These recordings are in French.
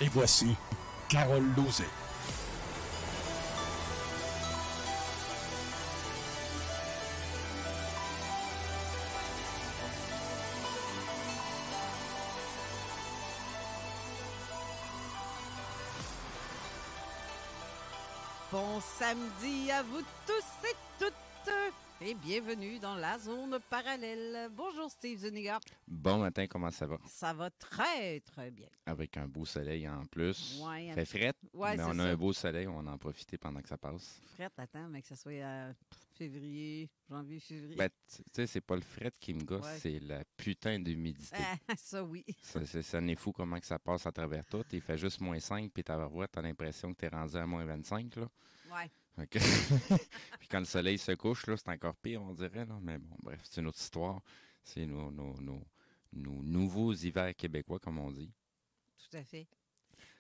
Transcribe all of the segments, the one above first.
Et voici Carole Lauzet. Bon samedi à vous tous et toutes et bienvenue dans la zone parallèle. Bonjour Steve Zuniga. Bon matin, comment ça va? Ça va très très bien. Avec un beau soleil en plus. Ouais, Fait frette, ouais, mais c'est on a ça. un beau soleil, on va en profiter pendant que ça passe. Frette, attends, mais que ça soit février, janvier, février. Ben, tu sais, c'est pas le fret qui me gosse, Ouais. c'est la putain d'humidité. Ça oui. Ça n'est fou comment que ça passe à travers tout. Il fait juste -5, puis t'as l'impression que t'es rendu à -25, là. Ouais. Fait que- puis quand le soleil se couche, là, c'est encore pire, on dirait, là. Mais bon, bref, c'est une autre histoire. C'est nos nouveaux hivers québécois, comme on dit. Tout à fait.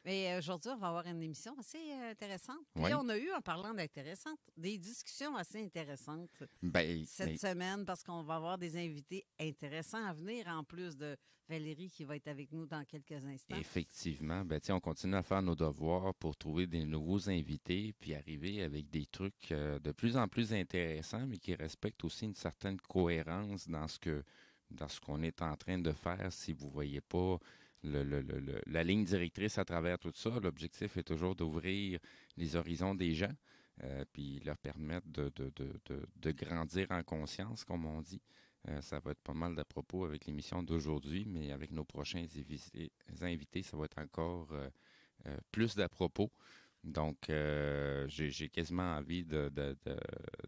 Mais aujourd'hui, on va avoir une émission assez intéressante. Ouais. Et on a eu, en parlant d'intéressante, des discussions assez intéressantes Ben, cette semaine parce qu'on va avoir des invités intéressants à venir, en plus de Valérie qui va être avec nous dans quelques instants. effectivement, ben, on continue à faire nos devoirs pour trouver des nouveaux invités, puis arriver avec des trucs de plus en plus intéressants, mais qui respectent aussi une certaine cohérence dans ce qu'on est en train de faire. Si vous voyez pas la ligne directrice à travers tout ça, l'objectif est toujours d'ouvrir les horizons des gens, puis leur permettre de grandir en conscience, comme on dit. Ça va être pas mal d'à propos avec l'émission d'aujourd'hui, mais avec nos prochains invités, ça va être encore plus d'à propos. Donc, j'ai quasiment envie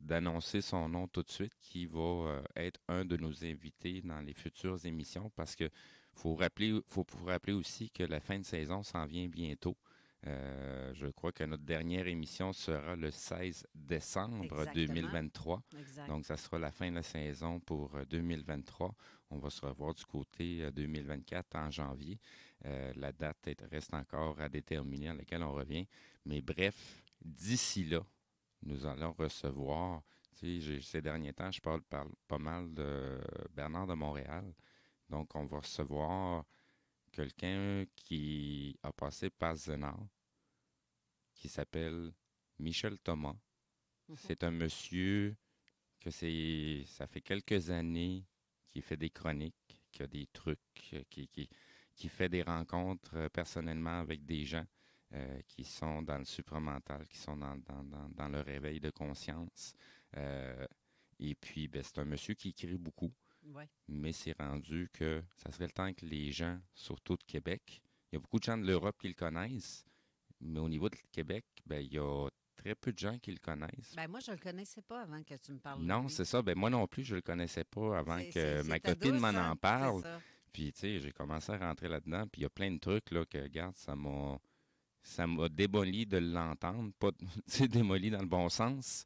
d'annoncer son nom tout de suite, qui va être un de nos invités dans les futures émissions, parce que faut rappeler aussi que la fin de saison s'en vient bientôt. Je crois que notre dernière émission sera le 16 décembre Exactement. 2023. Exact. Donc, ça sera la fin de la saison pour 2023. On va se revoir du côté 2024 en janvier. La date reste encore à déterminer à laquelle on revient. Mais bref, d'ici là, nous allons recevoir, ces derniers temps, je parle pas mal de Bernard de Montréal. Donc, on va recevoir quelqu'un qui a passé par Zénard, qui s'appelle Michel Thomas. C'est un monsieur ça fait quelques années qu'il fait des chroniques, qui a des trucs, qui fait des rencontres personnellement avec des gens qui sont dans le supramental, qui sont dans le réveil de conscience. Et puis, ben, c'est un monsieur qui écrit beaucoup. Ouais. Mais c'est rendu que ça serait le temps que les gens, surtout de Québec, il y a beaucoup de gens de l'Europe qui le connaissent, mais au niveau de Québec, ben, il y a très peu de gens qui le connaissent. Ben moi, je le connaissais pas avant que tu me parles de Non, lui. c'est ça. Ben, moi non plus, je le connaissais pas avant que ma ta copine douce, m'en hein? en parle. C'est ça. Puis, tu sais, j'ai commencé à rentrer là-dedans, puis il y a plein de trucs, là, que, regarde, ça m'a démoli de l'entendre. Pas, tu sais, démoli dans le bon sens,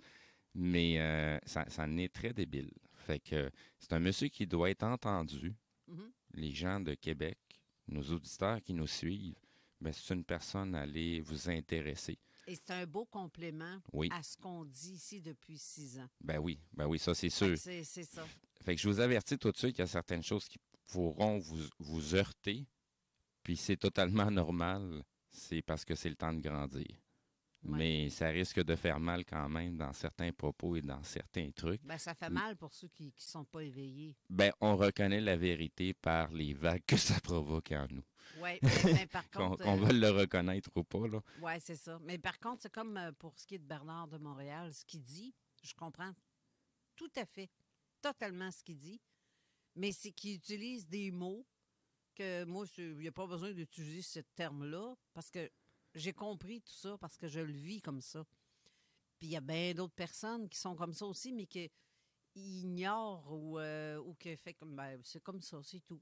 mais ça en est très débile. Fait que c'est un monsieur qui doit être entendu. Mhm. Les gens de Québec, nos auditeurs qui nous suivent, ben, c'est une personne à aller vous intéresser. Et c'est un beau complément Oui. à ce qu'on dit ici depuis 6 ans. Ben oui, ça c'est Fait sûr. que c'est ça. Fait que je vous avertis tout de suite qu'il y a certaines choses qui pourront vous heurter, puis c'est totalement normal, c'est parce que c'est le temps de grandir. Ouais. Mais ça risque de faire mal quand même dans certains propos et dans certains trucs. Ben, ça fait mal pour ceux qui ne sont pas éveillés. Ben, on reconnaît la vérité par les vagues que ça provoque en nous. Oui, mais par contre... Qu'on va le reconnaître ou pas, là. Oui, c'est ça. Mais par contre, c'est comme pour ce qui est de Bernard de Montréal, ce qu'il dit, je comprends tout à fait, totalement ce qu'il dit, mais c'est qu'il utilise des mots que moi, il n'y a pas besoin d'utiliser ce terme-là, parce que j'ai compris tout ça, parce que je le vis comme ça. Puis il y a bien d'autres personnes qui sont comme ça aussi, mais qui ignorent ou qui fait comme, ben, c'est comme ça, c'est tout.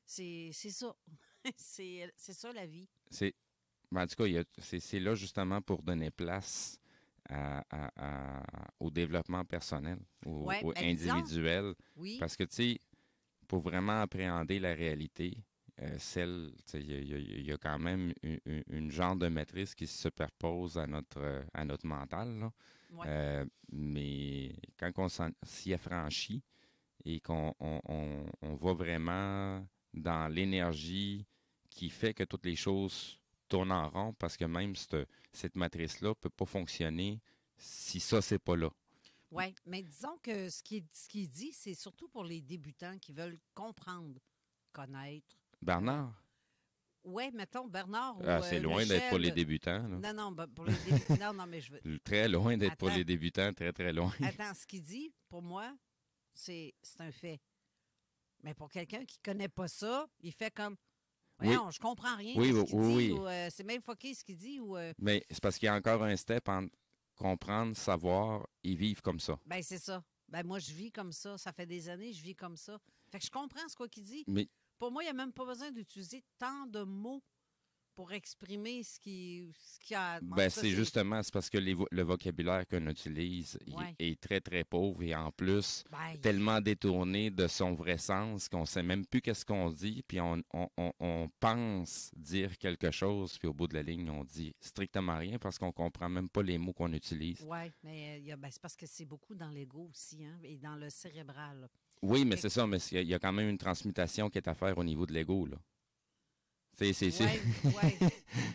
C'est ça. c'est ça la vie. En tout cas, c'est là justement pour donner place au développement personnel, au individuel. Oui. Parce que, tu sais, pour vraiment appréhender la réalité, il y a quand même une genre de matrice qui se superpose à notre mental, là. Ouais. Mais quand on s'y affranchit et qu'on va vraiment dans l'énergie qui fait que toutes les choses tournes en rond parce que même cette matrice-là ne peut pas fonctionner si ça, c'est pas là. Oui, mais disons que ce qu'il dit, c'est surtout pour les débutants qui veulent comprendre, connaître. Bernard? Oui, mettons Bernard ou C'est loin d'être pour les débutants. Là. Non, pour les débutants. Non, mais je veux. Très loin d'être pour Attends. les débutants, très, très loin. Attends, ce qu'il dit, pour moi, c'est un fait. Mais pour quelqu'un qui ne connaît pas ça, il fait comme. Voyons, je comprends rien de ce qu'il dit. Ou, c'est même fucké ce qu'il dit. Mais c'est parce qu'il y a encore un step entre comprendre, savoir et vivre comme ça. Ben c'est ça. Ben moi, je vis comme ça. Ça fait des années que je vis comme ça. Fait que je comprends ce qu'il dit. Mais pour moi, il n'y a même pas besoin d'utiliser tant de mots pour exprimer ce qu'il y a. Ben, c'est justement, c'est parce que le vocabulaire qu'on utilise est très, très pauvre et en plus, tellement détourné de son vrai sens qu'on ne sait même plus qu'est-ce qu'on dit, puis on pense dire quelque chose, puis au bout de la ligne, on dit strictement rien parce qu'on ne comprend même pas les mots qu'on utilise. Oui, mais c'est parce que c'est beaucoup dans l'ego aussi, hein, et dans le cérébral. Oui, mais c'est ça, mais il y a quand même une transmutation qui est à faire au niveau de l'ego, là. Il y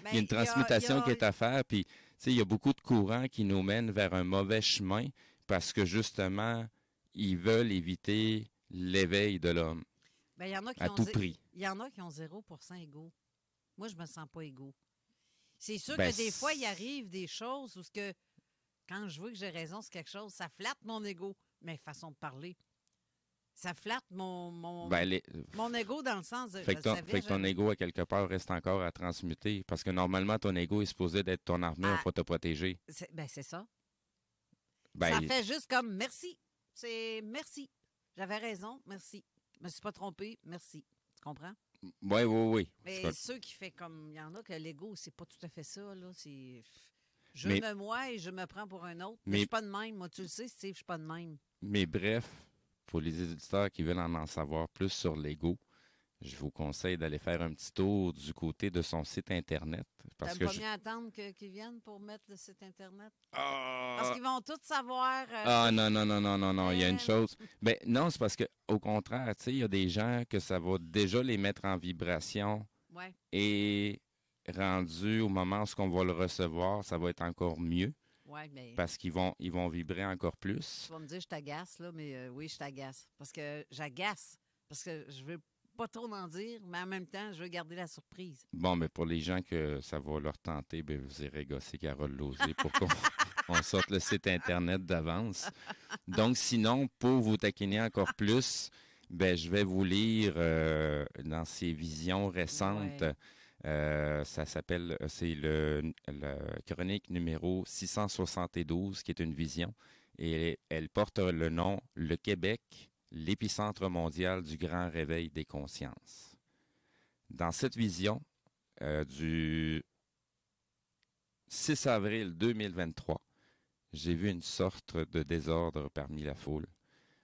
a une transmutation qui est à faire, puis il y a beaucoup de courants qui nous mènent vers un mauvais chemin parce que justement, ils veulent éviter l'éveil de l'homme à tout prix. Il y en a qui ont 0% égaux. Moi, je me sens pas égaux. C'est sûr que des fois, il arrive des choses où quand je veux que j'ai raison sur quelque chose, ça flatte mon ego, mais façon de parler. Ça flatte mon ego dans le sens de... Fait que ton ego, à quelque part, reste encore à transmuter. Parce que normalement, ton ego est supposé d'être ton armure pour te protéger. C'est ça. Ça fait juste comme merci. C'est merci. J'avais raison, merci. Je me suis pas trompé, merci. Tu comprends? Oui. Mais ceux qui font comme... Il y en a que l'ego, c'est pas tout à fait ça. Là. Me moi et je me prends pour un autre. Mais je suis pas de même. Moi, tu le sais, Steve, je suis pas de même. Mais bref... Pour les éditeurs qui veulent en savoir plus sur l'ego, je vous conseille d'aller faire un petit tour du côté de son site Internet. T'as pas bien attendre qu'ils viennent pour mettre le site Internet? Parce qu'ils vont tous savoir... non. Il y a une chose. Ben, non, c'est parce qu'au contraire, il y a des gens que ça va déjà les mettre en vibration. Ouais. Et rendu au moment où on va le recevoir, ça va être encore mieux. Ouais, mais... Parce qu'ils vont vibrer encore plus. Tu vas me dire je t'agace, là, mais oui, je t'agace. Parce que j'agace. Parce que je veux pas trop en dire, mais en même temps, je veux garder la surprise. Bon, mais pour les gens que ça va leur tenter, vous irez gosser Carole Lauzé pour qu'on sorte le site Internet d'avance. Donc, sinon, pour vous taquiner encore plus, je vais vous lire dans ses visions récentes... Ouais. Ça s'appelle, c'est la chronique numéro 672, qui est une vision, et elle porte le nom « Le Québec, l'épicentre mondial du grand réveil des consciences ». Dans cette vision du 6 avril 2023, j'ai vu une sorte de désordre parmi la foule.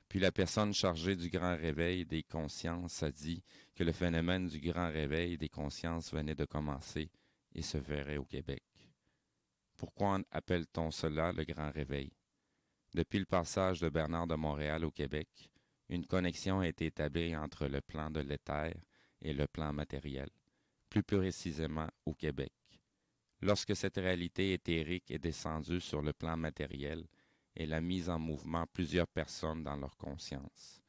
Puis la personne chargée du grand réveil des consciences a dit que le phénomène du grand réveil des consciences venait de commencer et se verrait au Québec. Pourquoi appelle-t-on cela le grand réveil? Depuis le passage de Bernard de Montréal au Québec, une connexion a été établie entre le plan de l'éther et le plan matériel, plus précisément au Québec. Lorsque cette réalité éthérique est descendue sur le plan matériel, elle a mis en mouvement plusieurs personnes dans leur conscience,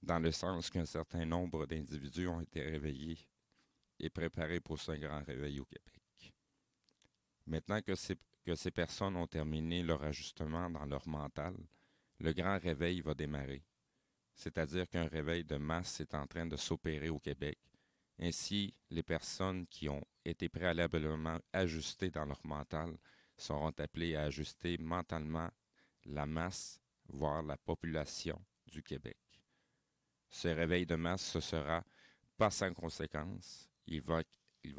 dans le sens qu'un certain nombre d'individus ont été réveillés et préparés pour ce grand réveil au Québec. Maintenant que ces personnes ont terminé leur ajustement dans leur mental, le grand réveil va démarrer, c'est-à-dire qu'un réveil de masse est en train de s'opérer au Québec. Ainsi, les personnes qui ont été préalablement ajustées dans leur mental seront appelés à ajuster mentalement la masse, voire la population du Québec. Ce réveil de masse, ce sera pas sans conséquence. Il va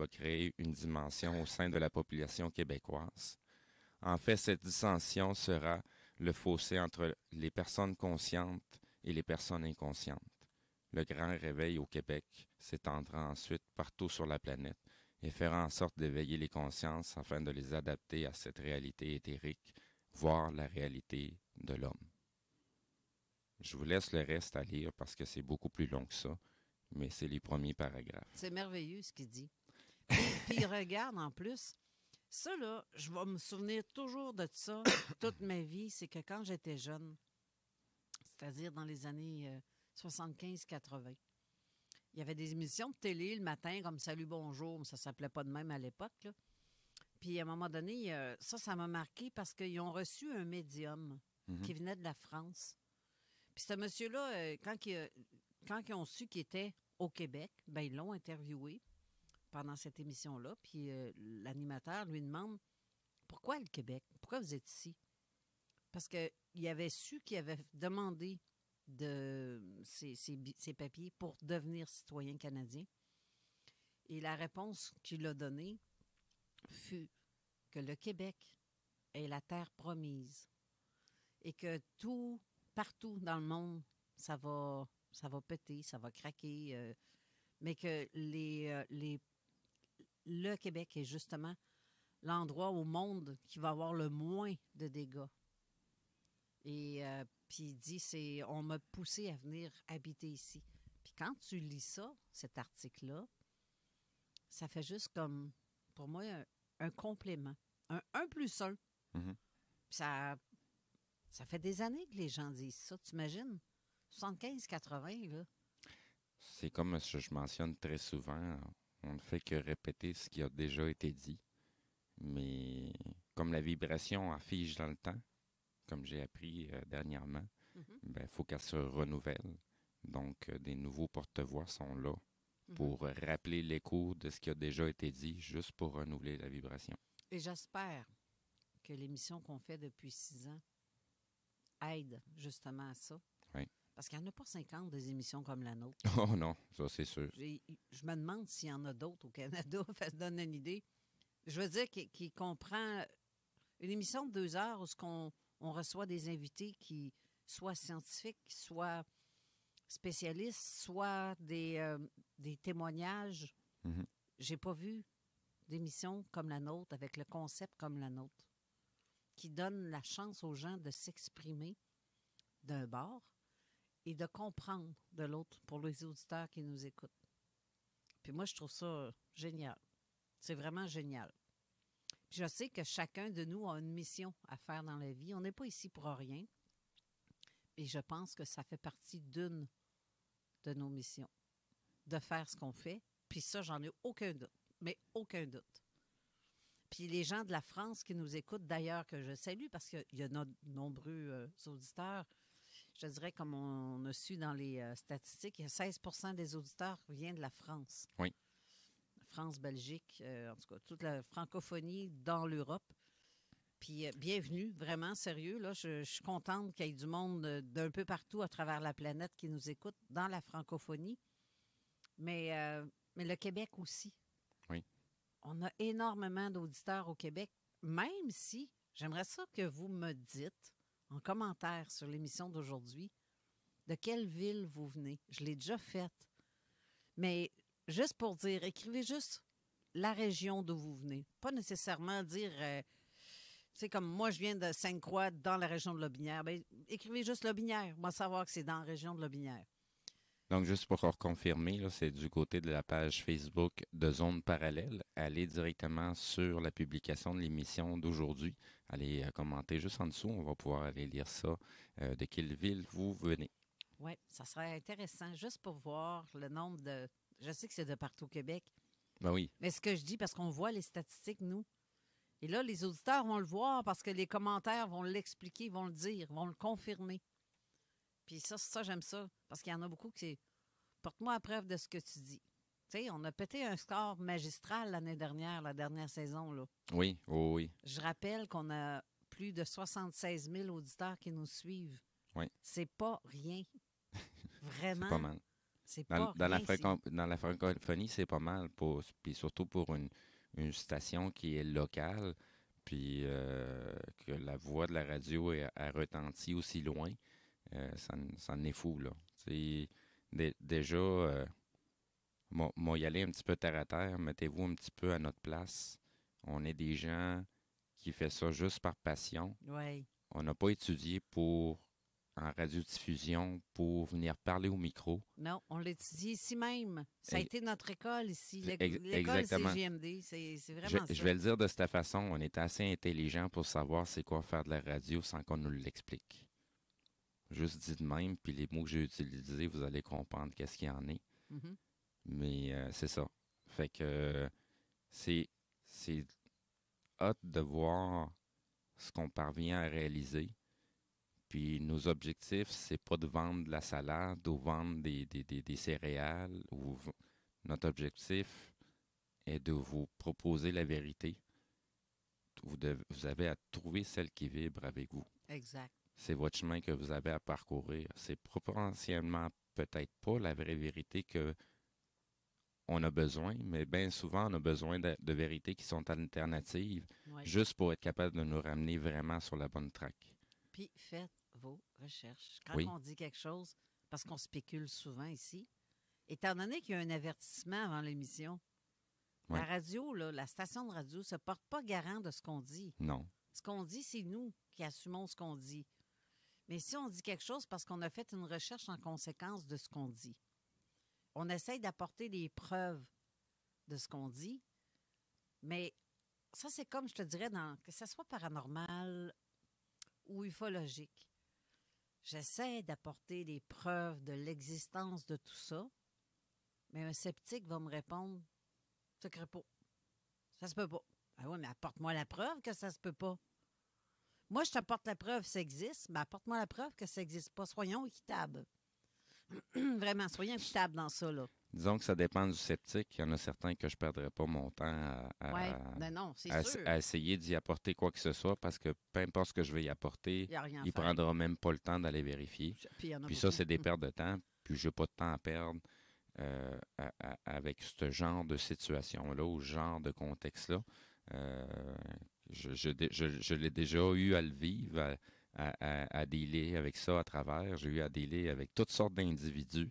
créer une dimension au sein de la population québécoise. En fait, cette dissension sera le fossé entre les personnes conscientes et les personnes inconscientes. Le grand réveil au Québec s'étendra ensuite partout sur la planète et fera en sorte d'éveiller les consciences afin de les adapter à cette réalité éthérique, voire la réalité de l'homme. Je vous laisse le reste à lire parce que c'est beaucoup plus long que ça, mais c'est les premiers paragraphes. C'est merveilleux ce qu'il dit. Puis regarde, en plus, ça, là, je vais me souvenir toujours de ça toute ma vie. C'est que quand j'étais jeune, c'est-à-dire dans les années 75-80, il y avait des émissions de télé le matin, comme Salut, bonjour, mais ça s'appelait pas de même à l'époque, là. Puis à un moment donné, ça m'a marqué parce qu'ils ont reçu un médium qui venait de la France. Puis ce monsieur-là, quand ils ont su qu'il était au Québec, ben ils l'ont interviewé pendant cette émission-là. Puis l'animateur lui demande pourquoi le Québec? Pourquoi vous êtes ici? Parce qu'il avait su qu'il avait demandé ses papiers pour devenir citoyen canadien. Et la réponse qu'il a donnée fut que le Québec est la terre promise et que partout dans le monde, ça va péter, ça va craquer, mais que le Québec est justement l'endroit au monde qui va avoir le moins de dégâts. Et puis il dit, on m'a poussé à venir habiter ici. Puis quand tu lis ça, cet article-là, ça fait juste comme, pour moi, un complément. Un plus un. Mhm. Ça fait des années que les gens disent ça, tu imagines? 75-80, là. C'est comme je mentionne très souvent, on ne fait que répéter ce qui a déjà été dit. Mais comme la vibration en fige dans le temps, comme j'ai appris dernièrement, ben, faut qu'elle se renouvelle. Donc, des nouveaux porte-voix sont là pour rappeler l'écho de ce qui a déjà été dit, juste pour renouveler la vibration. Et j'espère que l'émission qu'on fait depuis 6 ans aide justement à ça. Oui. Parce qu'il n'y en a pas 50 des émissions comme la nôtre. Oh non, ça c'est sûr. Je me demande s'il y en a d'autres au Canada. Ça se donne une idée. Je veux dire qu'il comprend une émission de 2 heures où on reçoit des invités qui soient scientifiques, soient spécialistes, soit des témoignages. Mm-hmm. J'ai pas vu d'émission comme la nôtre, avec le concept comme la nôtre, qui donne la chance aux gens de s'exprimer d'un bord et de comprendre de l'autre pour les auditeurs qui nous écoutent. Puis moi, je trouve ça génial. C'est vraiment génial. Puis je sais que chacun de nous a une mission à faire dans la vie. On n'est pas ici pour rien. Et je pense que ça fait partie d'une de nos missions, de faire ce qu'on fait. Puis ça, j'en ai aucun doute, mais aucun doute. Puis les gens de la France qui nous écoutent, d'ailleurs, que je salue, parce qu'il y a de nombreux auditeurs, je dirais, comme on a su dans les statistiques, il y a 16 % des auditeurs qui viennent de la France. Oui. France, Belgique, en tout cas, toute la francophonie dans l'Europe. Puis bienvenue, vraiment sérieux. Là, je suis contente qu'il y ait du monde d'un peu partout à travers la planète qui nous écoute dans la francophonie. Mais le Québec aussi. Oui. On a énormément d'auditeurs au Québec, même si j'aimerais ça que vous me dites en commentaire sur l'émission d'aujourd'hui de quelle ville vous venez. Je l'ai déjà faite. Mais juste pour dire, écrivez juste la région d'où vous venez. Pas nécessairement dire, c'est comme moi, je viens de Sainte-Croix, dans la région de Lotbinière. Bien, écrivez juste Lotbinière. On va savoir que c'est dans la région de Lotbinière. Donc, juste pour confirmer, là, c'est du côté de la page Facebook de Zone Parallèle. Allez directement sur la publication de l'émission d'aujourd'hui. Allez commenter juste en dessous. On va pouvoir aller lire ça. De quelle ville vous venez? Oui, ça serait intéressant juste pour voir le nombre de... Je sais que c'est de partout au Québec. Ben oui. Mais ce que je dis, parce qu'on voit les statistiques, nous. Et là, les auditeurs vont le voir parce que les commentaires vont l'expliquer, vont le dire, vont le confirmer. Puis ça, j'aime ça. Parce qu'il y en a beaucoup qui... Porte-moi à preuve de ce que tu dis. Tu sais, on a pété un score magistral l'année dernière, la dernière saison, là. Oui, oh oui. Je rappelle qu'on a plus de 76 000 auditeurs qui nous suivent. Oui. C'est pas rien. Vraiment. C'est pas mal. C'est pas Dans rien. dans la francophonie, c'est pas mal. Puis surtout pour une station qui est locale, puis que la voix de la radio a retenti aussi loin, ça en est fou, là. Déjà, moi, y aller un petit peu terre à terre, mettez-vous un petit peu à notre place. On est des gens qui font ça juste par passion. Oui. On n'a pas étudié pour en radiodiffusion pour venir parler au micro. Non, on l'étudie ici même. Ça a Ex- été notre école ici, l'école Exactement. CGMD. C'est vraiment ça. Je vais le dire de cette façon, on est assez intelligent pour savoir c'est quoi faire de la radio sans qu'on nous l'explique. Juste dit de même, puis les mots que j'ai utilisés, vous allez comprendre qu'est-ce qu'il y en est. Mhm. Mais c'est ça. Fait que c'est hâte de voir ce qu'on parvient à réaliser. Puis nos objectifs, c'est pas de vendre de la salade ou vendre des céréales. Notre objectif est de vous proposer la vérité. Vous avez à trouver celle qui vibre avec vous. Exact. C'est votre chemin que vous avez à parcourir. C'est potentiellement peut-être pas la vraie vérité que on a besoin, mais bien souvent, on a besoin de vérités qui sont alternatives, Ouais. juste pour être capable de nous ramener vraiment sur la bonne track. Puis faites vos recherches. Quand Oui. on dit quelque chose, parce qu'on spécule souvent ici, étant donné qu'il y a un avertissement avant l'émission, Ouais. la radio, là, la station de radio ne se porte pas garant de ce qu'on dit. Non. Ce qu'on dit, c'est nous qui assumons ce qu'on dit. Mais si on dit quelque chose parce qu'on a fait une recherche en conséquence de ce qu'on dit, on essaye d'apporter des preuves de ce qu'on dit, mais ça, c'est comme, je te dirais, que ce soit paranormal ou ufologique. J'essaie d'apporter des preuves de l'existence de tout ça, mais un sceptique va me répondre, ça ne crée pas. Ça se peut pas. Ah oui, mais apporte-moi la preuve que ça se peut pas. Moi, je t'apporte la preuve que ça existe, mais apporte-moi la preuve que ça n'existe pas. Soyons équitables. Vraiment, soyons équitables dans ça, là. Disons que ça dépend du sceptique. Il y en a certains que je ne perdrais pas mon temps Oui, non, c'est sûr. à essayer d'y apporter quoi que ce soit parce que peu importe ce que je vais y apporter, Il n'y a rien à il ne faire. prendra même pas le temps d'aller vérifier. Puis, il y en a Puis ça, beaucoup. c'est des pertes de temps. Puis je n'ai pas de temps à perdre avec ce genre de situation-là ou ce genre de contexte-là. Je l'ai déjà eu à le vivre, à dealer avec ça à travers. J'ai eu à dealer avec toutes sortes d'individus.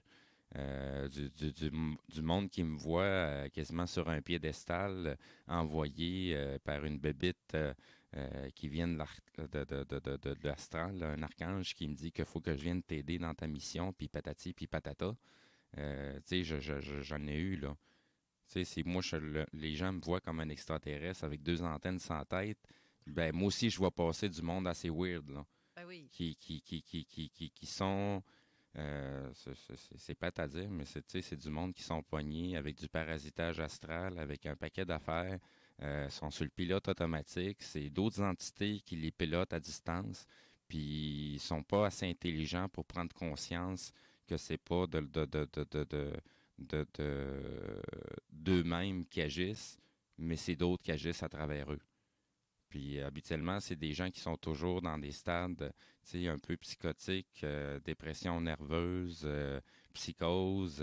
Du monde qui me voit quasiment sur un piédestal, envoyé par une bébite qui vient de l'astral, là, un archange qui me dit qu'il faut que je vienne t'aider dans ta mission, puis patati, puis patata. Tu sais, j'en ai eu, là. Tu sais, moi, les gens me voient comme un extraterrestre avec 2 antennes sans tête. Ben, moi aussi, je vois passer du monde assez weird, là. Ben oui. Qui sont... c'est pas à dire, mais c'est du monde qui sont poignés avec du parasitage astral, avec un paquet d'affaires, sont sur le pilote automatique. C'est d'autres entités qui les pilotent à distance, puis ils sont pas assez intelligents pour prendre conscience que c'est pas d'eux-mêmes qui agissent, mais c'est d'autres qui agissent à travers eux. Puis habituellement, c'est des gens qui sont toujours dans des stades un peu psychotiques, dépression nerveuse, psychose.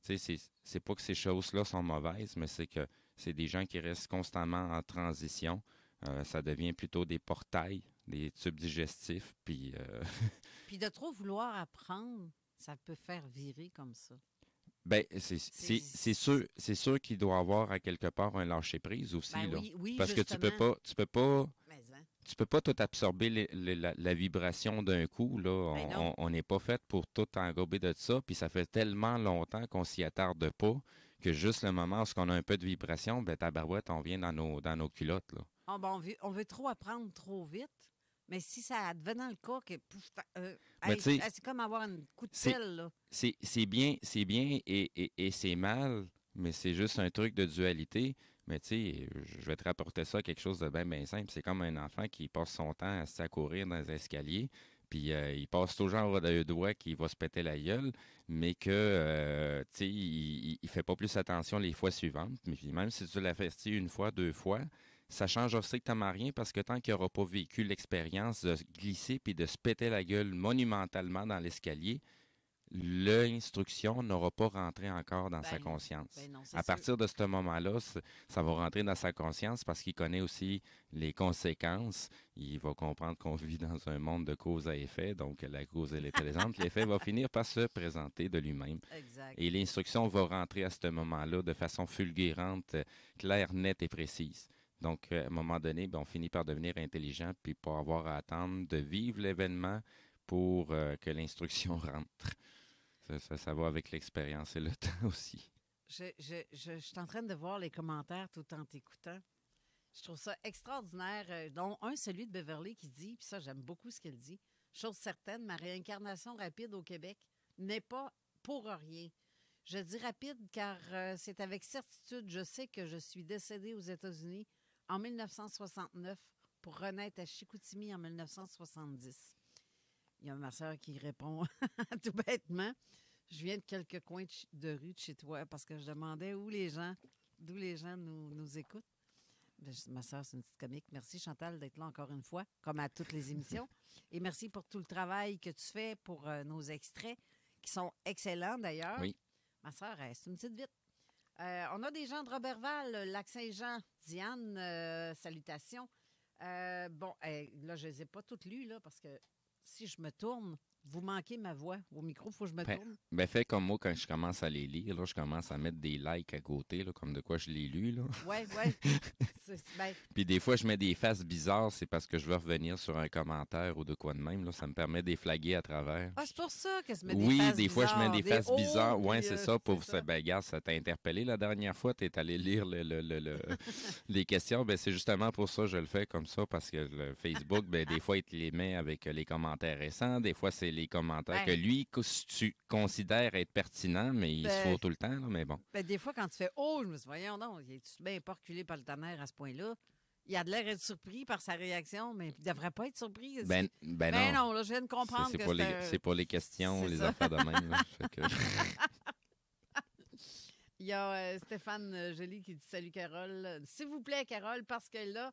C'est pas que ces choses-là sont mauvaises, mais c'est que c'est des gens qui restent constamment en transition. Ça devient plutôt des portails, des tubes digestifs. Puis Puis de trop vouloir apprendre, ça peut faire virer comme ça. ben, c'est sûr qu'il doit y avoir à quelque part un lâcher-prise aussi. Ben là. oui, oui, Parce que tu justement. peux pas Mais, hein. tu peux pas tout absorber la vibration d'un coup. Là. Ben non. On n'est pas fait pour tout englober de ça. Puis ça fait tellement longtemps qu'on s'y attarde pas que juste le moment où on a un peu de vibration, ben tabarouette, on vient dans nos culottes. Là. Ah, ben, on veut trop apprendre trop vite, mais si ça advenant le cas, que, Mais tu sais, c'est comme avoir un coup de c'est- pelle, là. C'est bien et c'est mal, mais c'est juste un truc de dualité. Mais tu sais, je vais te rapporter ça quelque chose de bien simple. C'est comme un enfant qui passe son temps à courir dans les escaliers, puis il passe toujours d'un doigt qu'il va se péter la gueule, mais que, tu sais, il fait pas plus attention les fois suivantes. Mais puis même si tu l'as fait une fois, 2 fois, ça change strictement rien parce que tant qu'il n'aura pas vécu l'expérience de se glisser puis de se péter la gueule monumentalement dans l'escalier, l'instruction n'aura pas rentré encore dans sa conscience. Ben non, c'est À sûr. partir de ce moment-là, ça va rentrer dans sa conscience parce qu'il connaît aussi les conséquences. Il va comprendre qu'on vit dans un monde de cause à effet, donc la cause elle est présente. L'effet va finir par se présenter de lui-même. Exact. Et l'instruction va rentrer à ce moment-là de façon fulgurante, claire, nette et précise. Donc, à un moment donné, ben, on finit par devenir intelligent puis pas avoir à attendre de vivre l'événement pour que l'instruction rentre. Ça va avec l'expérience et le temps aussi. Je suis en train de voir les commentaires tout en t'écoutant. Je trouve ça extraordinaire, dont un, celui de Beverly qui dit, puis ça, j'aime beaucoup ce qu'elle dit, chose certaine, ma réincarnation rapide au Québec n'est pas pour rien. Je dis rapide car c'est avec certitude, je sais que je suis décédée aux États-Unis en 1969 pour renaître à Chicoutimi en 1970. Il y a ma soeur qui répond tout bêtement. Je viens de quelques coins de rue de chez toi parce que je demandais d'où les gens nous écoutent. Ma soeur, c'est une petite comique. Merci, Chantal, d'être là encore une fois, comme à toutes les émissions. Et merci pour tout le travail que tu fais pour nos extraits, qui sont excellents d'ailleurs. Oui. Ma soeur, c'est une petite vite. On a des gens de Robertval, Lac-Saint-Jean. Diane, salutations. Là, je ne les ai pas toutes lues, là, parce que si je me tourne, vous manquez ma voix au micro, il faut que je me tourne. Ben, fais comme moi quand je commence à les lire. Là, je commence à mettre des likes à côté, là, comme de quoi je l'ai lu. Oui. Puis des fois, je mets des faces bizarres. C'est parce que je veux revenir sur un commentaire ou de quoi de même. Là, ça me permet de les flaguer à travers. Ah, c'est pour ça que je mets des faces bizarres. Oui, des fois, je mets des faces bizarres. Oui, Puis, c'est ça. ça. Regarde, ça t'a interpellé la dernière fois. Tu es allé lire les questions. Ben, c'est justement pour ça que je le fais comme ça. Parce que le Facebook, des fois, il te les met avec les commentaires récents. Des fois, c'est les commentaires que lui, tu considères être pertinents, mais il se fout tout le temps. Là, mais bon. Des fois, quand tu fais « Oh, je me suis dit, voyons donc, il est bien pas reculé par le tonnerre à ce point-là. » Il a de l'air d'être surpris par sa réaction, mais il ne devrait pas être surpris. Non, là, je viens de comprendre c'est pas les questions, les affaires de même. Là. Il y a Stéphane Joly qui dit « Salut, Carole. S'il vous plaît, Carole, parce que là,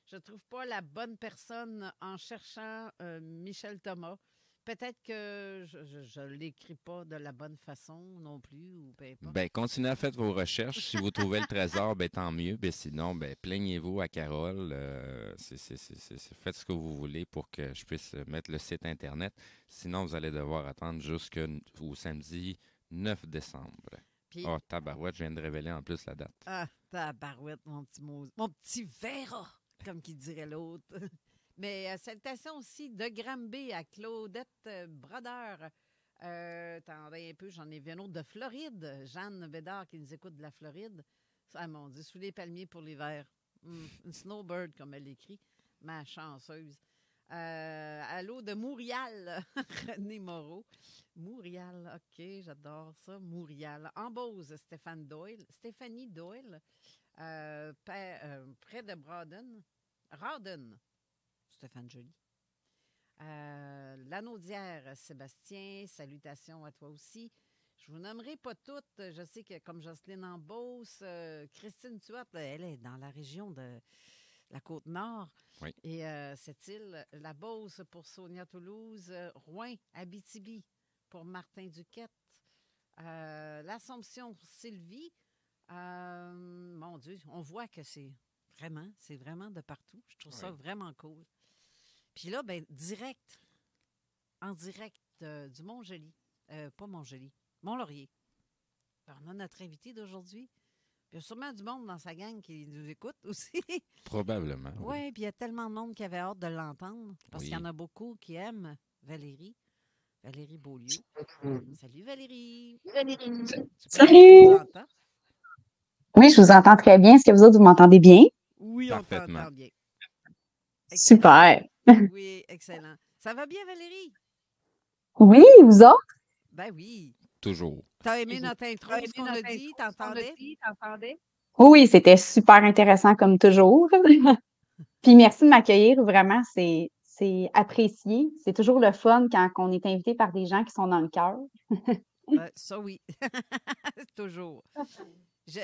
je ne trouve pas la bonne personne en cherchant Michel Thomas. Peut-être que je ne l'écris pas de la bonne façon non plus, ou peu importe. Continuez à faire vos recherches. Si vous trouvez le trésor, tant mieux. Sinon, plaignez-vous à Carole. Faites ce que vous voulez pour que je puisse mettre le site Internet. Sinon, vous allez devoir attendre jusqu'au samedi 9 décembre. Oh, tabarouette, je viens de révéler en plus la date. Ah, tabarouette, mon petit Vera, comme qui dirait l'autre. Mais salutations aussi de Granby à Claudette Brodeur. Attendez un peu, j'en ai vu un autre de Floride. Jeanne Bédard qui nous écoute de la Floride. Ah mon Dieu, sous les palmiers pour l'hiver. Une snowbird, comme elle l'écrit. Ma chanceuse. Allô de Montréal, René Moreau. Montréal, OK, j'adore ça. Montréal. En Beauce, Stéphanie Doyle. Près de Rawdon. Stéphane Joly. Lanaudière, Sébastien, salutations à toi aussi. Je vous nommerai pas toutes. Je sais que comme Jocelyne en Beauce, Christine Tuat, elle est dans la région de la Côte-Nord. Oui. Et cette île, la Beauce pour Sonia Toulouse, Rouen, Abitibi pour Martin Duquette, l'Assomption pour Sylvie. Mon Dieu, on voit que c'est vraiment de partout. Je trouve ça vraiment cool. Puis là, en direct du Mont-Joli, pas Mont-Joli, Mont-Laurier. On a notre invité d'aujourd'hui. Puis il y a sûrement du monde dans sa gang qui nous écoute aussi. Probablement. Oui, puis il y a tellement de monde qui avait hâte de l'entendre. Parce qu'il y en a beaucoup qui aiment Valérie Beaulieu. Salut Valérie. Salut. Oui, je vous entends très bien. Est-ce que vous autres, vous m'entendez bien? Oui, on t'entend bien. Excellent. Super. Oui, excellent. Ça va bien, Valérie? Oui, vous autres? Ben oui. Toujours. T'as aimé notre intro, ce qu'on a dit? T'entendais? Oui, c'était super intéressant comme toujours. Puis merci de m'accueillir. Vraiment, c'est apprécié. C'est toujours le fun quand on est invité par des gens qui sont dans le cœur. Ça, oui. Toujours.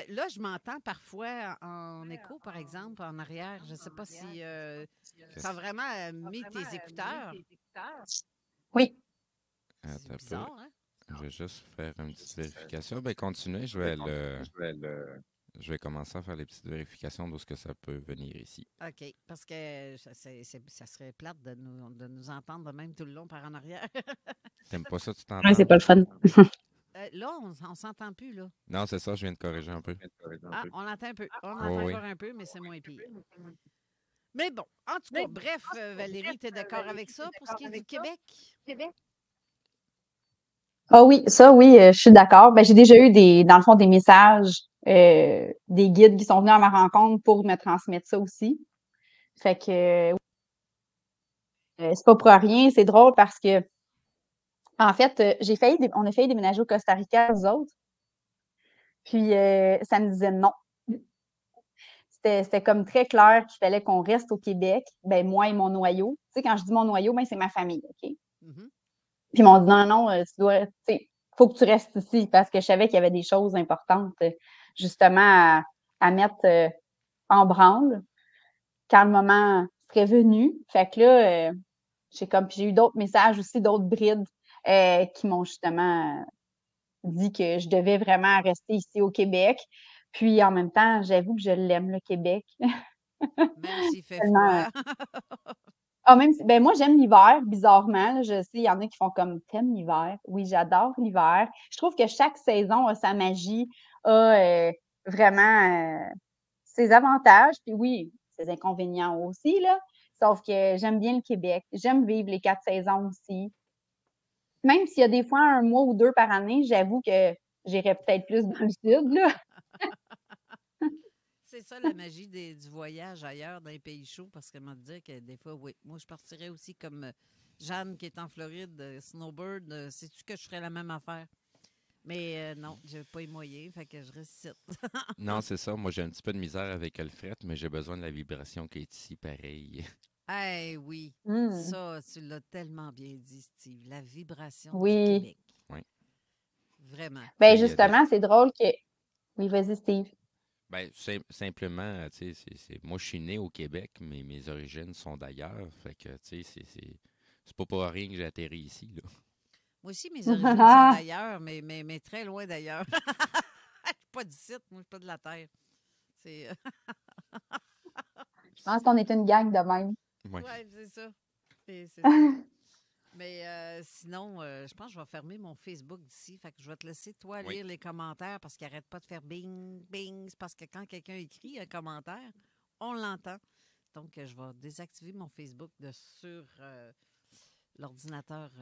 Là, je m'entends parfois en écho, par exemple, en arrière. Je ne sais pas si tu as vraiment mis tes écouteurs. Oui. C'est bizarre, hein? Je vais juste faire une petite vérification. Continuez, je vais commencer à faire les petites vérifications d'où ce que ça peut venir ici. OK, parce que ça serait plate de nous entendre de même tout le long par en arrière. T'aimes pas ça, tu t'entends? Oui, c'est pas le fun. Là, on s'entend plus, là. Non, c'est ça, je viens de corriger un peu. On l'entend un peu. On l'entend encore un peu, mais c'est moins pire. Mais bon, en tout cas, bref, Valérie, tu es d'accord avec ça pour ce qui est du Québec? Ah oui, ça, oui, je suis d'accord. Ben, j'ai déjà eu dans le fond, des messages, des guides qui sont venus à ma rencontre pour me transmettre ça aussi. Fait que, c'est pas pour rien. C'est drôle parce que, en fait, on a failli déménager au Costa Rica, nous autres. Puis, ça me disait non. C'était comme très clair qu'il fallait qu'on reste au Québec. Ben, moi et mon noyau. Tu sais, quand je dis mon noyau, ben, c'est ma famille, OK? Mhm. Puis ils m'ont dit non, tu sais, faut que tu restes ici parce que je savais qu'il y avait des choses importantes, justement, à mettre en branle quand le moment serait venu. Fait que là, j'ai eu d'autres messages aussi, d'autres brides qui m'ont justement dit que je devais vraiment rester ici au Québec. Puis en même temps, j'avoue que je l'aime, le Québec. Même s'il fait Tellement. froid. Ah, ben moi, j'aime l'hiver, bizarrement. Là, je sais, il y en a qui font comme t'aimes l'hiver. Oui, j'adore l'hiver. Je trouve que chaque saison a sa magie, a vraiment ses avantages, puis oui, ses inconvénients aussi, là. Sauf que j'aime bien le Québec. J'aime vivre les 4 saisons aussi. Même s'il y a des fois un mois ou 2 par année, j'avoue que j'irais peut-être plus dans le sud, là. C'est ça la magie du voyage ailleurs dans les pays chauds, parce qu'elle m'a dit que des fois, oui, moi je partirais aussi comme Jeanne qui est en Floride, Snowbird, sais-tu que je ferais la même affaire? Mais non, j'ai pas les moyens, fait que je reste ici. Non, c'est ça. Moi, j'ai un petit peu de misère avec le fret, mais j'ai besoin de la vibration qui est ici, pareil. Eh oui, Mm. ça, tu l'as tellement bien dit, Steve, la vibration du Oui. Québec. Oui. Vraiment. Ben Il y a justement, c'est drôle que... Oui, vas-y, Steve. Ben, simplement, tu sais, moi, je suis né au Québec, mais mes origines sont d'ailleurs. Fait que, tu sais, c'est pas pour rien que j'ai atterri ici, là. Moi aussi, mes origines sont d'ailleurs, mais très loin d'ailleurs. Je suis pas d'ici, moi, je suis pas de la terre. C'est... Je pense qu'on est une gang de même. Ouais. Oui, c'est ça. C'est ça. Mais sinon, je pense que je vais fermer mon Facebook d'ici. Fait que je vais te laisser, toi, lire les commentaires parce qu'il n'arrête pas de faire bing, bing. C'est parce que quand quelqu'un écrit un commentaire, on l'entend. Donc, je vais désactiver mon Facebook sur l'ordinateur.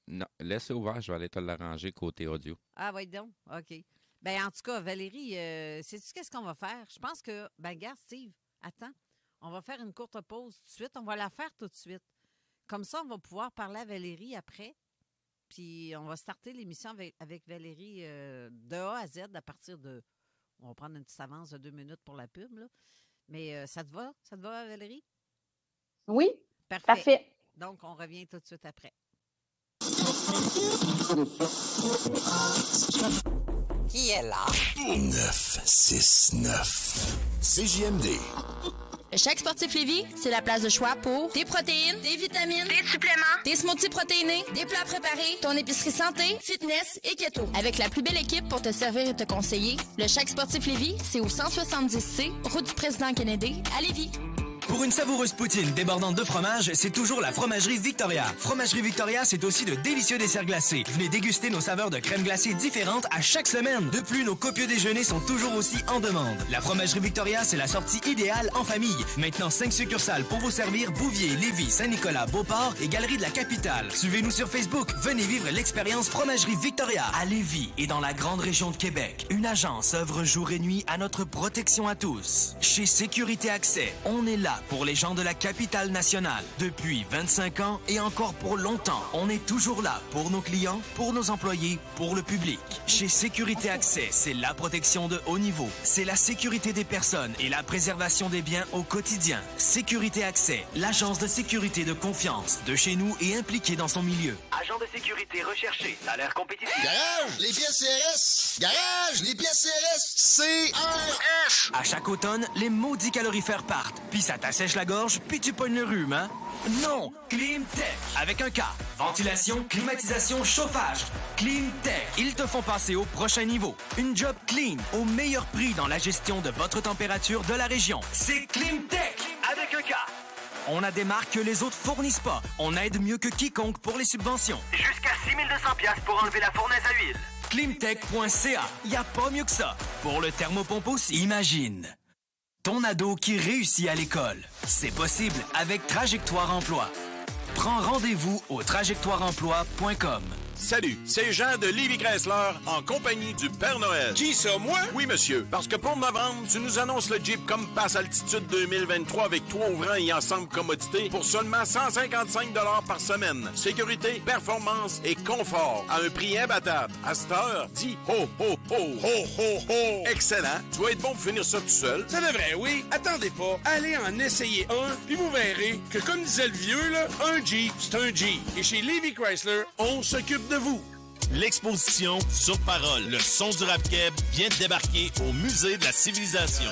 Non, laisse ouvert, je vais aller te l'arranger côté audio. Ah, oui, donc. OK. Ben en tout cas, Valérie, sais-tu qu'est-ce qu'on va faire? Je pense que, ben regarde, Steve, attends. On va faire une courte pause tout de suite. On va la faire tout de suite. Comme ça, on va pouvoir parler à Valérie après. Puis, on va starter l'émission avec Valérie de A à Z à partir de... On va prendre une petite avance de 2 minutes pour la pub, là. Mais ça te va? Ça te va, Valérie? Oui, Parfait. Donc, on revient tout de suite après. Qui est là? 969. CJMD. Le Chèque Sportif Lévis, c'est la place de choix pour des protéines, des vitamines, des suppléments, des smoothies protéinés, des plats préparés, ton épicerie santé, fitness et keto. Avec la plus belle équipe pour te servir et te conseiller, le Chèque Sportif Lévis, c'est au 170C, route du Président Kennedy, à Lévis. Pour une savoureuse poutine débordante de fromage, c'est toujours la Fromagerie Victoria. Fromagerie Victoria, c'est aussi de délicieux desserts glacés. Venez déguster nos saveurs de crème glacée différentes à chaque semaine. De plus, nos copieux déjeuners sont toujours aussi en demande. La Fromagerie Victoria, c'est la sortie idéale en famille. Maintenant, 5 succursales pour vous servir: Bouvier, Lévis, Saint-Nicolas, Beauport et Galerie de la Capitale. Suivez-nous sur Facebook. Venez vivre l'expérience Fromagerie Victoria à Lévis et dans la grande région de Québec. Une agence œuvre jour et nuit à notre protection à tous. Chez Sécurité Accès, on est là pour les gens de la capitale nationale. Depuis 25 ans et encore pour longtemps, on est toujours là pour nos clients, pour nos employés, pour le public. Chez Sécurité Accès, c'est la protection de haut niveau. C'est la sécurité des personnes et la préservation des biens au quotidien. Sécurité Accès, l'agence de sécurité de confiance de chez nous et impliquée dans son milieu. Agent de sécurité recherché, salaire compétitif. Garage, les pièces CRS. Garage, les pièces CRS. CRS. À chaque automne, les maudits calorifères partent. Puis ça t'assèche la gorge, puis tu pognes le rhume, hein? Non! Climtech, avec un K. Ventilation, climatisation, chauffage. Climtech, ils te font passer au prochain niveau. Une job clean, au meilleur prix dans la gestion de votre température de la région. C'est Climtech, avec un K. On a des marques que les autres fournissent pas. On aide mieux que quiconque pour les subventions. Jusqu'à 6 200$ pour enlever la fournaise à huile. Climtech.ca, y a pas mieux que ça. Pour le thermopompe aussi. Imagine. Ton ado qui réussit à l'école. C'est possible avec Trajectoire Emploi. Prends rendez-vous au trajectoireemploi.com. Salut, c'est Jean de Lévis Chrysler en compagnie du Père Noël. Qui ça, moi? Oui, monsieur, parce que pour novembre, tu nous annonces le Jeep Compass Altitude 2023 avec 3 ouvrants et ensemble commodité pour seulement 155 $ par semaine. Sécurité, performance et confort à un prix imbattable. À cette heure, dis ho, ho, ho. Ho, ho, ho! Excellent. Tu vas être bon pour finir ça tout seul. Ça devrait, oui. Attendez pas. Allez en essayer un, puis vous verrez que, comme disait le vieux, là, un Jeep, c'est un Jeep. Et chez Lévis Chrysler, on s'occupe de vous. L'exposition Sur Parole, le son du rap keb vient de débarquer au Musée de la Civilisation.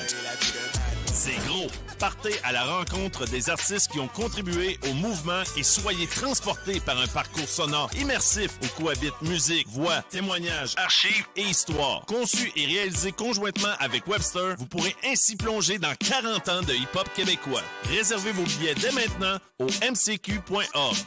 C'est gros. Partez à la rencontre des artistes qui ont contribué au mouvement et soyez transportés par un parcours sonore immersif où cohabitent musique, voix, témoignages, archives et histoire. Conçu et réalisé conjointement avec Webster, vous pourrez ainsi plonger dans 40 ans de hip-hop québécois. Réservez vos billets dès maintenant au mcq.org.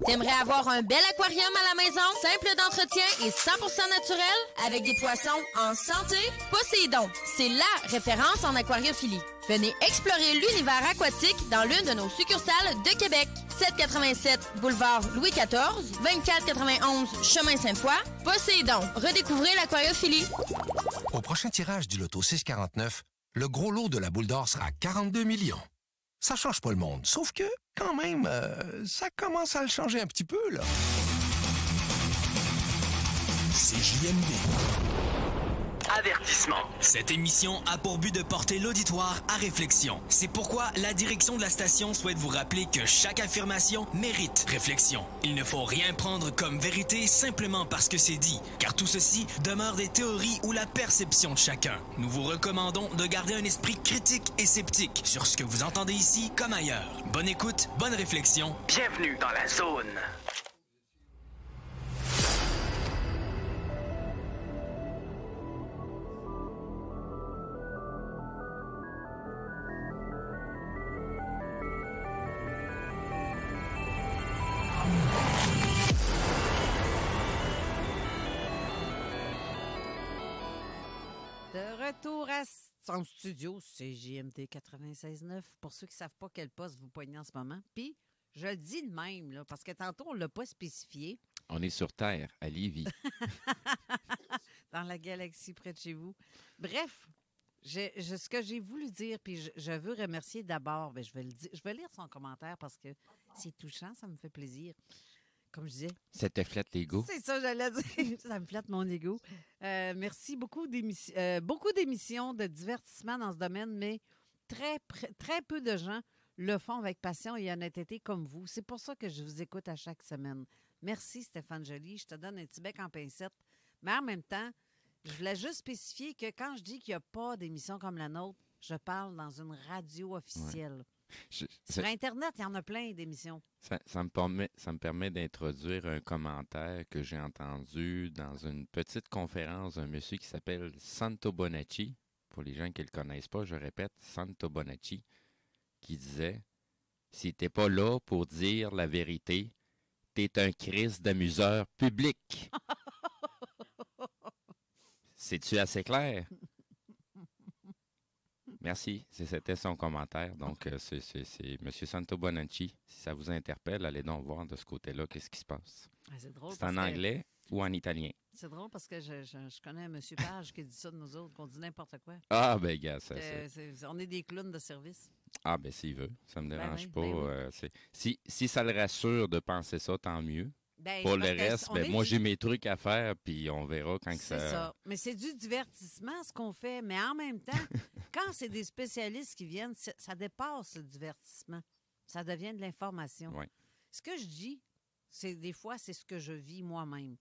T'aimerais avoir un bel aquarium à la maison, simple d'entretien et 100% naturel, avec des poissons en santé? Poséidon, c'est la référence en aquariophilie. Venez explorer l'univers aquatique dans l'une de nos succursales de Québec. 787 boulevard Louis XIV, 2491 chemin Sainte-Foy. Poséidon, redécouvrez l'aquariophilie. Au prochain tirage du loto 649, le gros lot de la boule d'or sera à 42 millions. Ça change pas le monde, sauf que, quand même, ça commence à le changer un petit peu, là. CJMD. Avertissement. Cette émission a pour but de porter l'auditoire à réflexion. C'est pourquoi la direction de la station souhaite vous rappeler que chaque affirmation mérite réflexion. Il ne faut rien prendre comme vérité simplement parce que c'est dit, car tout ceci demeure des théories ou la perception de chacun. Nous vous recommandons de garder un esprit critique et sceptique sur ce que vous entendez ici comme ailleurs. Bonne écoute, bonne réflexion. Bienvenue dans la zone. De retour à son studio, c'est JMD 96.9. Pour ceux qui ne savent pas quel poste vous poignez en ce moment. Puis, je le dis de même, là, parce que tantôt, on ne l'a pas spécifié. On est sur Terre, à Lévis. Dans la galaxie près de chez vous. Bref, ce que j'ai voulu dire, puis je veux remercier d'abord, je vais lire son commentaire parce que c'est touchant, ça me fait plaisir. Comme je disais. Ça te flatte l'ego? C'est ça, j'allais dire. Ça me flatte mon ego. Merci. Beaucoup d'émissions de divertissement dans ce domaine, mais très peu de gens le font avec passion et honnêteté comme vous. C'est pour ça que je vous écoute à chaque semaine. Merci, Stéphane Joly. Je te donne un petit bec en pincette. Mais en même temps, je voulais juste spécifier que quand je dis qu'il n'y a pas d'émission comme la nôtre, je parle dans une radio officielle. Ouais. Sur Internet, il y en a plein d'émissions. Ça me permet d'introduire un commentaire que j'ai entendu dans une petite conférence d'un monsieur qui s'appelle Santo Bonacci. Pour les gens qui ne le connaissent pas, je répète, Santo Bonacci, qui disait « Si t'es pas là pour dire la vérité, t'es un Christ d'amuseur public. » C'est-tu assez clair? Merci, c'était son commentaire. Donc, c'est M. Santo Bonacci. Si ça vous interpelle, allez donc voir de ce côté-là qu'est-ce qui se passe. C'est drôle. C'est en anglais ou en italien? C'est drôle parce que je connais un monsieur Page qui dit ça de nous autres, qu'on dit n'importe quoi. Ah, ben gars, on est des clowns de service. Ah, ben s'il veut, ça me dérange pas. Oui. Si ça le rassure de penser ça, tant mieux. Ben, pour le reste, moi, j'ai mes trucs à faire, puis on verra quand ça... C'est ça. Mais c'est du divertissement, ce qu'on fait. Mais en même temps, quand c'est des spécialistes qui viennent, ça dépasse le divertissement. Ça devient de l'information. Oui. Ce que je dis, des fois, c'est ce que je vis moi-même.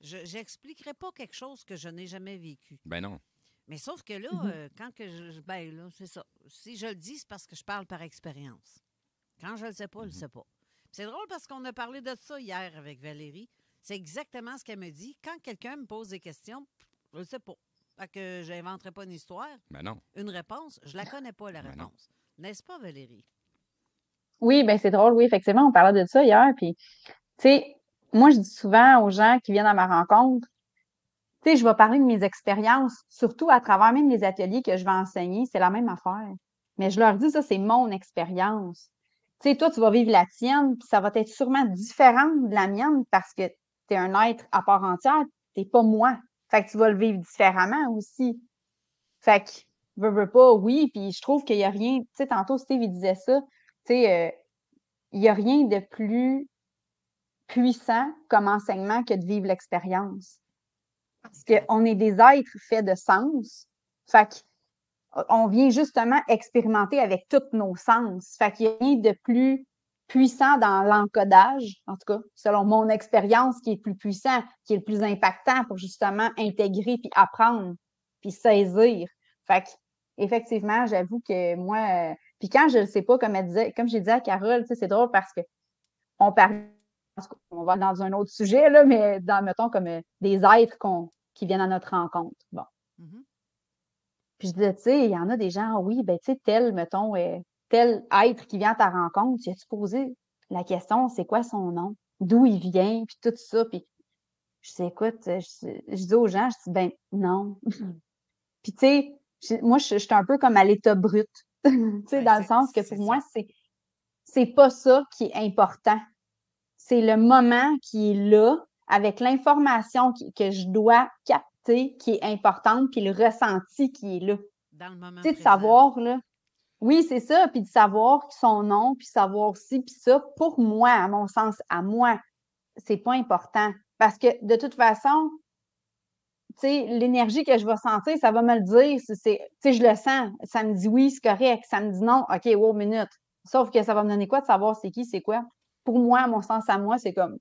Je n'expliquerai pas quelque chose que je n'ai jamais vécu. Ben non. Mais sauf que là, quand que là, c'est ça. Si je le dis, c'est parce que je parle par expérience. Quand je le sais pas, je le sais pas. C'est drôle parce qu'on a parlé de ça hier avec Valérie. C'est exactement ce qu'elle me dit. Quand quelqu'un me pose des questions, je ne sais pas. Fait que je n'inventerai pas une histoire. Ben non. Une réponse, je la connais pas, la réponse. N'est-ce pas, Valérie? Oui, bien c'est drôle, oui, effectivement, on parlait de ça hier. Puis, tu sais, moi, je dis souvent aux gens qui viennent à ma rencontre, Tu sais, je vais parler de mes expériences, surtout à travers même les ateliers que je vais enseigner, c'est la même affaire. Mais je leur dis, ça, c'est mon expérience. Tu sais, toi, tu vas vivre la tienne, puis ça va être sûrement différent de la mienne parce que tu es un être à part entière, t'es pas moi. Fait que tu vas le vivre différemment aussi. Fait que, veux pas, oui, puis je trouve qu'il y a rien, tu sais, tantôt Steve, il disait ça, tu sais, il y a rien de plus puissant comme enseignement que de vivre l'expérience. Parce qu'on est des êtres faits de sens. Fait qu'on vient justement expérimenter avec tous nos sens. Fait qu'il n'y a rien de plus puissant dans l'encodage, en tout cas, selon mon expérience, qui est plus puissant, qui est le plus impactant pour justement intégrer puis apprendre puis saisir. Fait que, effectivement, j'avoue que moi, puis quand je ne sais pas, comme elle disait, comme j'ai dit à Carole, tu sais, c'est drôle parce que on parle, on va dans un autre sujet, là, mais dans, mettons, comme des êtres qui viennent à notre rencontre. Bon. Puis je disais, tu sais, il y en a des gens, ah oui, ben tu sais, tel, mettons, tel être qui vient à ta rencontre, tu as-tu posé la question, c'est quoi son nom? D'où il vient? Puis tout ça. Puis je dis, écoute, je dis aux gens, je dis, ben non. Puis tu sais, moi, je suis un peu comme à l'état brut. Tu sais, dans le sens que pour moi, c'est pas ça qui est important. C'est le moment qui est là, avec l'information que je dois capter, qui est importante, puis le ressenti qui est là. Dans le moment Tu sais, de présent. savoir, là. Oui, c'est ça, puis de savoir son nom, puis savoir ci, puis ça, pour moi, à mon sens, à moi, c'est pas important. Parce que, de toute façon, tu sais, l'énergie que je vais sentir, ça va me le dire. Tu sais, je le sens. Ça me dit oui, c'est correct. Ça me dit non, OK, wow, minute. Sauf que ça va me donner quoi de savoir c'est qui, c'est quoi? Pour moi, à mon sens, à moi, c'est comme.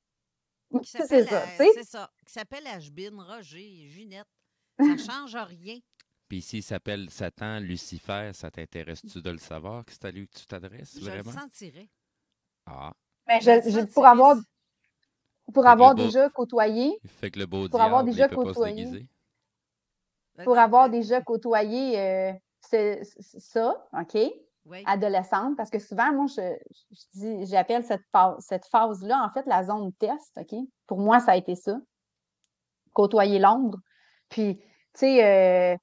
C'est ça, tu sais. C'est ça. Qui s'appelle Ashbin, Roger, Ginette. Ça change rien. Puis s'il s'appelle Satan, Lucifer, ça t'intéresse-tu de le savoir? C'est à lui que tu t'adresses, vraiment? Je le sentirais. Ah. Mais pour avoir déjà côtoyé. Fait que le beau pour avoir diable, déjà il peut pas se côtoyé. déguiser. Pour avoir déjà côtoyé ça, OK? Oui. Adolescente, parce que souvent, moi, j'appelle cette phase-là, en fait, la zone test, OK? Pour moi, ça a été ça. Côtoyer l'ombre. Puis, tu sais,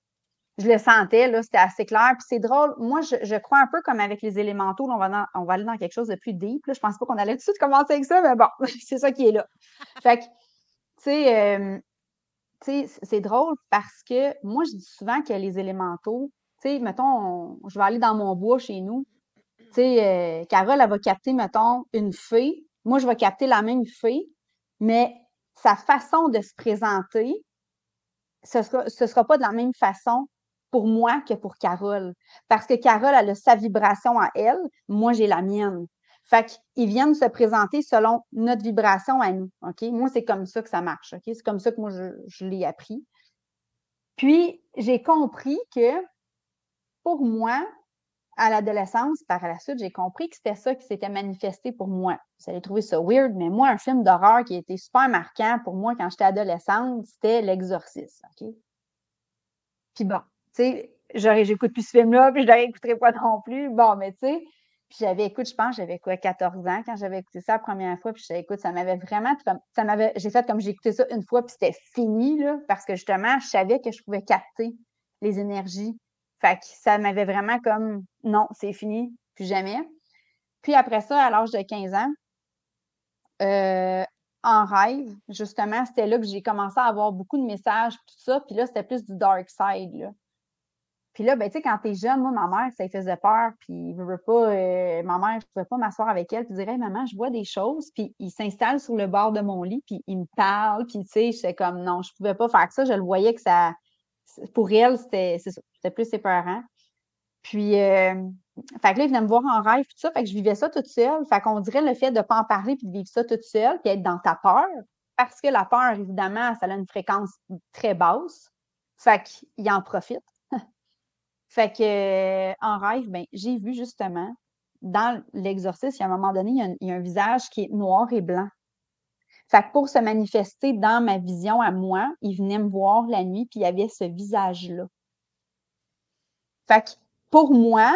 je le sentais, là, c'était assez clair. Puis c'est drôle. Moi, je crois un peu comme avec les élémentaux. Là, on va aller dans quelque chose de plus deep. Là. Je pense pas qu'on allait tout de suite commencer avec ça, mais bon, c'est ça qui est là. Fait que, tu sais, c'est drôle parce que moi, je dis souvent que les élémentaux, tu sais, mettons, je vais aller dans mon bois chez nous. Tu sais, Carole, elle va capter, mettons, une fée. Moi, je vais capter la même fée, mais sa façon de se présenter, ce sera pas de la même façon pour moi que pour Carole. Parce que Carole, elle a sa vibration à elle, moi, j'ai la mienne. Fait qu'ils viennent se présenter selon notre vibration à nous, OK? Moi, c'est comme ça que ça marche, OK? C'est comme ça que moi, je l'ai appris. Puis, j'ai compris que, pour moi, à l'adolescence, par la suite, j'ai compris que c'était ça qui s'était manifesté pour moi. Vous allez trouver ça weird, mais moi, un film d'horreur qui a été super marquant pour moi quand j'étais adolescente, c'était L'Exorciste, OK? Puis bon, tu sais, j'écoute plus ce film-là, puis je ne le réécouterai pas non plus. Bon, mais tu sais, puis je pense, j'avais quoi, 14 ans quand j'avais écouté ça la première fois, puis écoute, ça m'avait vraiment, j'ai fait comme j'ai écouté ça une fois, puis c'était fini, là, parce que justement, je savais que je pouvais capter les énergies. Fait que ça m'avait vraiment comme, non, c'est fini, plus jamais. Puis après ça, à l'âge de 15 ans, en rêve, justement, c'était là que j'ai commencé à avoir beaucoup de messages, tout ça, puis là, c'était plus du dark side, là. Puis là, ben, tu sais, quand t'es jeune, moi, ma mère, ça lui faisait peur, puis je veux pas, ma mère, je pouvais pas m'asseoir avec elle, puis dire, hey, maman, je vois des choses, puis il s'installe sur le bord de mon lit, puis il me parle, puis tu sais, j'étais comme, non, je pouvais pas faire ça, je le voyais que ça, pour elle, c'était plus épeurant. Puis, fait que là, il venait me voir en rêve, puis tout ça, fait que je vivais ça toute seule. Fait qu'on dirait le fait de ne pas en parler, puis de vivre ça toute seule, puis être dans ta peur, parce que la peur, évidemment, ça a une fréquence très basse. Fait qu'il en profite. Fait que, en rêve, ben, j'ai vu justement, dans l'exorcisme, à un moment donné, il y a un visage qui est noir et blanc. Fait que pour se manifester dans ma vision à moi, il venait me voir la nuit, puis il y avait ce visage-là. Fait que, pour moi,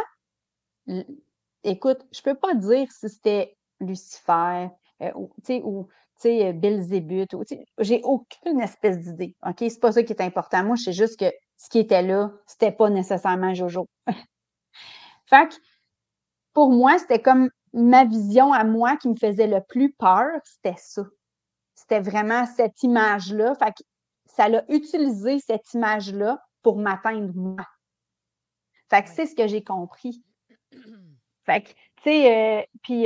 écoute, je peux pas dire si c'était Lucifer, ou tu sais, Belzébuth. J'ai aucune espèce d'idée. OK? C'est pas ça qui est important. Moi, je sais juste que ce qui était là, c'était pas nécessairement Jojo. Fait que pour moi, c'était comme ma vision à moi qui me faisait le plus peur, c'était ça. C'était vraiment cette image-là. Fait que ça l'a utilisé cette image-là pour m'atteindre moi. Fait que c'est ce que j'ai compris. Fait que, tu sais, puis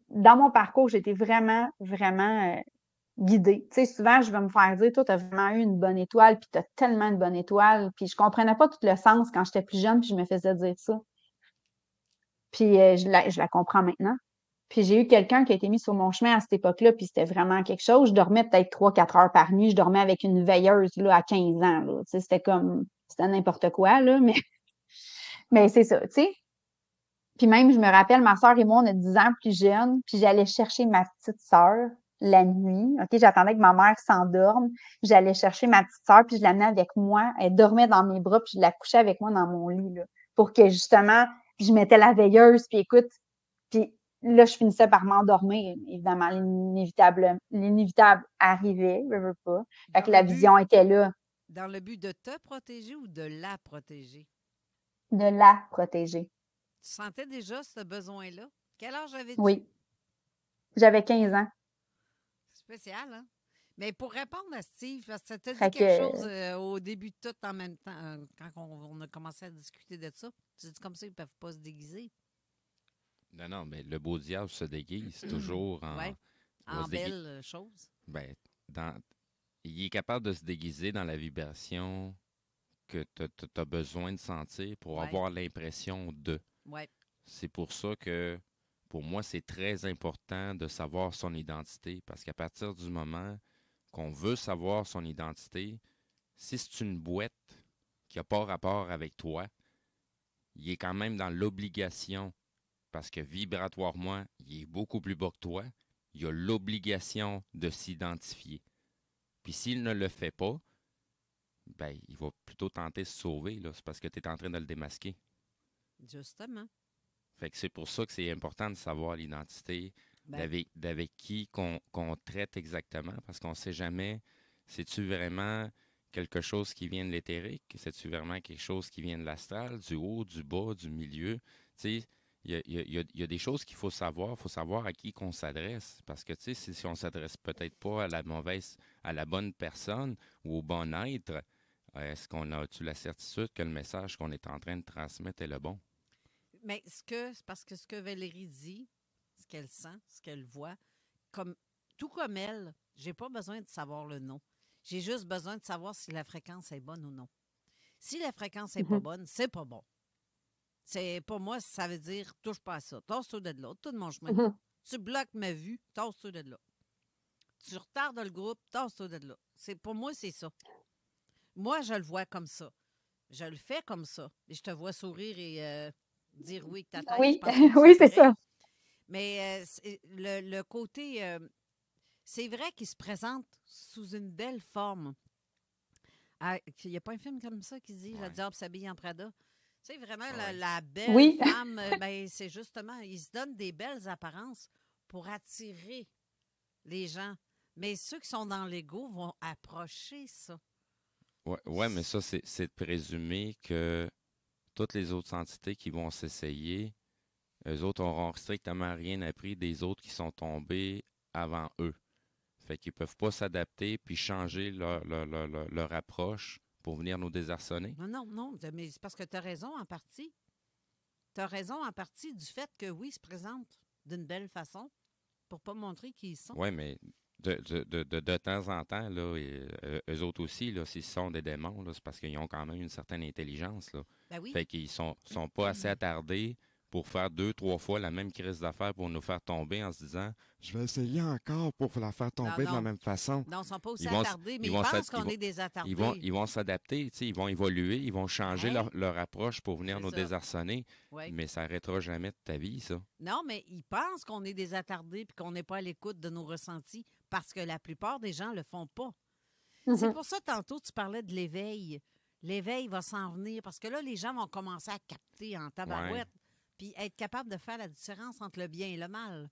dans mon parcours, j'ai été vraiment, vraiment guidée. Tu sais, souvent, je vais me faire dire, toi, tu as vraiment eu une bonne étoile, puis tu as tellement une bonne étoile. Puis je comprenais pas tout le sens quand j'étais plus jeune, puis je me faisais dire ça. Puis je la comprends maintenant. Puis j'ai eu quelqu'un qui a été mis sur mon chemin à cette époque-là, puis c'était vraiment quelque chose. Je dormais peut-être 3-4 heures par nuit. Je dormais avec une veilleuse là, à 15 ans. Là. Tu sais, c'était n'importe quoi, là, mais c'est ça, tu sais. Puis même, je me rappelle, ma soeur et moi, on est 10 ans plus jeunes, puis j'allais chercher ma petite sœur la nuit. OK, j'attendais que ma mère s'endorme. J'allais chercher ma petite sœur, puis je l'amenais avec moi. Elle dormait dans mes bras, puis je la couchais avec moi dans mon lit, là, pour que justement, je mettais la veilleuse, puis écoute, puis là, je finissais par m'endormir. Évidemment, l'inévitable arrivait, je veux pas. Fait que la vision était là. Dans le but de te protéger ou de la protéger? De la protéger. Tu sentais déjà ce besoin-là? Quel âge avais-tu? Oui. J'avais 15 ans. Spécial, hein? Mais pour répondre à Steve, parce que ça t'a dit quelque chose au début de tout en même temps, quand on a commencé à discuter de ça. Tu dis comme ça, ils ne peuvent pas se déguiser. Non, mais le beau diable se déguise toujours en belle chose. Ben, il est capable de se déguiser dans la vibration que tu as besoin de sentir pour avoir l'impression de. Ouais. C'est pour ça que, pour moi, c'est très important de savoir son identité, parce qu'à partir du moment qu'on veut savoir son identité, si c'est une boîte qui n'a pas rapport avec toi, il est quand même dans l'obligation, parce que vibratoirement, il est beaucoup plus bas que toi, il a l'obligation de s'identifier. Puis s'il ne le fait pas, ben, il va plutôt tenter de se sauver, là. C'est parce que tu es en train de le démasquer. Justement. Fait que c'est pour ça que c'est important de savoir l'identité, d'avec qui qu'on traite exactement, parce qu'on ne sait jamais, c'est-tu vraiment quelque chose qui vient de l'éthérique, c'est-tu vraiment quelque chose qui vient de l'astral, du haut, du bas, du milieu. Tu sais, il y a des choses qu'il faut savoir à qui qu'on s'adresse, parce que tu sais, si on ne s'adresse peut-être pas à la bonne personne ou au bon être, est-ce qu'on a-tu la certitude que le message qu'on est en train de transmettre est le bon? Mais c'est parce que ce que Valérie dit, ce qu'elle sent, ce qu'elle voit, tout comme elle, j'ai pas besoin de savoir le nom. J'ai juste besoin de savoir si la fréquence est bonne ou non. Si la fréquence n'est pas bonne, c'est pas bon. Pour moi, ça veut dire touche pas à ça. Tasse-toi de là, tout mon chemin. Tu bloques ma vue, tasse-toi de là. Tu retardes le groupe, tasse-toi de là. Pour moi, c'est ça. Moi, je le vois comme ça. Je le fais comme ça. Et je te vois sourire et dire oui que ta tête. Oui, oui, c'est ça. Mais le côté, c'est vrai qu'il se présente sous une belle forme. Il n'y a pas un film comme ça qui dit « Le diable s'habille en Prada ». Tu sais, vraiment, la belle femme, c'est justement, il se donne des belles apparences pour attirer les gens. Mais ceux qui sont dans l'ego vont approcher ça. Oui, mais ça, c'est de présumer que toutes les autres entités qui vont s'essayer, eux autres n'auront strictement rien appris des autres qui sont tombés avant eux. Fait qu'ils ne peuvent pas s'adapter puis changer leur approche pour venir nous désarçonner. Non, mais c'est parce que tu as raison en partie. Tu as raison en partie du fait que oui, ils se présentent d'une belle façon pour ne pas montrer qui ils sont. Oui, mais de temps en temps, là, eux autres aussi, là, s'ils sont des démons, là, c'est parce qu'ils ont quand même une certaine intelligence. Là. Ben oui. Fait qu'ils sont pas assez attardés pour faire 2-3 fois la même crise d'affaires pour nous faire tomber en se disant « Je vais essayer encore pour la faire tomber de la même façon. » Non, ils ne sont pas aussi attardés, mais ils pensent qu'on est des attardés. Ils vont s'adapter, ils vont évoluer, ils vont changer leur approche pour venir nous désarçonner, mais ça n'arrêtera jamais de ta vie, ça. Non, mais ils pensent qu'on est des attardés et qu'on n'est pas à l'écoute de nos ressentis parce que la plupart des gens ne le font pas. C'est pour ça, tantôt, tu parlais de l'éveil. L'éveil va s'en venir parce que là, les gens vont commencer à capter en tabarouette. Puis être capable de faire la différence entre le bien et le mal.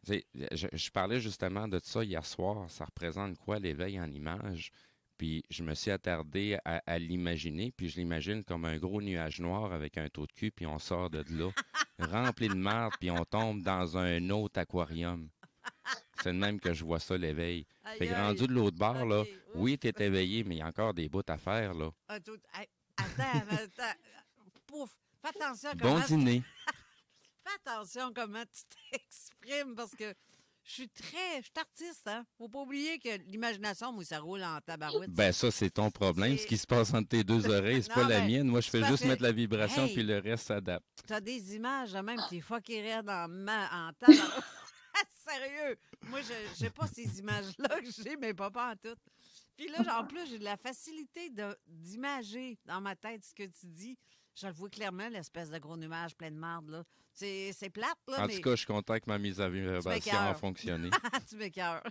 Je parlais justement de ça hier soir. Ça représente quoi l'éveil en image? Puis je me suis attardé à l'imaginer, puis je l'imagine comme un gros nuage noir avec un trou de cul, puis on sort de là, rempli de merde, puis on tombe dans un autre aquarium. C'est le même que je vois ça, l'éveil. Fait que rendu de l'autre bord, là, oui, t'es éveillé, mais il y a encore des bouts à faire, là. Attends. Pouf. Fais attention Bon comment... dîner. Fais attention comment tu t'exprimes, parce que je suis artiste, hein. Faut pas oublier que l'imagination, moi, ça roule en tabarouette. Ben ça, c'est ton problème. Ce qui se passe entre tes deux oreilles, c'est pas la mienne. Moi, je fais juste mettre la vibration, puis le reste s'adapte. T'as des images, même, t'es fucké raide en tabarouette. Sérieux! Moi, je sais pas ces images-là que j'ai, mais pas en tout. Puis là, en plus, j'ai de la facilité d'imager dans ma tête ce que tu dis. Je le vois clairement, l'espèce de gros nuage plein de marde, là. C'est plate, là, En tout cas, je suis content que ma mise à vibration a fonctionné. Tu m'écoeures.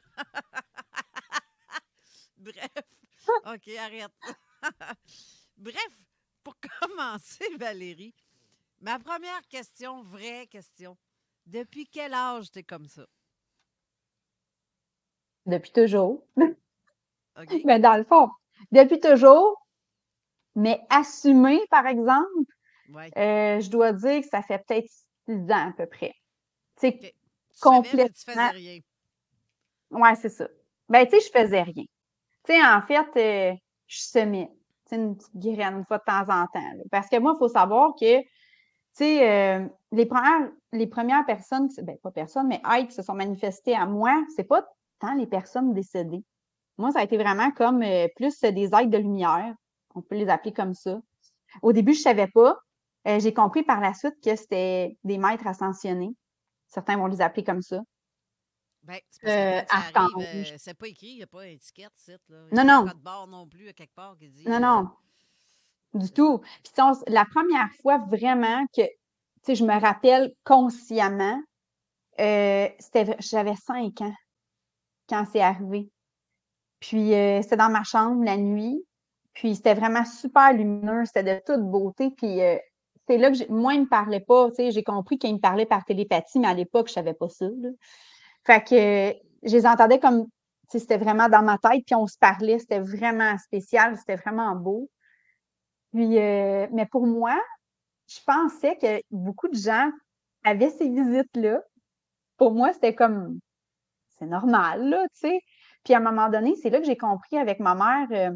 Bref. OK, arrête. Bref, pour commencer, Valérie, ma première question, vraie question. Depuis quel âge t'es comme ça? Depuis toujours. OK. Mais dans le fond, depuis toujours, mais assumé, par exemple, je dois dire que ça fait peut-être 6 ans à peu près. Tu sais, complètement. Tu faisais rien. Ouais, c'est ça. Ben, tu sais, je faisais rien. Tu sais, en fait, je semais. Tu sais, une petite graine une fois de temps en temps. Là. Parce que moi, il faut savoir que, tu sais, les premières personnes, ben, pas personnes, mais êtres qui se sont manifestées à moi, c'est pas tant les personnes décédées. Moi, ça a été vraiment comme plus des êtres de lumière. On peut les appeler comme ça. Au début, je savais pas. J'ai compris par la suite que c'était des maîtres ascensionnés. Certains vont les appeler comme ça. Ben, c'est parce que quand ça arrive, c'est pas écrit, il n'y a pas d'étiquette, là. Il non, n'y a non. pas de barre non plus, à quelque part, qui dit... Non, non. Du tout. Puis la première fois vraiment que, tu sais, je me rappelle consciemment, j'avais 5 ans quand c'est arrivé. Puis, c'était dans ma chambre la nuit. Puis, c'était vraiment super lumineux. C'était de toute beauté. Puis, c'est là que moi, il me parlait pas. Tu sais, j'ai compris qu'il me parlait par télépathie, mais à l'époque, je savais pas ça, là. Fait que je les entendais comme, tu sais, c'était vraiment dans ma tête, puis on se parlait. C'était vraiment spécial. C'était vraiment beau. Puis, mais pour moi, je pensais que beaucoup de gens avaient ces visites-là. Pour moi, c'était comme, c'est normal, là, tu sais. Puis à un moment donné, c'est là que j'ai compris avec ma mère,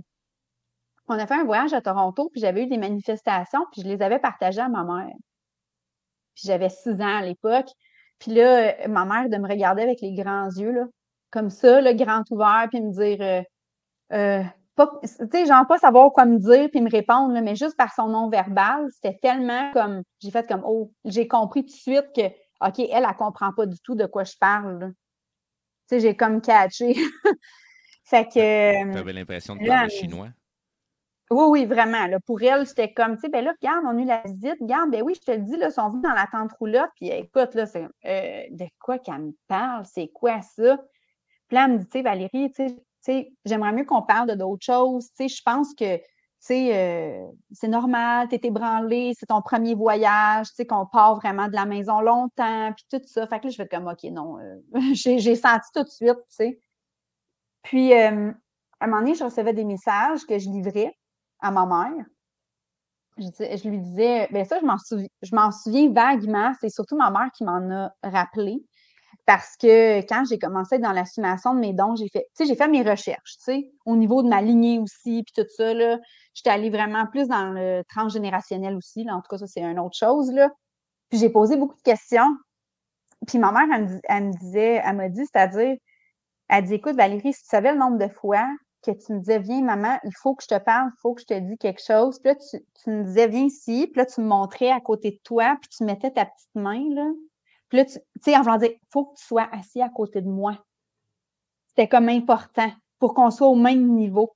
on a fait un voyage à Toronto, puis j'avais eu des manifestations, puis je les avais partagées à ma mère. Puis j'avais 6 ans à l'époque. Puis là, ma mère de me regarder avec les grands yeux, là, comme ça, le grand ouvert, puis me dire, tu sais, genre pas savoir quoi me dire, puis me répondre, là, mais juste par son non-verbal, c'était tellement comme, j'ai fait comme, oh, j'ai compris tout de suite que, OK, elle comprend pas du tout de quoi je parle, là. Tu sais, j'ai comme catché. Fait que... T'avais l'impression de parler chinois? Oui, oui, vraiment. Là, pour elle, c'était comme, tu sais, ben là, regarde, on a eu la visite. Regarde, ben oui, je te le dis, là, ils sont venus dans la tente roulotte. Puis écoute, là, c'est de quoi qu'elle me parle? C'est quoi ça? Puis là, elle me dit, tu sais, Valérie, tu sais, j'aimerais mieux qu'on parle de d'autres choses. Tu sais, je pense que, tu sais, c'est normal, t'es ébranlée, c'est ton premier voyage, tu sais, qu'on part vraiment de la maison longtemps, puis tout ça. Fait que là, je fais comme, OK, non, j'ai senti tout de suite, tu sais. Puis, à un moment donné, je recevais des messages que je livrais à ma mère. Je lui disais, bien ça, je m'en souviens vaguement. C'est surtout ma mère qui m'en a rappelé. Parce que quand j'ai commencé dans l'assumation de mes dons, j'ai fait mes recherches, tu sais, au niveau de ma lignée aussi, puis tout ça, là. J'étais allée vraiment plus dans le transgénérationnel aussi, là. En tout cas, ça, c'est une autre chose, là. Puis j'ai posé beaucoup de questions. Puis ma mère, elle m'a dit, c'est-à-dire, elle dit, écoute, Valérie, si tu savais le nombre de fois que tu me disais, viens, maman, il faut que je te parle, il faut que je te dise quelque chose. Puis là, tu me disais, viens ici. Puis là, tu me montrais à côté de toi, puis tu mettais ta petite main, là. Puis là, tu sais, en voulant dire, il faut que tu sois assis à côté de moi. C'était comme important pour qu'on soit au même niveau.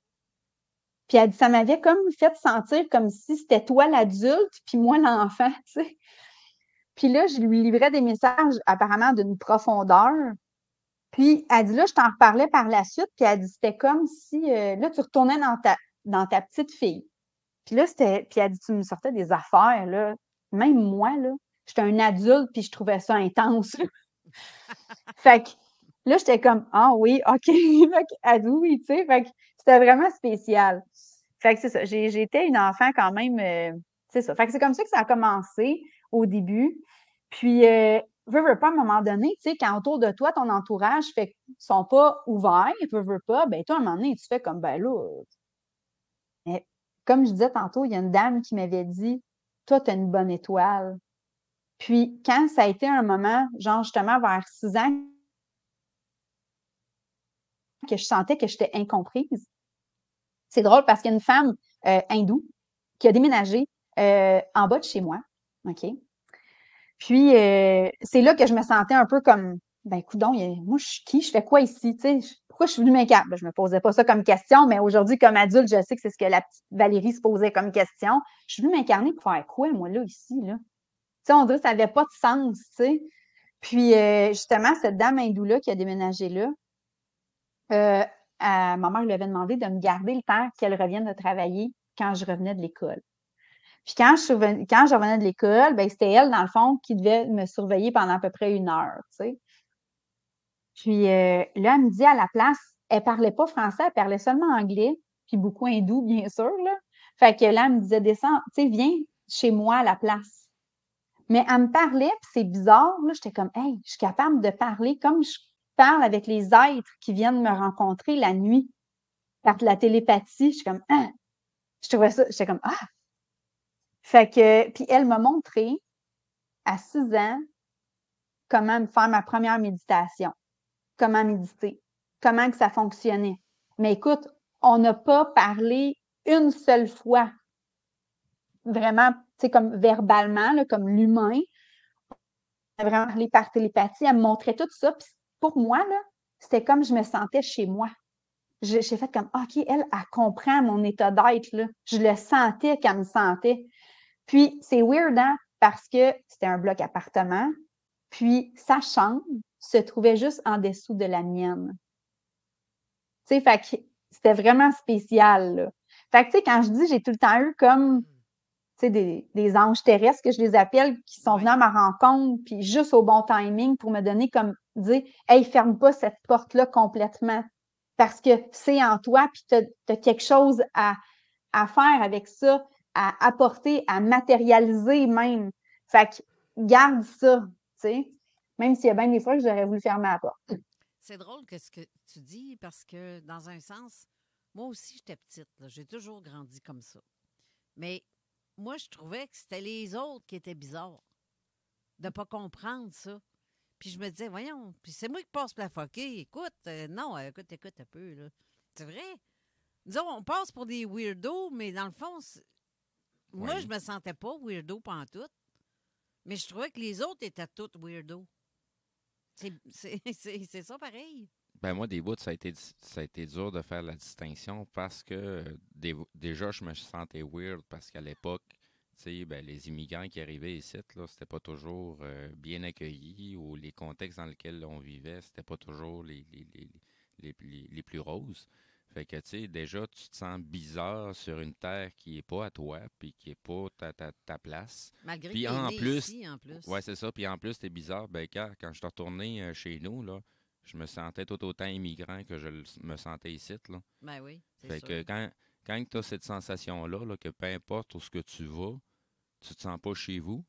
Puis elle dit, ça m'avait comme fait sentir comme si c'était toi l'adulte, puis moi l'enfant, tu sais. Puis là, je lui livrais des messages apparemment d'une profondeur. Puis elle dit, là, je t'en reparlais par la suite, puis elle dit, c'était comme si, là, tu retournais dans ta petite fille. Puis là, puis elle dit, tu me sortais des affaires, là. Même moi, là, j'étais un adulte, puis je trouvais ça intense. Fait que là, j'étais comme, ah oui, OK. Fait que, ah oui, tu sais, fait que c'était vraiment spécial. Fait que c'est ça. J'étais une enfant quand même, c'est ça. Fait que c'est comme ça que ça a commencé au début. Puis, veux pas, à un moment donné, tu sais, quand autour de toi, ton entourage fait qu'ils sont pas ouverts, veux pas, ben toi, à un moment donné, tu fais comme, ben là, mais comme je disais tantôt, il y a une dame qui m'avait dit, toi, tu as une bonne étoile. Puis, quand ça a été un moment, genre justement vers 6 ans, que je sentais que j'étais incomprise, c'est drôle parce qu'il y a une femme hindoue qui a déménagé en bas de chez moi. OK? Puis, c'est là que je me sentais un peu comme, ben, coudonc, moi, je suis qui? Je fais quoi ici? Tu sais, pourquoi je suis venue m'incarner? Ben, je me posais pas ça comme question, mais aujourd'hui, comme adulte, je sais que c'est ce que la petite Valérie se posait comme question. Je suis venue m'incarner pour faire quoi, moi, là, ici, là? Tu sais, on dirait que ça n'avait pas de sens, tu sais. Puis, justement, cette dame hindoue-là qui a déménagé là, ma mère lui avait demandé de me garder le temps qu'elle revienne de travailler quand je revenais de l'école. Puis quand je revenais de l'école, ben c'était elle, dans le fond, qui devait me surveiller pendant à peu près 1 heure, tu sais. Puis là, elle me dit à la place, elle parlait pas français, elle parlait seulement anglais, puis beaucoup hindou, bien sûr, là. Fait que là, elle me disait, descends, tu sais, viens chez moi à la place. Mais elle me parlait, puis c'est bizarre, là, j'étais comme, hey, je suis capable de parler comme je parle avec les êtres qui viennent me rencontrer la nuit par de la télépathie. Je suis comme, ah! Je trouvais ça, j'étais comme, ah! Fait que, puis elle m'a montré à 6 ans comment me faire ma première méditation, comment méditer, comment que ça fonctionnait. Mais écoute, on n'a pas parlé une seule fois, vraiment, tu sais, comme verbalement, là, comme l'humain. On a vraiment parlé par télépathie. Elle me montrait tout ça. Puis pour moi, là, c'était comme je me sentais chez moi. J'ai fait comme, OK, elle comprend mon état d'être, là. Je le sentais qu'elle me sentait. Puis, c'est weird, hein, parce que c'était un bloc appartement. Puis, sa chambre se trouvait juste en dessous de la mienne. Tu sais, fait que c'était vraiment spécial, là. Fait que, tu sais, quand je dis j'ai tout le temps eu comme, tu sais, des anges terrestres, que je les appelle, qui sont venus à ma rencontre, puis juste au bon timing pour me donner comme, dire, hey, ferme pas cette porte-là complètement. Parce que c'est en toi, puis t'as quelque chose à faire avec ça, à apporter, à matérialiser même. Fait que garde ça, tu sais. Même s'il y a bien des fois que j'aurais voulu fermer la porte. C'est drôle que ce que tu dis parce que, dans un sens, moi aussi, j'étais petite. J'ai toujours grandi comme ça. Mais moi, je trouvais que c'était les autres qui étaient bizarres de ne pas comprendre ça. Puis je me disais, voyons, puis c'est moi qui passe pour la foquée. Écoute, non, écoute un peu, là. C'est vrai. Disons, on passe pour des weirdos, mais dans le fond, moi, je me sentais pas weirdo pantoute. Mais je trouvais que les autres étaient tous weirdos. C'est ça pareil. Ben moi, des bouts, ça a été dur de faire la distinction parce que déjà, je me sentais weird parce qu'à l'époque, tu sais, ben, les immigrants qui arrivaient ici, là, c'était pas toujours bien accueilli ou les contextes dans lesquels on vivait, c'était pas toujours les plus roses. Fait que, tu sais, déjà, tu te sens bizarre sur une terre qui est pas à toi, puis qui est pas ta place. Malgré puis que en plus, ici, en plus. Ouais, c'est ça. Puis en plus, t'es bizarre. Ben, quand je suis retourné chez nous, là, je me sentais tout autant immigrant que me sentais ici, là. Ben oui, c'est Fait sûr. que quand tu as cette sensation-là, là, que peu importe où ce que tu vas, tu te sens pas chez vous,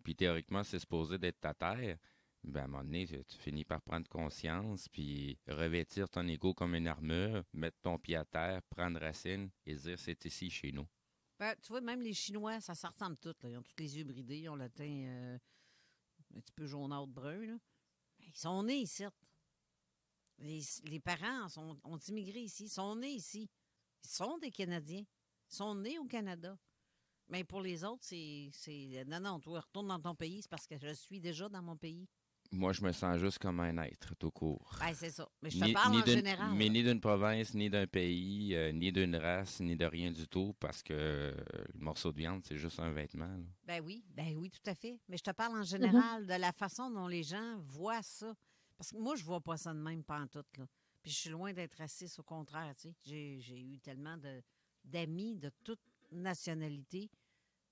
puis théoriquement, c'est supposé d'être ta terre, ben, à un moment donné, tu finis par prendre conscience, puis revêtir ton ego comme une armure, mettre ton pied à terre, prendre racine et dire c'est ici chez nous. Ben, tu vois, même les Chinois, ça ressemble tout. Là. Ils ont tous les yeux bridés, ils ont le teint un petit peu jaunâtre-brun. Là. Ils sont nés ici. Les parents ont immigré ici. Ils sont nés ici. Ils sont des Canadiens. Ils sont nés au Canada. Mais pour les autres, c'est non, toi, retourne dans ton pays, c'est parce que je suis déjà dans mon pays. Moi, je me sens juste comme un être, tout court. Ben, c'est ça. Mais je te parle en général. Mais ni d'une province, ni d'un pays, ni d'une race, ni de rien du tout, parce que le morceau de viande, c'est juste un vêtement. Là. Ben oui, tout à fait. Mais je te parle en général de la façon dont les gens voient ça. Parce que moi, je vois pas ça de même pantoute, là. Puis je suis loin d'être raciste, au contraire, tu sais. J'ai eu tellement d'amis de toute nationalité.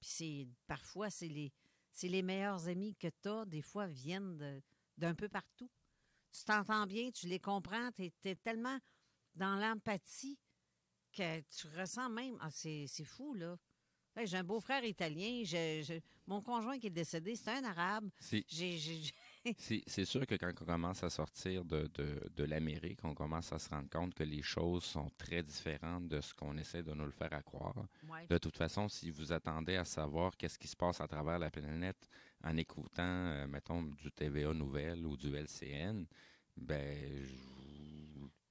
Puis parfois, c'est les meilleurs amis que tu as, des fois, viennent d'un peu partout. Tu t'entends bien, tu les comprends, tu es tellement dans l'empathie que tu ressens même... Ah, c'est fou, là. Hey, j'ai un beau-frère italien. Mon conjoint qui est décédé, c'est un arabe. C'est sûr que quand on commence à sortir de l'Amérique, on commence à se rendre compte que les choses sont très différentes de ce qu'on essaie de nous le faire à croire. Ouais. De toute façon, si vous attendez à savoir qu'est-ce qui se passe à travers la planète en écoutant, mettons, du TVA Nouvelles ou du LCN,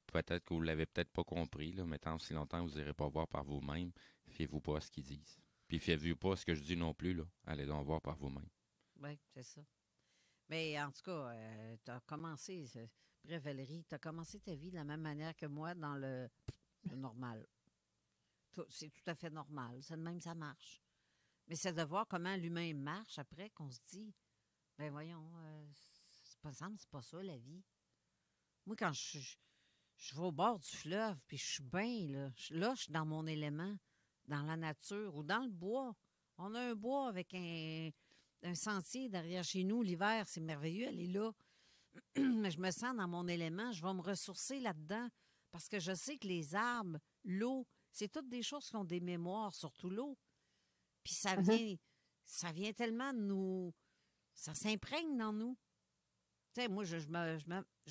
peut-être que vous ne l'avez peut-être pas compris, là, mais tant aussi longtemps que vous n'irez pas voir par vous-même, fiez-vous pas à ce qu'ils disent. Puis fiez-vous pas à ce que je dis non plus, là. Allez donc voir par vous-même. Oui, c'est ça. Mais en tout cas, tu as commencé, bref, Valérie, tu as commencé ta vie de la même manière que moi dans le normal. C'est tout à fait normal. C'est de même, ça marche. Mais c'est de voir comment l'humain marche après qu'on se dit, ben voyons, c'est pas ça la vie. Moi, quand je vais au bord du fleuve, puis je suis bien, là, je suis dans mon élément, dans la nature ou dans le bois. On a un bois avec un sentier derrière chez nous. L'hiver, c'est merveilleux, elle est là. Mais je me sens dans mon élément. Je vais me ressourcer là-dedans parce que je sais que les arbres, l'eau, c'est toutes des choses qui ont des mémoires, surtout l'eau. Puis ça vient tellement de nous... Ça s'imprègne dans nous. Tu sais, moi, je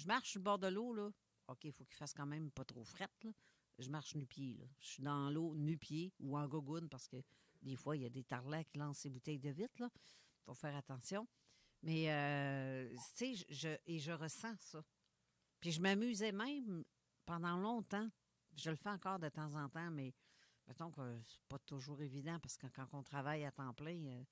marche sur le bord de l'eau, là. OK, il faut qu'il fasse quand même pas trop frette, là. Je marche nu-pied, là. Je suis dans l'eau nu-pied ou en gogoune parce que des fois, il y a des tarlats qui lancent ces bouteilles de vitre, là. Il faut faire attention. Mais, tu sais, je ressens ça. Puis je m'amusais même pendant longtemps. Je le fais encore de temps en temps, mais mettons que c'est pas toujours évident parce que quand on travaille à temps plein, il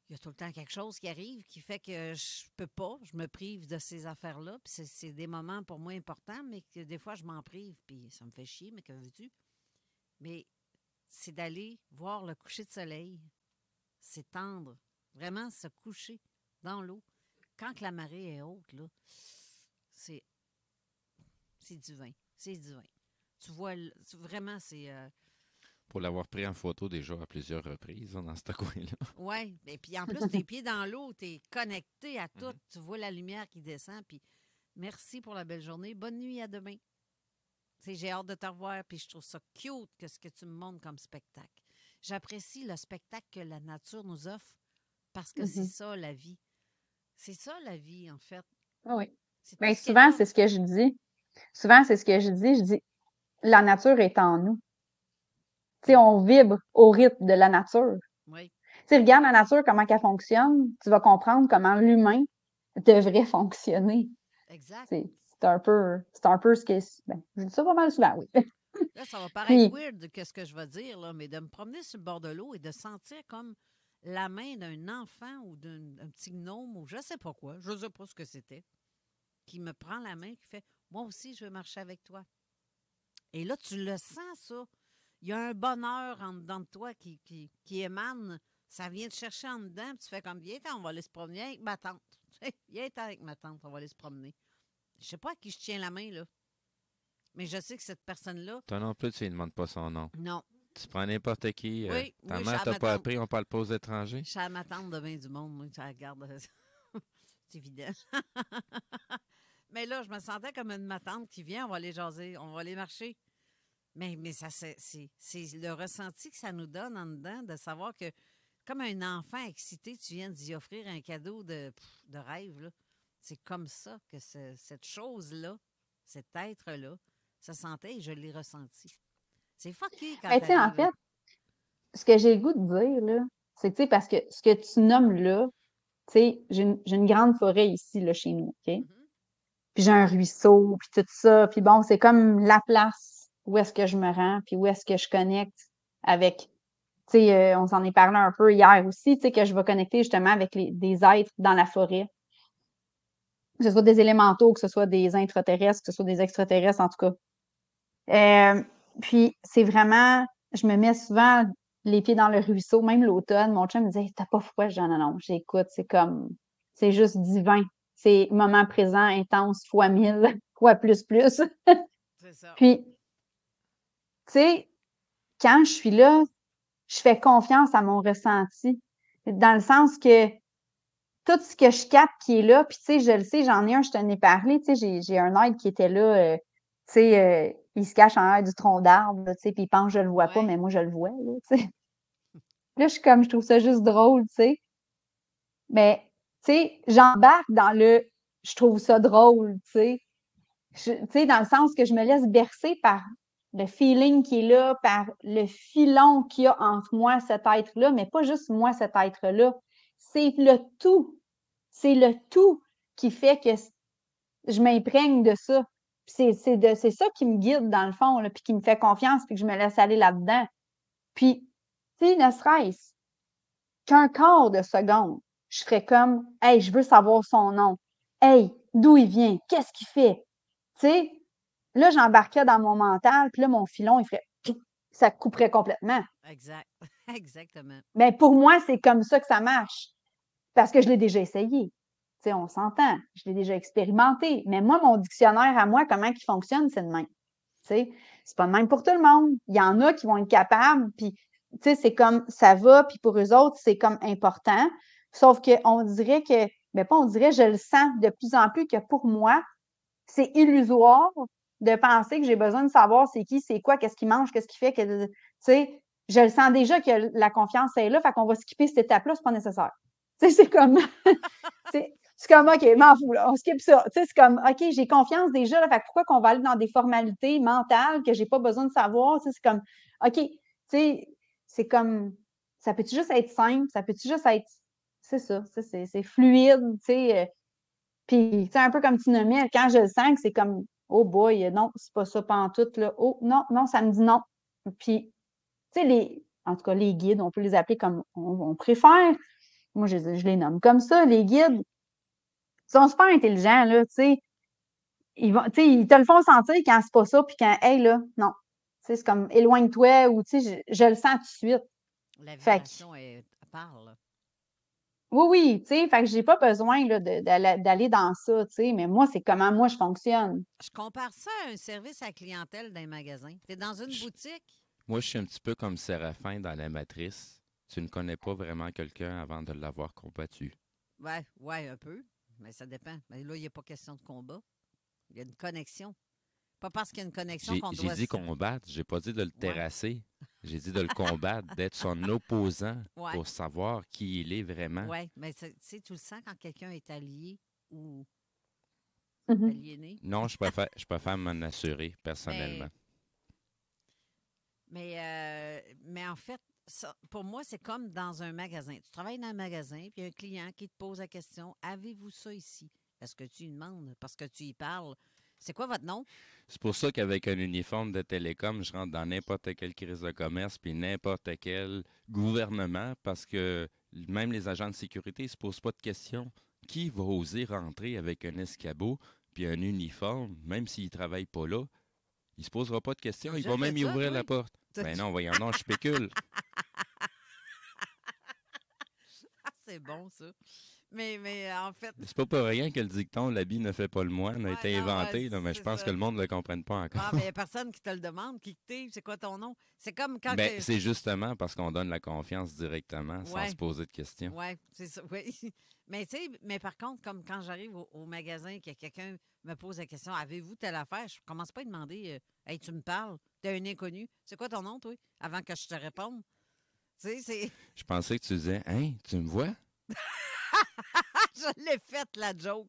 y a tout le temps quelque chose qui arrive qui fait que je peux pas, je me prive de ces affaires-là. Puis c'est des moments pour moi importants, mais que des fois, je m'en prive, puis ça me fait chier, mais que veux-tu? Mais c'est d'aller voir le coucher de soleil. C'est tendre. Vraiment se coucher dans l'eau. Quand que la marée est haute, là, c'est divin. C'est divin. Tu vois, vraiment, c'est... Pour l'avoir pris en photo déjà à plusieurs reprises dans ce coin-là. Oui, et puis en plus, tes pieds dans l'eau, tu es connecté à tout. Tu vois la lumière qui descend, puis merci pour la belle journée. Bonne nuit, à demain. T'sais, j'ai hâte de te revoir, puis je trouve ça cute que ce que tu me montres comme spectacle. J'apprécie le spectacle que la nature nous offre parce que c'est ça, la vie. C'est ça, la vie, en fait. Oui. Bien, souvent, c'est ce que je dis. Souvent, c'est ce que je dis. Je dis, la nature est en nous. Tu sais, on vibre au rythme de la nature. Oui. Tu sais, regarde la nature, comment elle fonctionne, tu vas comprendre comment l'humain devrait fonctionner. Exact. C'est un peu ce que... Ben, je dis ça pas mal souvent, oui. Là, ça va paraître weird que ce que je vais dire, là, mais de me promener sur le bord de l'eau et de sentir comme la main d'un enfant ou d'un petit gnome ou je sais pas quoi, je sais pas ce que c'était, qui me prend la main, qui fait « Moi aussi, je veux marcher avec toi ». Et là, tu le sens, ça. Il y a un bonheur en dedans de toi qui émane. Ça vient te chercher en dedans, puis tu fais comme « Viens, on va aller se promener avec ma tante. » Viens avec ma tante, on va aller se promener. Je sais pas à qui je tiens la main, là. Mais je sais que cette personne-là... Toi non plus, tu ne demandes pas son nom. Non. Tu prends n'importe qui. Oui, ta mère t'a pas appris, on parle pas aux étrangers. Je suis à ma tante de bien du monde, moi, ça regarde. C'est évident. Mais là, je me sentais comme une ma tante qui vient, on va aller jaser, on va aller marcher. Mais ça, c'est le ressenti que ça nous donne en dedans de savoir que, comme un enfant excité, tu viens d'y offrir un cadeau de rêve, là. C'est comme ça que cette chose-là, cet être-là, se sentait et je l'ai ressenti. C'est fucké quand tu sais, en fait, ce que j'ai le goût de dire, là, c'est que, tu sais, parce que ce que tu nommes là, tu sais, j'ai une grande forêt ici, là, chez nous, OK? Puis j'ai un ruisseau, puis tout ça. Puis bon, c'est comme la place où est-ce que je me rends, puis où est-ce que je connecte avec, tu sais, on s'en est parlé un peu hier aussi, tu sais, que je vais connecter justement avec des êtres dans la forêt. Que ce soit des élémentaux, que ce soit des intraterrestres, que ce soit des extraterrestres, en tout cas. Puis c'est vraiment, je me mets souvent les pieds dans le ruisseau, même l'automne. Mon chum me dit hey, « T'as pas froid? » Je dis « Non, j'écoute, c'est juste divin. C'est moment présent, intense, fois 1000, fois plus. » C'est ça. Puis, tu sais, quand je suis là, je fais confiance à mon ressenti. Dans le sens que tout ce que je capte qui est là, puis tu sais, je le sais, j'en ai un, je t'en ai parlé, tu sais, j'ai un aide qui était là, tu sais, il se cache en arrière du tronc d'arbre, tu sais, puis il pense que je le vois pas, mais moi, je le vois, là, tu sais. Là, je trouve ça juste drôle, tu sais. Mais, tu sais, j'embarque dans je trouve ça drôle, tu sais. Tu sais, dans le sens que je me laisse bercer par le feeling qui est là, par le filon qu'il y a entre moi, cet être-là, mais pas juste moi, cet être-là. C'est le tout. C'est le tout qui fait que je m'imprègne de ça. C'est ça qui me guide, dans le fond, là, puis qui me fait confiance, puis que je me laisse aller là-dedans. Puis, tu sais, ne serait-ce qu'un quart de seconde, je ferais comme « Hey, je veux savoir son nom. Hey, d'où il vient? Qu'est-ce qu'il fait? » Tu sais, là, j'embarquais dans mon mental, puis là, mon filon, il ferait « Ça couperait complètement. » Exact. Exactement. Mais pour moi, c'est comme ça que ça marche. Parce que je l'ai déjà essayé. Tu sais, on s'entend. Je l'ai déjà expérimenté. Mais moi, mon dictionnaire à moi, comment il fonctionne, c'est de même. Tu sais, c'est pas de même pour tout le monde. Il y en a qui vont être capables, puis, tu sais, c'est comme ça va, puis pour eux autres, c'est comme important. Sauf qu'on dirait que, mais pas on dirait, je le sens de plus en plus que pour moi, c'est illusoire de penser que j'ai besoin de savoir c'est qui, c'est quoi, qu'est-ce qu'il mange, qu'est-ce qu'il fait, tu sais, je le sens déjà que la confiance est là, fait qu'on va skipper cette étape-là, c'est pas nécessaire. Tu sais, c'est comme, c'est comme, OK, m'en fous, là, on skip ça. Tu sais, c'est comme, OK, j'ai confiance déjà, là, fait que pourquoi qu'on va aller dans des formalités mentales que j'ai pas besoin de savoir, tu sais, c'est comme, OK, tu sais, c'est comme, ça peut-tu juste être simple, ça peut-tu juste être, c'est ça, c'est fluide, tu sais, puis, tu sais, un peu comme tu nommais, quand je le sens que c'est comme, oh boy, non, c'est pas ça pantoute, là, oh, non, ça me dit non. Puis, tu sais, en tout cas, les guides, on peut les appeler comme on préfère. Moi, je les nomme comme ça, les guides. Ils sont super intelligents, là, tu sais. Ils te le font sentir quand c'est pas ça, puis quand, hey, là, non. Tu sais, c'est comme, éloigne-toi, ou, tu sais, je le sens tout de suite. La vibration, elle parle. Oui, tu sais, fait que j'ai pas besoin là, d'aller dans ça, tu sais, mais moi, c'est comment moi je fonctionne. Je compare ça à un service à la clientèle d'un magasin. Tu es dans une boutique. Moi, je suis un petit peu comme Séraphin dans La Matrice. Tu ne connais pas vraiment quelqu'un avant de l'avoir combattu. Ouais, un peu, mais ça dépend. Mais là, il n'y a pas question de combat. Il y a une connexion. Pas parce qu'il y a une connexion qu'on doit... J'ai dit combattre, j'ai pas dit de le terrasser. J'ai dit de le combattre, d'être son opposant pour savoir qui il est vraiment. Oui, mais tu sais, tu le sens quand quelqu'un est allié ou aliéné. Non, je préfère m'en assurer personnellement. Mais en fait, ça, pour moi, c'est comme dans un magasin. Tu travailles dans un magasin, puis il y a un client qui te pose la question, « Avez-vous ça ici? » Parce que tu lui demandes, parce que tu y parles. C'est quoi votre nom? C'est pour ça qu'avec un uniforme de télécom, je rentre dans n'importe quelle crise de commerce puis n'importe quel gouvernement parce que même les agents de sécurité ne se posent pas de questions. Qui va oser rentrer avec un escabeau puis un uniforme, même s'il ne travaille pas là? Il ne se posera pas de questions. Il va même y ouvrir la porte. Ben non, voyons, non, je spécule. C'est bon, ça. Mais en fait... C'est pas pour rien que le dicton « l'habit ne fait pas le moine » a été inventé, là, mais je pense que le monde ne le comprenne pas encore. Ah, mais il n'y a personne qui te le demande. Qui t'es? C'est quoi ton nom? C'est comme quand... C'est justement parce qu'on donne la confiance directement sans se poser de questions. Oui, c'est ça, oui. Mais tu sais, mais par contre, comme quand j'arrive au magasin, que quelqu'un me pose la question « Avez-vous telle affaire? » Je commence pas à demander « Hey, tu me parles? T'es un inconnu. C'est quoi ton nom, toi? » Avant que je te réponde. Tu sais, c'est... Je pensais que tu disais « Hein, tu me vois? » Je l'ai faite, la joke.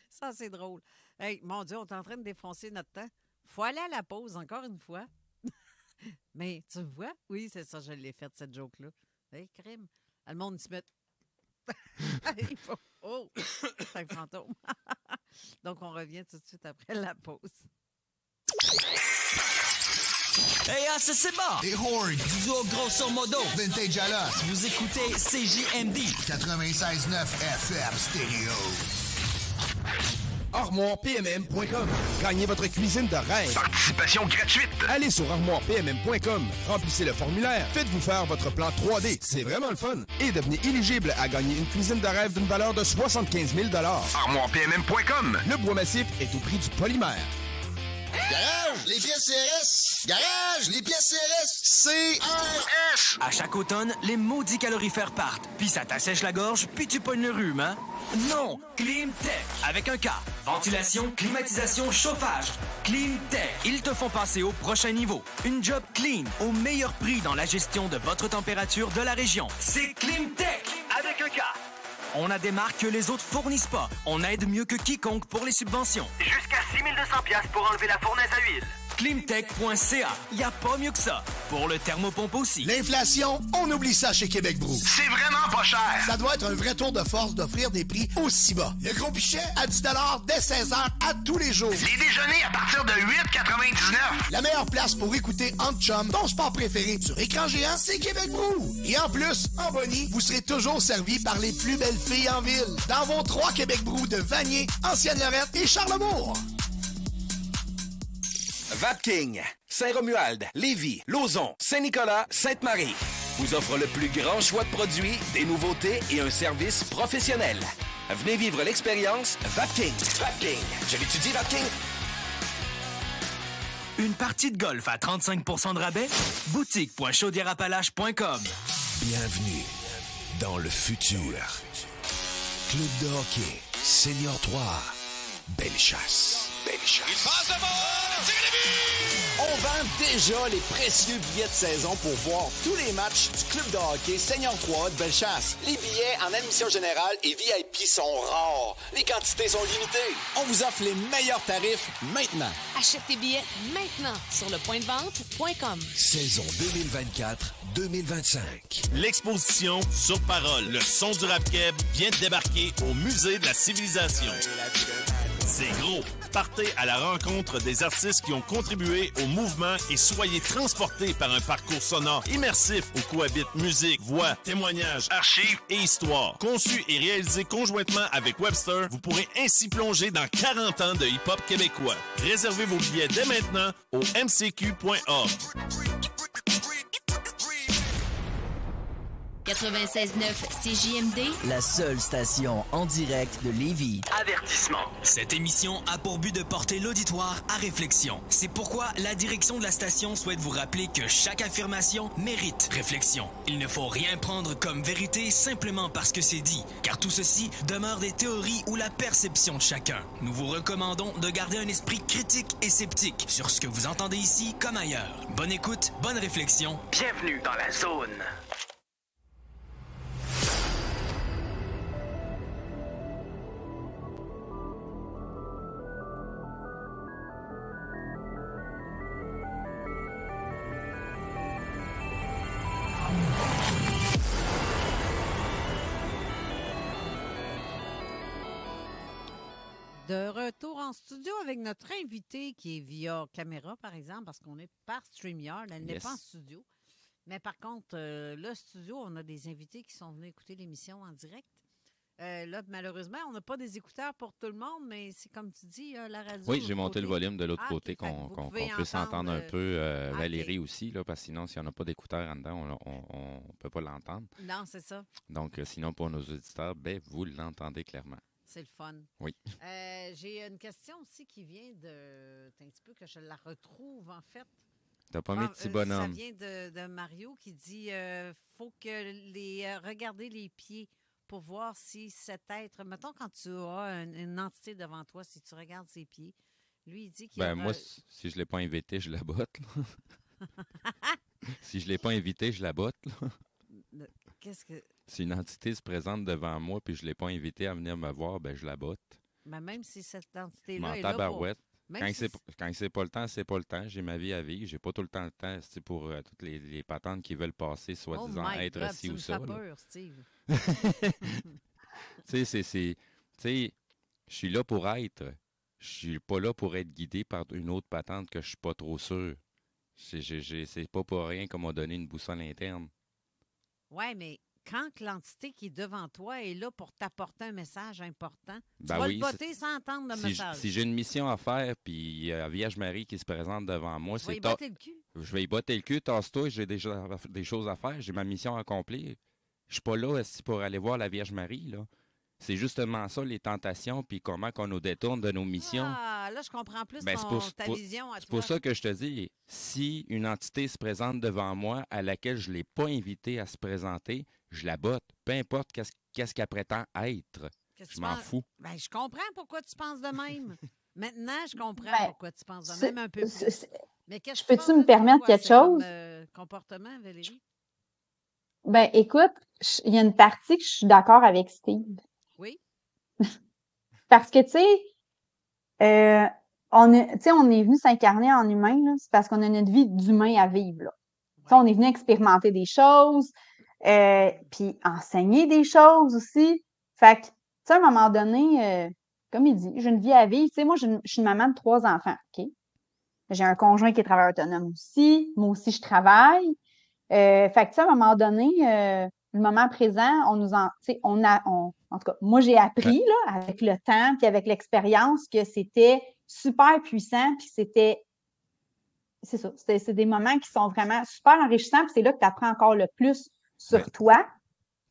Ça, c'est drôle. Hey, mon Dieu, on est en train de défoncer notre temps. Faut aller à la pause, encore une fois. Mais tu vois? Oui, c'est ça, je l'ai faite, cette joke-là. Hey, crime. Le monde se met... Oh! C'est un fantôme. Donc, on revient tout de suite après la pause. Hey, c'est bon! Les Hordes, du duo Grosso Modo, Vintage à l'os. Vous écoutez CJMD 96.9 FM Stéréo. ArmoirePMM.com. Gagnez votre cuisine de rêve. Participation gratuite. Allez sur ArmoirePMM.com. Remplissez le formulaire. Faites-vous faire votre plan 3D. C'est vraiment le fun. Et devenez éligible à gagner une cuisine de rêve d'une valeur de 75 000 ArmoirePMM.com. Le bois massif est au prix du polymère. Garage, les pièces CRS. Garage, les pièces CRS. À chaque automne, les maudits calorifères partent. Puis ça t'assèche la gorge, puis tu pognes le rhume, hein? Non! Climtech. Avec un K. Ventilation, climatisation, chauffage. Climtech. Ils te font passer au prochain niveau. Une job clean, au meilleur prix dans la gestion de votre température de la région. C'est Climtech. Avec un K. On a des marques que les autres fournissent pas. On aide mieux que quiconque pour les subventions. Jusqu'à 6 200$ pour enlever la fournaise à huile. Climtech.ca. Y a pas mieux que ça. Pour le thermopompe aussi. L'inflation, on oublie ça chez Québec Brou. C'est vraiment pas cher. Ça doit être un vrai tour de force d'offrir des prix aussi bas. Le gros pichet à 10$ dès 16h à tous les jours. Les déjeuners à partir de 8,99. La meilleure place pour écouter en chum ton sport préféré sur écran géant, c'est Québec Brou. Et en plus, en Bonnie, vous serez toujours servi par les plus belles filles en ville. Dans vos 3 Québec Brou de Vanier, Ancienne-Lorette et Charlebourg. Vapking, Saint-Romuald, Lévis, Lauson, Saint-Nicolas, Sainte-Marie vous offre le plus grand choix de produits, des nouveautés et un service professionnel. Venez vivre l'expérience Vapking. Vapking. Je l'étudie, Vapking. Une partie de golf à 35% de rabais? Boutique.chaudierapalache.com. Bienvenue dans le futur. Club de hockey, Senior 3, Bellechasse. Bellechasse. Il passe devant! On vend déjà les précieux billets de saison pour voir tous les matchs du club de hockey Senior 3 de Bellechasse. Les billets en admission générale et VIP sont rares. Les quantités sont limitées. On vous offre les meilleurs tarifs maintenant. Achète tes billets maintenant sur lepointdevente.com. Saison 2024-2025. L'exposition Sur Parole, le son du rap keb vient de débarquer au Musée de la Civilisation. C'est gros. Partez à la rencontre des artistes qui ont contribué au mouvement et soyez transportés par un parcours sonore immersif où cohabitent musique, voix, témoignages, archives et histoire. Conçu et réalisé conjointement avec Webster, vous pourrez ainsi plonger dans 40 ans de hip-hop québécois. Réservez vos billets dès maintenant au mcq.org. 96.9 CJMD, la seule station en direct de Lévis. Avertissement. Cette émission a pour but de porter l'auditoire à réflexion. C'est pourquoi la direction de la station souhaite vous rappeler que chaque affirmation mérite réflexion. Il ne faut rien prendre comme vérité simplement parce que c'est dit, car tout ceci demeure des théories ou la perception de chacun. Nous vous recommandons de garder un esprit critique et sceptique sur ce que vous entendez ici comme ailleurs. Bonne écoute, bonne réflexion. Bienvenue dans la zone. De retour en studio avec notre invité qui est via caméra, par exemple, parce qu'on est par StreamYard. Elle n'est pas en studio. Mais par contre, le studio, on a des invités qui sont venus écouter l'émission en direct. Là, malheureusement, on n'a pas des écouteurs pour tout le monde, mais c'est comme tu dis, la radio... Oui, j'ai monté le volume de l'autre côté, qu'on puisse entendre un peu Valérie aussi, là, parce que sinon, s'il n'y en a pas d'écouteurs en dedans, on ne peut pas l'entendre. Non, c'est ça. Donc, sinon, pour nos auditeurs, vous l'entendez clairement. C'est le fun. Oui. J'ai une question aussi qui vient de... un petit peu que je la retrouve, en fait. T'as pas mis de petit bonhomme. Ça vient de Mario qui dit faut que regarder les pieds pour voir si cet être... Mettons, quand tu as une entité devant toi, si tu regardes ses pieds, lui, il dit qu'il... moi, si je ne l'ai pas invité, je la botte. Si je ne l'ai pas invité, je la botte. Qu'est-ce que... Si une entité se présente devant moi puis je ne l'ai pas invité à venir me voir, je la botte. Mais même si cette entité-là est là pour... Quand c'est pas le temps, c'est pas le temps. J'ai ma vie à vivre. J'ai pas tout le temps le temps pour toutes les patentes qui veulent passer, soi-disant être ci ou ça. Oh my God, tu me fais peur, Steve. Je suis là pour être. Je suis pas là pour être guidé par une autre patente que je suis pas trop sûr. C'est pas pour rien qu'on m'a donné une boussole interne. Ouais, mais quand l'entité qui est devant toi est là pour t'apporter un message important, tu vas le botter sans entendre le message. Si j'ai une mission à faire, puis il y a la Vierge Marie qui se présente devant moi, tu vas y botter le cul. Je vais y botter le cul, tasse-toi, j'ai des choses à faire, j'ai ma mission à accomplir. Je suis pas là pour aller voir la Vierge Marie, là. C'est justement ça, les tentations, puis comment qu'on nous détourne de nos missions. Ah, là, je comprends plus Ben, ta vision à toi. C'est pour ça que je te dis, si une entité se présente devant moi à laquelle je ne l'ai pas invitée à se présenter, je la botte. Peu importe qu'est-ce qu'elle prétend être. Je m'en fous. Ben, je comprends pourquoi tu penses de même. Maintenant, je comprends pourquoi tu penses de même un peu plus. Mais qu'est-ce que peux-tu me permettre quelque chose? Comme, comportement, Valérie? Ben, écoute, il y a une partie que je suis d'accord avec Steve. Oui. Parce que, tu sais, on est venu s'incarner en humain, là, c'est parce qu'on a notre vie d'humain à vivre, là. Ouais. On est venu expérimenter des choses, puis enseigner des choses aussi. Fait que, tu sais, à un moment donné, comme il dit, j'ai une vie à vivre. Tu sais, moi, je suis une maman de 3 enfants, OK? J'ai un conjoint qui est travailleur autonome aussi. Moi aussi, je travaille. Fait que, tu sais, à un moment donné, le moment présent, en tout cas, moi, j'ai appris, là, avec le temps puis avec l'expérience, que c'était super puissant, puis c'est ça, c'est des moments qui sont vraiment super enrichissants, puis c'est là que tu apprends encore le plus sur toi,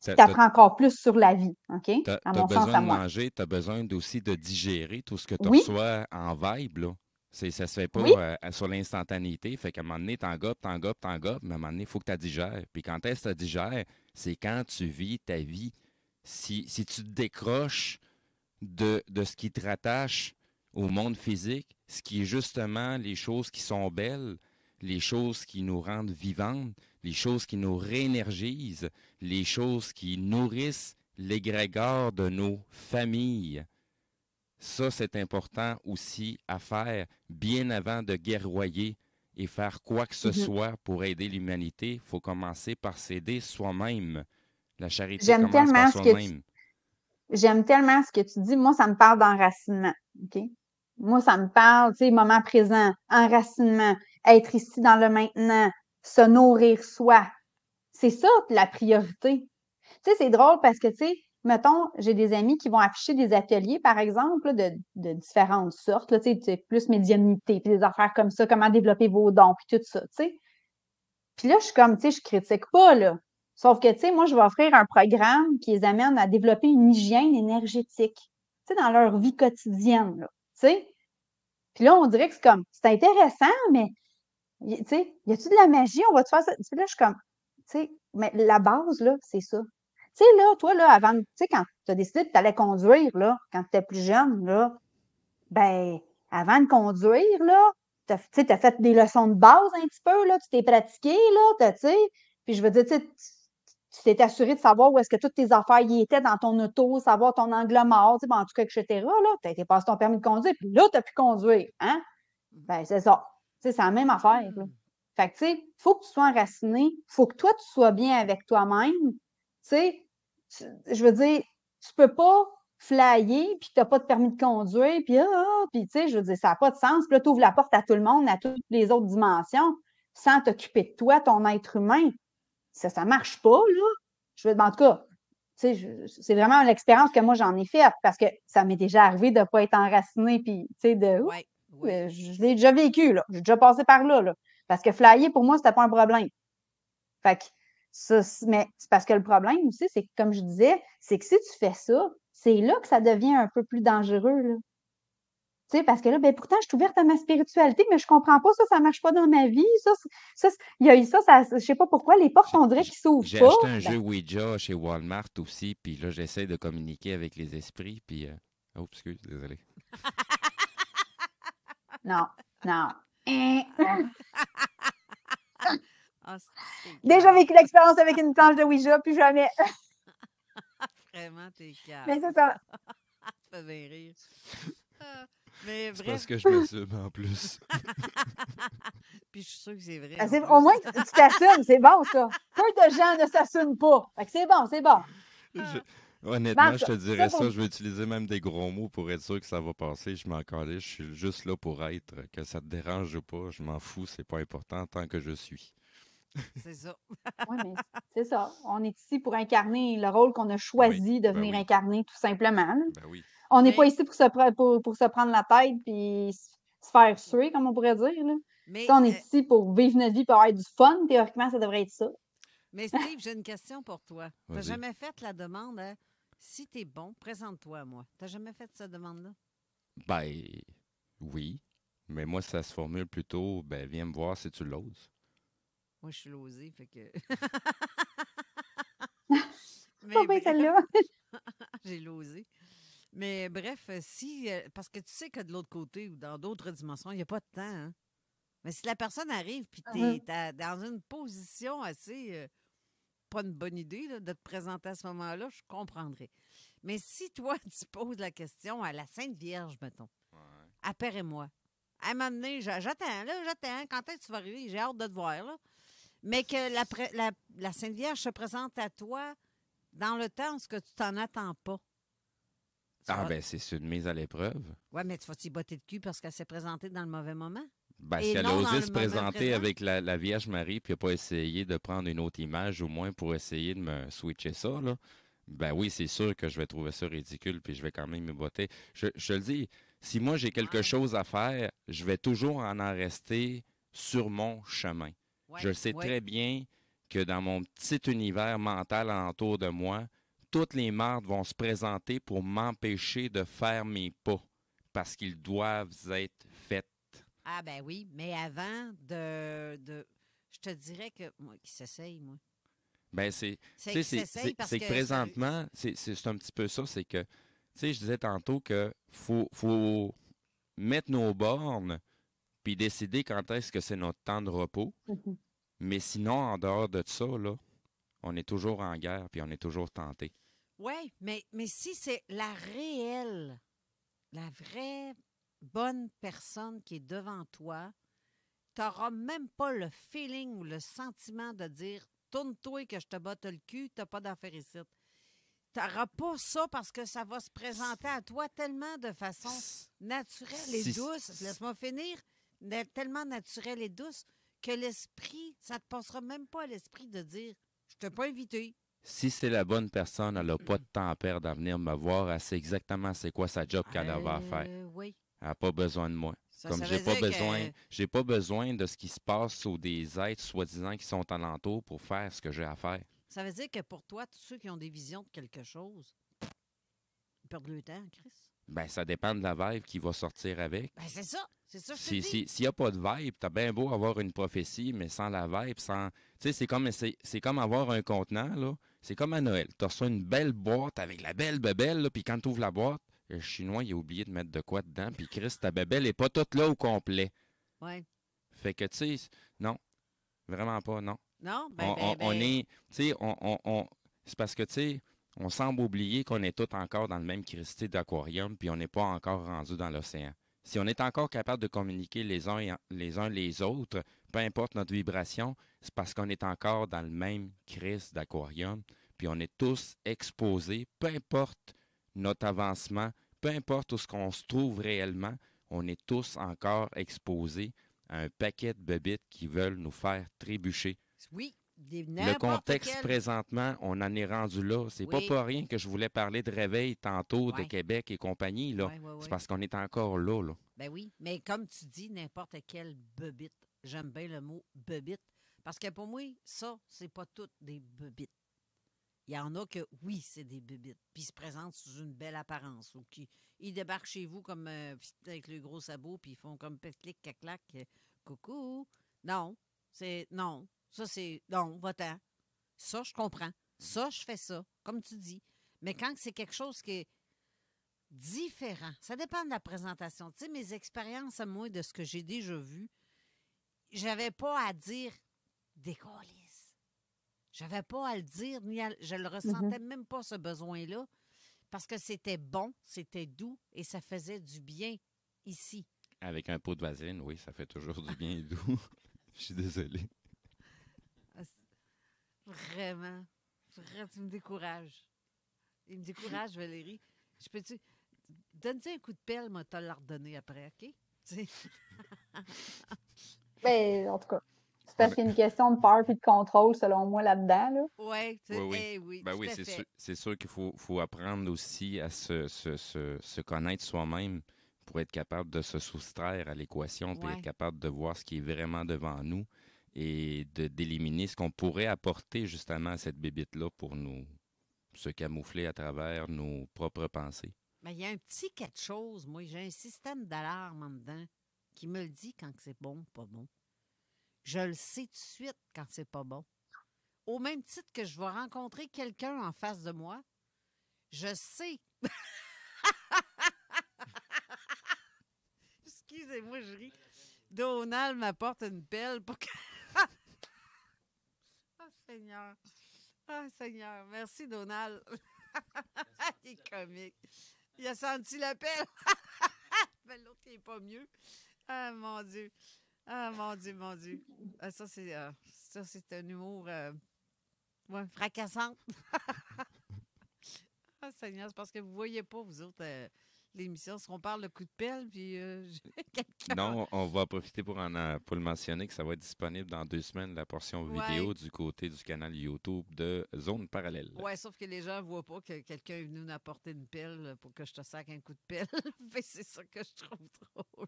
tu apprends encore plus sur la vie, OK? À mon sens, à moi. Tu as besoin de manger, tu as besoin aussi de digérer tout ce que tu reçois en vibe, là. Ça ne se fait pas sur l'instantanéité. Fait qu'à un moment donné, t'en gobes, mais à un moment donné, il faut que tu la digères. Puis quand est-ce que tu digères, c'est quand tu vis ta vie. Si tu te décroches de ce qui te rattache au monde physique, ce qui est justement les choses qui sont belles, les choses qui nous rendent vivantes, les choses qui nous réénergisent, les choses qui nourrissent l'égrégore de nos familles. Ça, c'est important aussi à faire bien avant de guerroyer et faire quoi que ce soit pour aider l'humanité. Il faut commencer par s'aider soi-même. La charité commence par soi-même. J'aime tellement ce que tu dis. Moi, ça me parle d'enracinement. OK? Moi, ça me parle, tu sais, moment présent, enracinement, être ici dans le maintenant, se nourrir soi. C'est ça, la priorité. Tu sais, c'est drôle parce que, tu sais, mettons, j'ai des amis qui vont afficher des ateliers, par exemple, là, de différentes sortes, là, tu sais, plus médiumnité, puis des affaires comme ça, comment développer vos dons, puis tout ça, tu sais. Puis là, je suis comme, tu sais, je critique pas, là. Sauf que, tu sais, moi, je vais offrir un programme qui les amène à développer une hygiène énergétique, tu sais, dans leur vie quotidienne, là, tu sais. Puis là, on dirait que c'est intéressant, mais, tu sais, y a-tu de la magie? On va te faire ça? Puis là, je suis comme, tu sais, mais la base, là, c'est ça. Tu sais, là, toi, là, avant, tu sais, quand tu as décidé que tu allais conduire, là, quand tu étais plus jeune, là, ben, avant de conduire, là, tu sais, tu as fait des leçons de base un petit peu, là, tu t'es pratiqué, là, tu sais, puis je veux dire, tu sais, tu t'es assuré de savoir où est-ce que toutes tes affaires y étaient dans ton auto, savoir ton angle mort, tu sais, en tout cas, etc., là, tu as été passé ton permis de conduire, puis là, tu as pu conduire, hein? Ben, c'est ça. Tu sais, c'est la même affaire, là. Fait que, tu sais, il faut que tu sois enraciné, il faut que toi, tu sois bien avec toi-même. Tu sais, je veux dire, tu peux pas flyer, puis tu n'as pas de permis de conduire, puis tu sais, je veux dire, ça n'a pas de sens. Puis là, tu ouvres la porte à tout le monde, à toutes les autres dimensions, sans t'occuper de toi, ton être humain. Ça ne marche pas, là. Je veux dire, en tout cas, tu sais, c'est vraiment l'expérience que moi, j'en ai faite, parce que ça m'est déjà arrivé de ne pas être enraciné, puis, tu sais, je l'ai déjà vécu, là. J'ai déjà passé par là, là. Parce que flyer, pour moi, c'était pas un problème. Fait que ça, mais c'est parce que le problème aussi, c'est que, comme je disais, c'est que si tu fais ça, c'est là que ça devient un peu plus dangereux, là. Tu sais, parce que là, ben pourtant, je suis ouverte à ma spiritualité, mais je comprends pas ça marche pas dans ma vie. Il y a eu ça, je sais pas pourquoi, les portes, on dirait qu'ils s'ouvrent pas. J'ai acheté un jeu Ouija chez Walmart aussi, puis là, j'essaie de communiquer avec les esprits, puis... Oh, excuse, désolé. Non. Déjà vécu l'expérience avec une planche de Ouija, puis jamais. Vraiment, t'es calme. Mais c'est ça. Ça fait bien rire. Mais c'est parce que je m'assume en plus. Puis je suis sûre que c'est vrai. Au moins, tu t'assumes, c'est bon, ça. Peu de gens ne s'assument pas. Fait que c'est bon. Honnêtement, je te dirais ça. Je vais utiliser même des gros mots pour être sûr que ça va passer. Je m'en calais. Je suis juste là pour être. Que ça te dérange ou pas, je m'en fous. C'est pas important tant que je suis. C'est ça. Oui, mais c'est ça. On est ici pour incarner le rôle qu'on a choisi de venir incarner, tout simplement. Ben oui. On n'est pas ici pour se prendre la tête puis se faire suer, comme on pourrait dire. Là. Mais, on est ici pour vivre notre vie, pour avoir du fun. Théoriquement, ça devrait être ça. Mais Steve, j'ai une question pour toi. Tu n'as jamais fait la demande, hein? si t'es bon, présente-toi à moi. T'as jamais fait cette demande-là? Ben, oui. Mais moi, ça se formule plutôt, ben, viens me voir si tu l'oses. Moi, je suis losée, fait que... Pas bien celle-là. J'ai losé. Mais bref, si... parce que tu sais que de l'autre côté ou dans d'autres dimensions, il n'y a pas de temps, hein? Mais si la personne arrive puis t'es dans une position assez... pas une bonne idée là, de te présenter à ce moment-là, je comprendrais. Mais si toi, tu poses la question à la Sainte Vierge, mettons, apparaît-moi. À un moment donné, j'attends, quand est-ce que tu vas arriver? J'ai hâte de te voir, là. Mais que la Sainte Vierge se présente à toi dans le temps où tu t'en attends pas. Ben, c'est une mise à l'épreuve. Oui, mais tu vas t'y botter le cul parce qu'elle s'est présentée dans le mauvais moment? Ben, si elle a osé se présenter avec la Vierge Marie puis n'a pas essayé de prendre une autre image, au moins pour essayer de me switcher ça, là, ben oui, c'est sûr que je vais trouver ça ridicule puis je vais quand même me botter. Je le dis, si moi j'ai quelque chose à faire, je vais toujours en rester sur mon chemin. Je sais très bien que dans mon petit univers mental alentour de moi, toutes les mardes vont se présenter pour m'empêcher de faire mes pas parce qu'ils doivent être faits. Ah ben oui, mais avant je te dirais que moi qui s'essaye, moi. Ben c'est que présentement, c'est un petit peu ça, c'est que, tu sais, je disais tantôt que faut mettre nos bornes puis décider quand est-ce que c'est notre temps de repos. Mais sinon, en dehors de ça, là, on est toujours en guerre puis on est toujours tenté. Oui, mais si c'est la vraie bonne personne qui est devant toi, tu n'auras même pas le feeling ou le sentiment de dire « Tourne-toi que je te botte le cul, tu n'as pas d'affaire ici. » Tu n'auras pas ça parce que ça va se présenter à toi tellement de façon naturelle et douce. Laisse-moi finir. Tellement naturelle et douce que l'esprit, ça ne te passera même pas à l'esprit de dire « Je ne t'ai pas invité. » Si c'est la bonne personne, elle n'a pas de temps à perdre à venir me voir. Elle sait exactement c'est quoi sa job qu'elle va faire. Oui. Elle n'a pas besoin de moi. Comme j'ai pas besoin de ce qui se passe ou des êtres soi-disant qui sont alentour pour faire ce que j'ai à faire. Ça veut dire que pour toi, tous ceux qui ont des visions de quelque chose, ils perdent le temps, Chris. Ben, ça dépend de la vibe qui va sortir avec. Ben, c'est ça. C'est ça que je te dis. S'il n'y a pas de vibe, t'as bien beau avoir une prophétie, mais sans la vibe, sans... Tu sais, c'est comme avoir un contenant, là. C'est comme à Noël. Tu reçois une belle boîte avec la belle bébelle, là, puis quand tu ouvres la boîte, le Chinois, il a oublié de mettre de quoi dedans, puis Chris, ta bébelle n'est pas toute là au complet. Ouais. Fait que, tu sais, non. Vraiment pas, non. Non? On est... Tu sais, c'est parce que, tu sais, on semble oublier qu'on est tous encore dans le même Christie d'aquarium, puis on n'est pas encore rendu dans l'océan. Si on est encore capable de communiquer les uns les autres, peu importe notre vibration, c'est parce qu'on est encore dans le même Christ d'aquarium, puis on est tous exposés, peu importe notre avancement, peu importe où ce qu'on se trouve réellement, on est tous encore exposés à un paquet de bébites qui veulent nous faire trébucher. Oui. Le contexte présentement, on en est rendu là. C'est pas pour rien que je voulais parler de réveil tantôt de Québec et compagnie. Là. C'est parce qu'on est encore là. Ben oui, mais comme tu dis, n'importe quelle bebite. J'aime bien le mot bebite. Parce que pour moi, ça, c'est pas toutes des bebites. Il y en a que, oui, c'est des bebites. Puis ils se présentent sous une belle apparence. Ou ils débarquent chez vous comme avec le gros sabot, puis ils font comme clic, clac, coucou. Non, non. Ça, c'est non, va-t'en. Ça, je comprends. Ça, je fais ça, comme tu dis. Mais quand c'est quelque chose qui est différent, ça dépend de la présentation. Tu sais, mes expériences à moi, de ce que j'ai déjà vu, j'avais pas à dire décalisse. J'avais pas à le dire, je le ressentais même pas, ce besoin-là, parce que c'était bon, c'était doux et ça faisait du bien ici. Avec un pot de vaseline, oui, ça fait toujours du bien et doux. Je suis désolé. Vraiment, tu me décourages. Il me décourage, Valérie. Je peux-tu... Donne-tu un coup de pelle, moi, t'as l'as redonné après, OK? Ben, en tout cas, c'est parce qu'il y a une question de peur et de contrôle, selon moi, là-dedans. Là. Oui. Ben oui, c'est sûr qu'il faut apprendre aussi à se connaître soi-même pour être capable de se soustraire à l'équation, pour être capable de voir ce qui est vraiment devant nous et d'éliminer ce qu'on pourrait apporter justement à cette bébite-là pour nous se camoufler à travers nos propres pensées. Mais il y a un petit quelque chose, moi, j'ai un système d'alarme en dedans qui me le dit quand c'est bon ou pas bon. Je le sais tout de suite quand c'est pas bon. Au même titre que je vais rencontrer quelqu'un en face de moi, je sais. Excusez-moi, je ris. Donald m'apporte une pelle pour que... Oh, Seigneur. Oh, Seigneur. Merci, Donald. Il est comique. Il a senti la pelle. Mais l'autre, il n'est pas mieux. Ah, mon Dieu. Ah, mon Dieu, mon Dieu. Ah, ça, c'est un humour fracassant. Ah, Seigneur, c'est parce que vous ne voyez pas, vous autres, l'émission. Si on parle de coup de pelle, puis quelqu'un... Non, on va profiter pour le mentionner que ça va être disponible dans 2 semaines, la portion vidéo du côté du canal YouTube de Zone Parallèle. Oui, sauf que les gens ne voient pas que quelqu'un est venu nous apporter une pelle pour que je te sac un coup de pelle. C'est ça que je trouve drôle.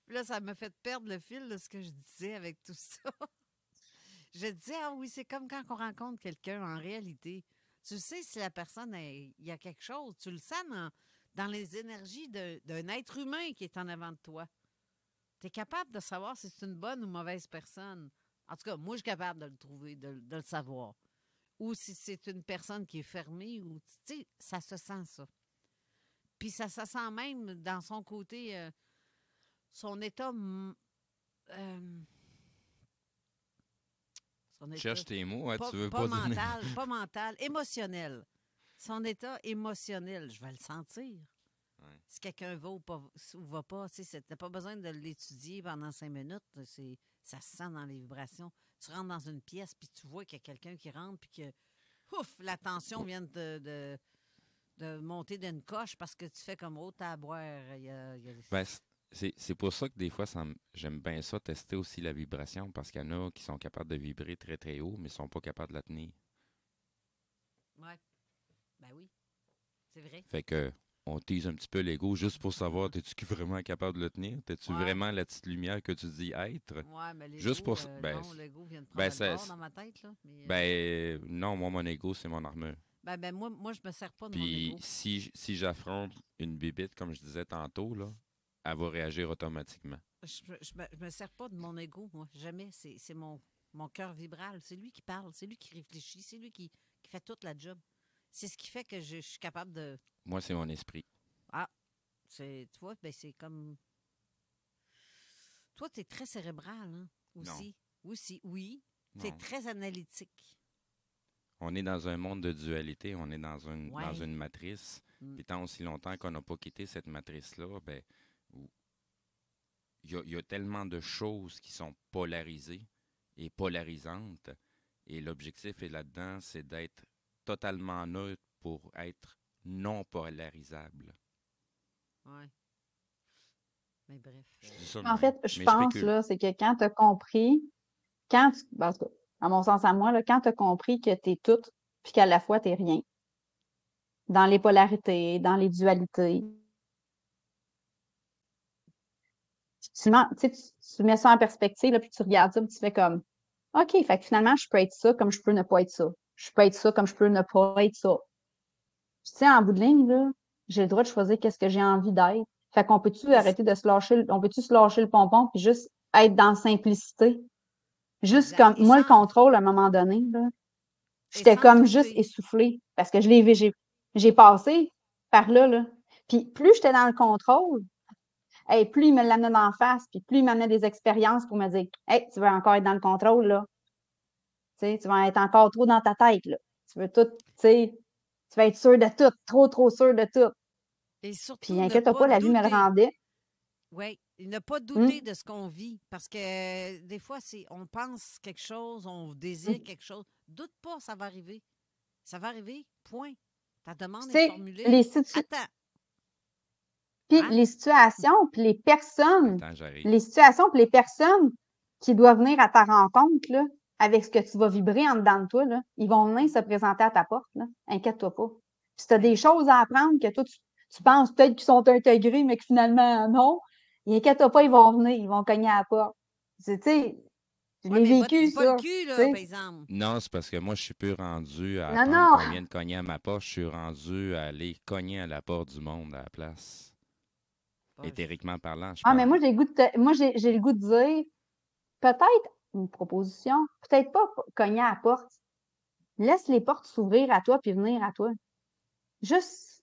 Puis là, ça m'a fait perdre le fil de ce que je disais avec tout ça. Je disais, ah oui, c'est comme quand on rencontre quelqu'un en réalité. Tu sais si la personne, il y a quelque chose. Tu le sens dans les énergies d'un être humain qui est en avant de toi. Tu es capable de savoir si c'est une bonne ou mauvaise personne. En tout cas, moi, je suis capable de le trouver, de le savoir. Ou si c'est une personne qui est fermée, ou tu sais, ça se sent ça. Puis ça se sent même dans son côté, son état... Cherche tes mots, hein, tu veux pas pas mental, donner... pas mental, émotionnel. Son état émotionnel, je vais le sentir. Ouais. Si quelqu'un va ou va pas, tu n'as pas besoin de l'étudier pendant 5 minutes. Ça se sent dans les vibrations. Tu rentres dans une pièce, puis tu vois qu'il y a quelqu'un qui rentre, puis que, ouf, la tension vient de monter d'une coche parce que tu fais comme t'as à boire. Ben, c'est pour ça que des fois, j'aime bien ça, tester aussi la vibration, parce qu'il y en a qui sont capables de vibrer très, très haut, mais ne sont pas capables de la tenir. Oui. Ben oui. C'est vrai. Fait que on tease un petit peu l'ego juste pour savoir, es-tu vraiment capable de le tenir? T'es-tu vraiment la petite lumière que tu dis être? Oui, mais l'ego, juste pour, non, l'ego vient de prendre le bord dans ma tête. Là, mais, non, moi, mon ego, c'est mon armure. Ben moi, je me sers pas de mon ego. Puis si j'affronte une bibite, comme je disais tantôt, là, elle va réagir automatiquement. Je me sers pas de mon ego, moi. Jamais. C'est mon cœur vibral. C'est lui qui parle, c'est lui qui réfléchit, c'est lui qui fait toute la job. C'est ce qui fait que je suis capable de... Moi, c'est mon esprit. Ah, tu vois, ben c'est comme... Toi, tu es très cérébral, hein, aussi. Non. Aussi, oui. Tu es très analytique. On est dans un monde de dualité, on est dans une matrice. Puis tant aussi longtemps qu'on n'a pas quitté cette matrice-là, ben il y a tellement de choses qui sont polarisées et polarisantes. Et l'objectif est là-dedans, c'est d'être totalement neutre pour être non polarisable. Oui. Mais bref. En fait, je pense là, c'est que quand tu as compris, à mon sens à moi, là, quand tu as compris que tu es tout, puis qu'à la fois tu n'es rien, dans les polarités, dans les dualités, tu mets ça en perspective, là, puis tu regardes ça, puis tu fais comme, OK, fait que finalement, je peux être ça comme je peux ne pas être ça. Je peux être ça comme je peux ne pas être ça. Tu sais, en bout de ligne, là, j'ai le droit de choisir qu'est-ce que j'ai envie d'être. Fait qu'on peut-tu arrêter de se lâcher, on peut-tu se lâcher le pompon puis juste être dans la simplicité? Juste comme, moi, le contrôle, à un moment donné, là, j'étais comme juste essoufflée parce que j'ai passé par là. Puis plus j'étais dans le contrôle, plus il me l'amenait d'en face, puis plus il m'amenait des expériences pour me dire, hey, tu veux encore être dans le contrôle, là. Tu sais, tu vas être encore trop dans ta tête, là. Tu veux tout, tu sais, tu vas être sûr de tout, trop sûr de tout. Et surtout, puis inquiète-toi pas, la vie me le rendait. Oui, ne pas douter de ce qu'on vit, parce que des fois, on pense quelque chose, on désire quelque chose. Doute pas, ça va arriver. Ça va arriver, point. Ta demande est formulée. Attends. Puis les situations, puis les personnes, qui doivent venir à ta rencontre, là, avec ce que tu vas vibrer en dedans de toi, là, ils vont venir se présenter à ta porte, là. Inquiète-toi pas. Puis si tu as des choses à apprendre que toi, tu penses peut-être qu'ils sont intégrés, mais que finalement, non, inquiète-toi pas, ils vont venir, ils vont cogner à la porte. Tu sais, Je l'ai vécu, dis pas ça. le cul, là, tu sais. par exemple. Non, c'est parce que moi, je suis plus rendu à Non, attendre non. qu'on vienne cogner à ma porte. Je suis rendu à aller cogner à la porte du monde à la place. Éthériquement parlant, je Ah, mais parle. moi, j'ai le goût de dire, peut-être une proposition, peut-être pas cogner à la porte. Laisse les portes s'ouvrir à toi puis venir à toi. Juste,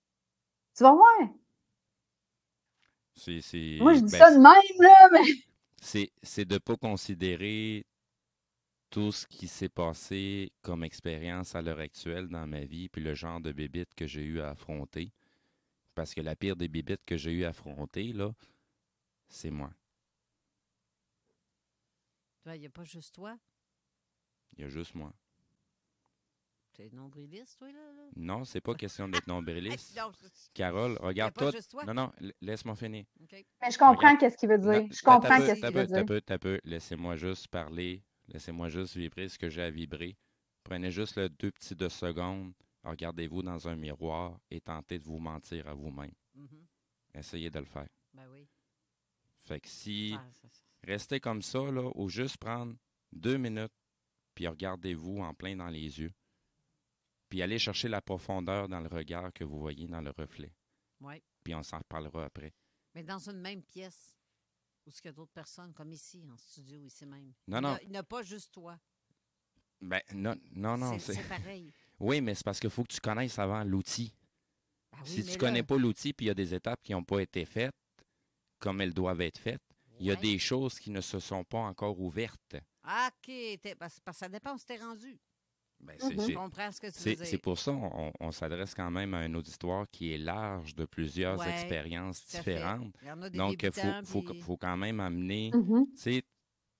tu vas voir. Moi, je dis ça de même, là, mais... C'est de ne pas considérer tout ce qui s'est passé comme expérience à l'heure actuelle dans ma vie, puis le genre de bébites que j'ai eu à affronter. Parce que la pire des bébites que j'ai eu à affronter, là, c'est moi. Il n'y a pas juste toi. Il y a juste moi. T'es nombriliste, toi, là? Non, c'est pas question d'être nombriliste. Non, Carole, regarde-toi. Non, laisse-moi finir. Okay. Mais je comprends qu'est-ce qu'il veut dire. Non, je comprends qu'est-ce qu'il veut dire. T'as peu. Laissez-moi juste parler. Laissez-moi juste vibrer ce que j'ai à vibrer. Prenez juste 2 petits 2 secondes. Regardez-vous dans un miroir et tentez de vous mentir à vous-même. Essayez de le faire. Ben oui. Fait que si restez comme ça, là, ou juste prendre 2 minutes, puis regardez-vous en plein dans les yeux. Puis allez chercher la profondeur dans le regard que vous voyez dans le reflet. Oui. Puis on s'en reparlera après. Mais dans une même pièce, où il y a d'autres personnes, comme ici, en studio, ici même. Non. Il n'y a pas juste toi. Ben, non. C'est pareil. Oui, mais c'est parce qu'il faut que tu connaisses avant l'outil. Ah oui, si tu ne connais pas l'outil, puis il y a des étapes qui n'ont pas été faites comme elles doivent être faites, il y a des choses qui ne se sont pas encore ouvertes. Ah, OK. Parce que ça dépend où tu t'es rendu. Ben, je comprends ce que tu veux dire. C'est pour ça qu'on s'adresse quand même à un auditoire qui est large de plusieurs expériences différentes. Il y en a des donc, il faut quand même amener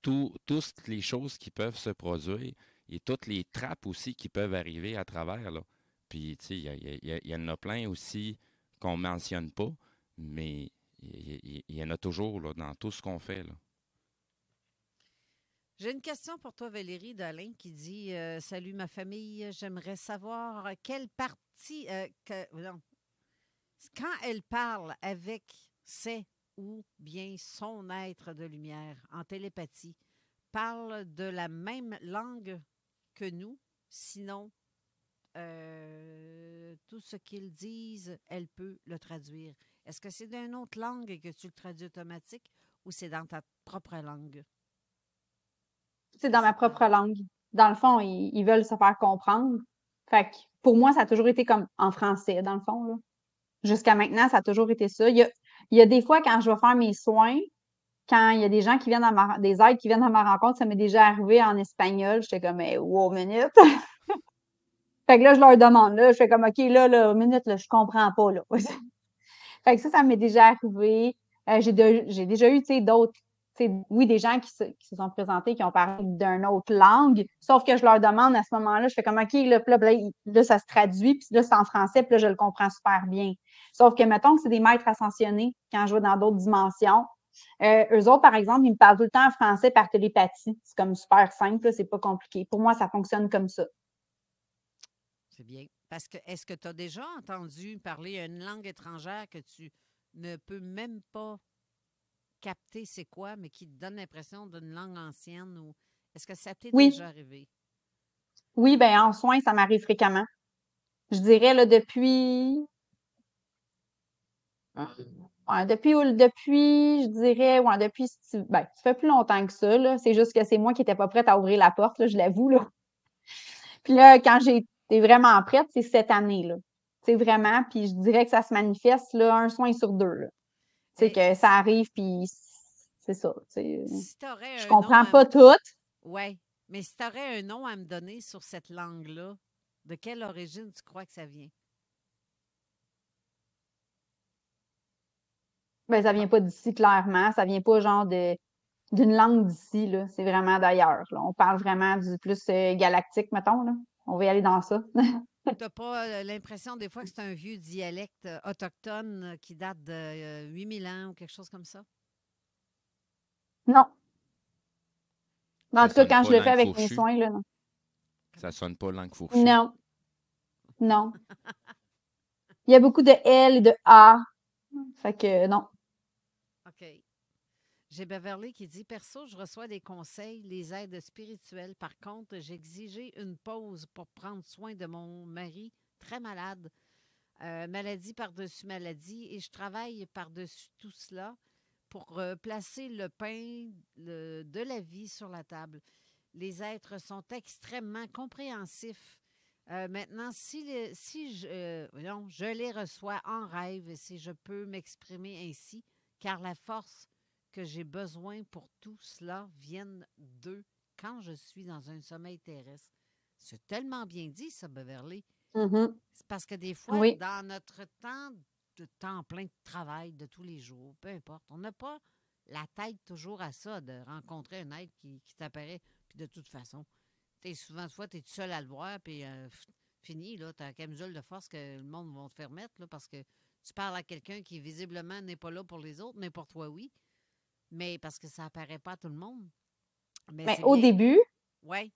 toutes les choses qui peuvent se produire et toutes les trappes aussi qui peuvent arriver à travers. Là. Puis, tu sais, il y en a plein aussi qu'on ne mentionne pas, mais il y en a toujours là, dans tout ce qu'on fait. Là. J'ai une question pour toi, Valérie d'Alain, qui dit « Salut ma famille, j'aimerais savoir quelle partie... quand elle parle avec ses ou bien son être de lumière en télépathie, parle de la même langue que nous, sinon tout ce qu'ils disent, elle peut le traduire. Est-ce que c'est d'une autre langue et que tu le traduis automatique ou c'est dans ta propre langue? » C'est dans ma propre langue. Dans le fond, ils veulent se faire comprendre. Fait que pour moi, ça a toujours été comme en français, dans le fond. Là. Jusqu'à maintenant, ça a toujours été ça. Il y a des fois, quand je vais faire mes soins, quand il y a des gens qui viennent des aides qui viennent à ma rencontre, ça m'est déjà arrivé en espagnol. J'étais comme, wow, minute. Fait que là, je leur demande, là, je fais comme, OK, là, minute, là, je comprends pas, là. Fait que ça m'est déjà arrivé. J'ai déjà eu, tu sais, d'autres, oui, des gens qui se sont présentés, qui ont parlé d'une autre langue, sauf que je leur demande à ce moment-là, je fais comme, OK, là, ça se traduit, puis là, c'est en français, puis là, je le comprends super bien. Sauf que, mettons que c'est des maîtres ascensionnés, quand je vais dans d'autres dimensions, eux autres, par exemple, ils me parlent tout le temps en français par télépathie. C'est comme super simple, c'est pas compliqué. Pour moi, ça fonctionne comme ça. C'est bien. Parce que, est-ce que tu as déjà entendu parler une langue étrangère que tu ne peux même pas capter c'est quoi, mais qui te donne l'impression d'une langue ancienne? Ou est-ce que ça t'est déjà arrivé? Oui, bien, en soins, ça m'arrive fréquemment. Je dirais, là, depuis, je dirais, ça fait plus longtemps que ça, là. C'est juste que c'est moi qui n'étais pas prête à ouvrir la porte, là, je l'avoue, là. Puis là, quand j'ai été vraiment prête, c'est cette année, là. C'est vraiment, puis je dirais que ça se manifeste, là, 1 soin sur 2, là. C'est que ça arrive, puis c'est ça. Si je comprends pas tout. Oui, mais si tu aurais un nom à me donner sur cette langue-là, de quelle origine tu crois que ça vient? Ben, ça vient pas d'ici, clairement. Ça vient pas, genre, d'une langue d'ici, là. C'est vraiment d'ailleurs, là. On parle vraiment du plus galactique, mettons, là. On va y aller dans ça. Tu n'as pas l'impression, des fois, que c'est un vieux dialecte autochtone qui date de 8000 ans ou quelque chose comme ça? Non. Mais en tout cas, quand je le fais avec mes soins, là, non. Ça sonne pas langue fourchue? Non. Non. Il y a beaucoup de L et de A. Fait que non. OK. J'ai Beverly qui dit « Perso, je reçois des conseils, les aides spirituelles. Par contre, j'ai exigé une pause pour prendre soin de mon mari très malade. Maladie par-dessus maladie. Et je travaille par-dessus tout cela pour placer le pain de la vie sur la table. Les êtres sont extrêmement compréhensifs. Maintenant, je les reçois en rêve, si je peux m'exprimer ainsi, car la force que j'ai besoin pour tout cela viennent d'eux quand je suis dans un sommeil terrestre. » C'est tellement bien dit, ça, Beverly. Mm-hmm. C'est parce que des fois, Oui. dans notre temps plein de travail de tous les jours, peu importe, on n'a pas la tête toujours à ça, de rencontrer un être qui t'apparaît. Puis de toute façon, souvent, tu es tout seul à le voir, puis fini, là, tu as la camisole de force que le monde va te faire mettre, là, parce que tu parles à quelqu'un qui, visiblement, n'est pas là pour les autres, mais pour toi, oui. Mais parce que ça n'apparaît pas à tout le monde. Mais au début, ouais.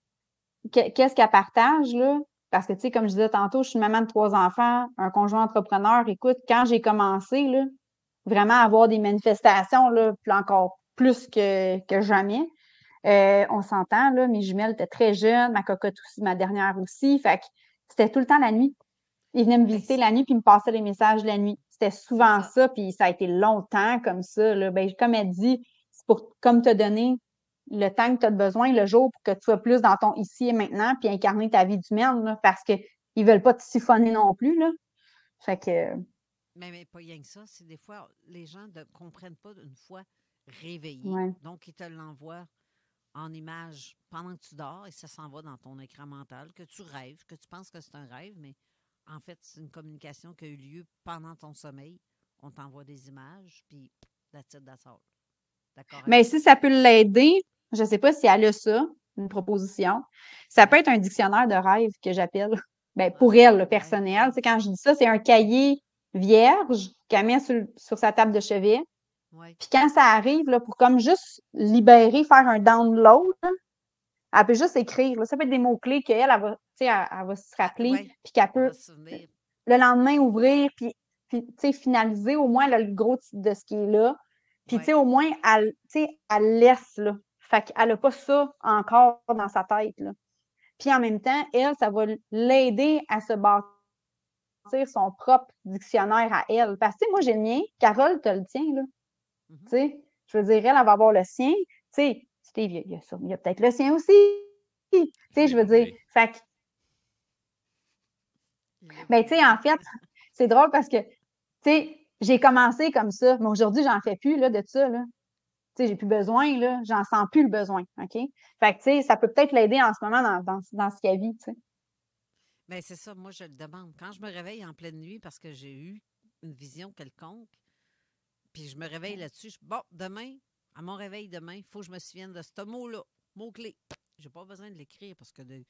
Qu'est-ce qu'elle partage, là? Parce que, tu sais, comme je disais tantôt, je suis une maman de 3 enfants, un conjoint entrepreneur. Écoute, quand j'ai commencé, là, vraiment à avoir des manifestations, là, puis encore plus que jamais, on s'entend, là, mes jumelles étaient très jeunes, ma cocotte aussi, ma dernière aussi. Fait que c'était tout le temps la nuit. Ils venaient me visiter la nuit puis ils me passaient les messages la nuit. C'était souvent ça, puis ça a été longtemps comme ça. Là. Ben, comme elle dit, c'est pour comme te donner le temps que tu as besoin le jour pour que tu sois plus dans ton ici et maintenant puis incarner ta vie d'humaine, là, parce qu'ils ne veulent pas te siphonner non plus. Là. Fait que... Mais pas rien que ça. C'est des fois, les gens ne comprennent pas une fois réveillés. Ouais. Donc, ils te l'envoient en image pendant que tu dors et ça s'en va dans ton écran mental, que tu rêves, que tu penses que c'est un rêve, mais en fait, c'est une communication qui a eu lieu pendant ton sommeil. On t'envoie des images, puis that's it, that's all. D'accord? Mais si ça peut l'aider, je ne sais pas si elle a ça, une proposition, ça peut être un dictionnaire de rêve que j'appelle. Ben, pour elle, le personnel. Tu sais, quand je dis ça, c'est un cahier vierge qu'elle met sur sa table de chevet. Ouais. Puis quand ça arrive, là, pour comme juste libérer, faire un download, là, elle peut juste écrire. Là. Ça peut être des mots-clés qu'elle va, elle va se rappeler, puis qu'elle peut le lendemain ouvrir, puis finaliser au moins là, le gros de ce qui est là. Puis au moins, elle laisse. Là. Fait qu'elle n'a pas ça encore dans sa tête. Là. Puis en même temps, elle, ça va l'aider à se bâtir son propre dictionnaire à elle. Parce que moi, j'ai le mien, Carole, tu as le tien. Là. Mm-hmm. Je veux dire, elle va avoir le sien. Steve, il y a peut-être le sien aussi. Je veux dire, fait que... Ben, tu sais, en fait, c'est drôle parce que, j'ai commencé comme ça, mais aujourd'hui, j'en fais plus, là, de ça, là. Tu sais, j'ai plus besoin, là, j'en sens plus le besoin, OK? Fait que, tu sais, ça peut peut-être l'aider en ce moment dans ce qu'elle vit, tu sais. Bien, c'est ça, moi, je le demande. Quand je me réveille en pleine nuit parce que j'ai eu une vision quelconque, puis je me réveille là-dessus, bon, demain, à mon réveil demain, il faut que je me souvienne de ce mot-là, mot-clé. Je n'ai pas besoin de l'écrire parce que il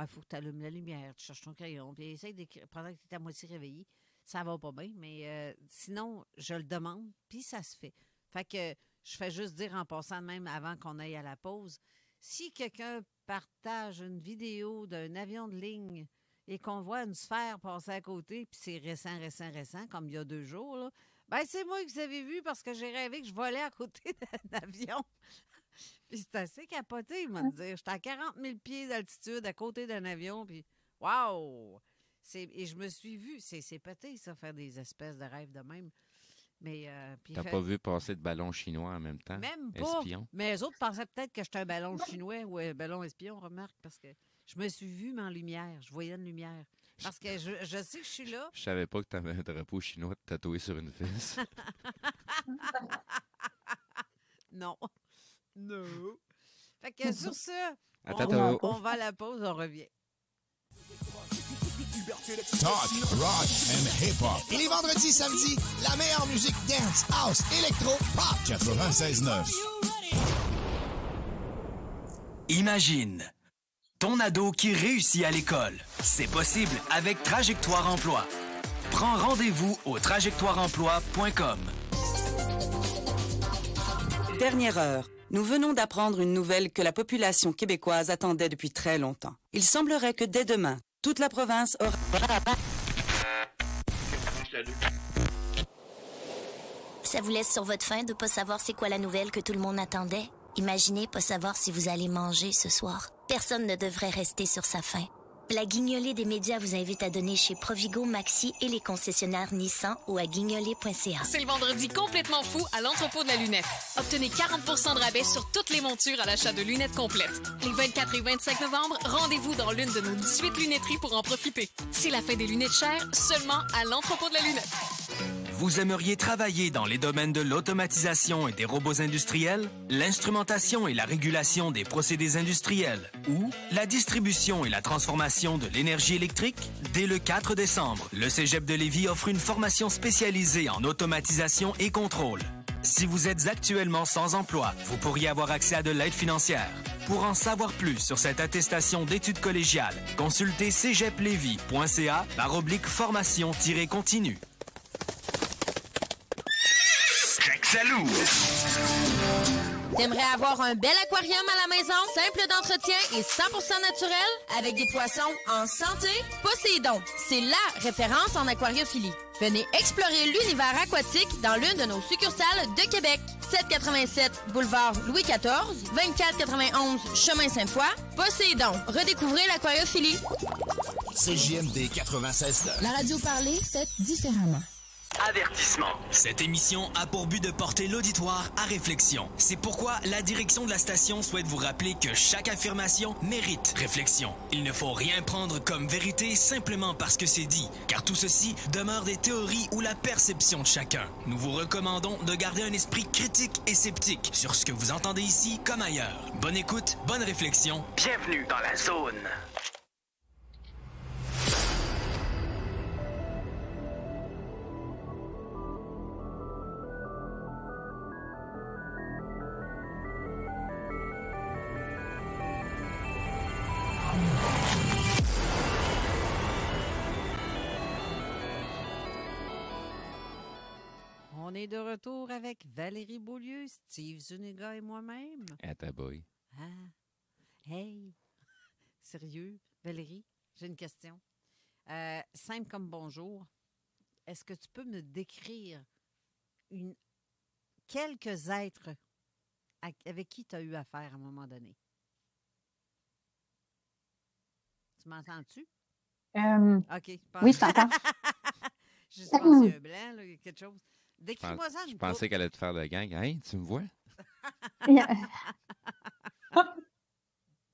faut que tu allumes la lumière, tu cherches ton crayon, puis essaye d'écrire pendant que tu es à moitié réveillé. Ça va pas bien, mais sinon, je le demande, puis ça se fait. Fait que je fais juste dire en passant même avant qu'on aille à la pause, si quelqu'un partage une vidéo d'un avion de ligne et qu'on voit une sphère passer à côté, puis c'est récent, comme il y a 2 jours, là, ben c'est moi que vous avez vu parce que j'ai rêvé que je volais à côté d'un avion. Puis c'est assez capoté, il m'a dit. J'étais à 40 000 pieds d'altitude à côté d'un avion, puis waouh! Et je me suis vue, c'est pété ça, faire des espèces de rêves de même. Mais t'as pas vu passer de ballon chinois en même temps? Même pas. Espion. Mais les autres pensaient peut-être que j'étais un ballon chinois ou un ballon espion, remarque, parce que je me suis vue, mais en lumière. Je voyais une lumière. Parce que je sais que je suis là. Je savais pas que tu avais un drapeau chinois tatoué sur une fesse. Non. Non. Fait que sur ça, on va à la pause, on revient. Talk, rock and hip-hop. Et les vendredis, samedis, la meilleure musique dance, house, électro, pop. 96.9. Imagine ton ado qui réussit à l'école. C'est possible avec Trajectoire Emploi. Prends rendez-vous au trajectoireemploi.com. Dernière heure. Nous venons d'apprendre une nouvelle que la population québécoise attendait depuis très longtemps. Il semblerait que dès demain, toute la province aura... Ça vous laisse sur votre faim de pas savoir c'est quoi la nouvelle que tout le monde attendait? Imaginez pas savoir si vous allez manger ce soir. Personne ne devrait rester sur sa faim. La guignolée des médias vous invite à donner chez Provigo, Maxi et les concessionnaires Nissan ou à guignolée.ca. C'est le vendredi complètement fou à l'entrepôt de la lunette. Obtenez 40 de rabais sur toutes les montures à l'achat de lunettes complètes. Les 24 et 25 novembre, rendez-vous dans l'une de nos 18 lunetteries pour en profiter. C'est la fin des lunettes chères, seulement à l'entrepôt de la lunette. Vous aimeriez travailler dans les domaines de l'automatisation et des robots industriels, l'instrumentation et la régulation des procédés industriels ou la distribution et la transformation de l'énergie électrique? Dès le 4 décembre, le Cégep de Lévis offre une formation spécialisée en automatisation et contrôle. Si vous êtes actuellement sans emploi, vous pourriez avoir accès à de l'aide financière. Pour en savoir plus sur cette attestation d'études collégiales, consultez cégeplevy.ca/formation-continue. Salut! T'aimerais avoir un bel aquarium à la maison, simple d'entretien et 100% naturel, avec des poissons en santé? Poséidon, c'est la référence en aquariophilie. Venez explorer l'univers aquatique dans l'une de nos succursales de Québec. 787 boulevard Louis XIV, 2491 chemin Sainte-Foy. Poséidon, redécouvrez l'aquariophilie. CJMD 96. La radio parlée, faite différemment. Avertissement. Cette émission a pour but de porter l'auditoire à réflexion. C'est pourquoi la direction de la station souhaite vous rappeler que chaque affirmation mérite réflexion. Il ne faut rien prendre comme vérité simplement parce que c'est dit, car tout ceci demeure des théories ou la perception de chacun. Nous vous recommandons de garder un esprit critique et sceptique sur ce que vous entendez ici comme ailleurs. Bonne écoute, bonne réflexion. Bienvenue dans la zone. On est de retour avec Valérie Beaulieu, Steve Zuniga et moi-même. Attaboy. Ah. Hey! Sérieux, Valérie, j'ai une question. Simple comme bonjour. Est-ce que tu peux me décrire quelques êtres avec qui tu as eu affaire à un moment donné? Tu m'entends-tu? OK. Oui, je t'entends. Juste pensé un blanc, là, quelque chose. Décris-moi ça. Je pensais qu'elle allait te faire de gang. Hey, tu me vois?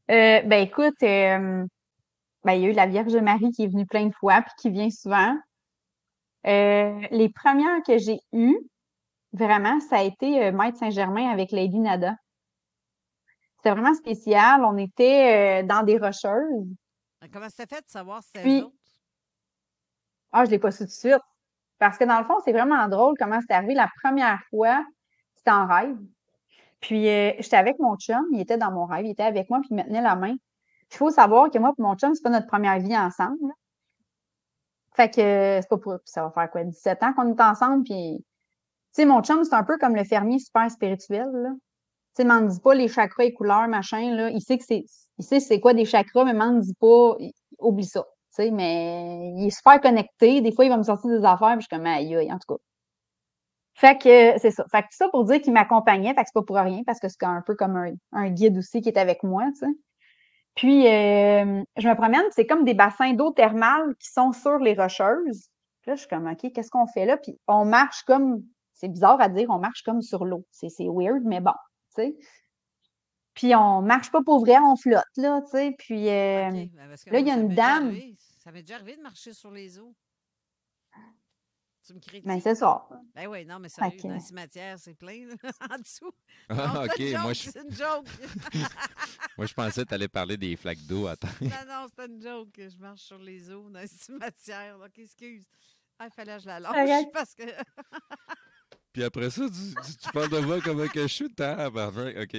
Ben écoute, il y a eu la Vierge Marie qui est venue plein de fois puis qui vient souvent. Les premières que j'ai eues, vraiment, ça a été Maître Saint-Germain avec Lady Nada. C'était vraiment spécial. On était dans des rocheuses. Comment ça fait de savoir si c'est Puis, eux autres? je l'ai pas su tout de suite. Parce que dans le fond, c'est vraiment drôle comment c'est arrivé. La première fois, c'était en rêve. Puis, j'étais avec mon chum, il était dans mon rêve, il était avec moi, puis il me tenait la main. Il faut savoir que moi et mon chum, c'est pas notre première vie ensemble. Là. Fait que, c'est pas pour, ça va faire quoi, 17 ans qu'on est ensemble, puis, tu sais, mon chum, c'est un peu comme le fermier super spirituel, là. Tu sais, m'en dis pas les chakras et couleurs, machin, là. Il sait c'est quoi des chakras, mais m'en dis pas, oublie ça. Tu sais, mais il est super connecté. Des fois, il va me sortir des affaires, puis je suis comme, aïe, aïe, en tout cas. Fait que, c'est ça. Fait que ça pour dire qu'il m'accompagnait, fait que c'est pas pour rien, parce que c'est un peu comme un guide aussi qui est avec moi, tu sais. Puis, je me promène, c'est comme des bassins d'eau thermale qui sont sur les rocheuses. Puis là, je suis comme, OK, qu'est-ce qu'on fait là? Puis, on marche comme, c'est bizarre à dire, on marche comme sur l'eau. C'est weird, mais bon, tu sais. Puis, on marche pas pour vrai, on flotte, là, tu sais. Puis, là, il y a une dame. Ça m'est déjà arrivé de marcher sur les eaux. Tu me critiques? Ben, c'est ça. Ben oui, non, mais sérieux, dans les cimetières, c'est plein, là, en dessous. Ah, non, OK. C'est une joke. Moi, je pensais que tu allais parler des flaques d'eau à terre. Non, c'est une joke. Je marche sur les eaux dans les cimetières. OK, excuse. Il fallait que je la lâche parce que... Puis après ça, tu parles de moi comme un chute, hein? OK.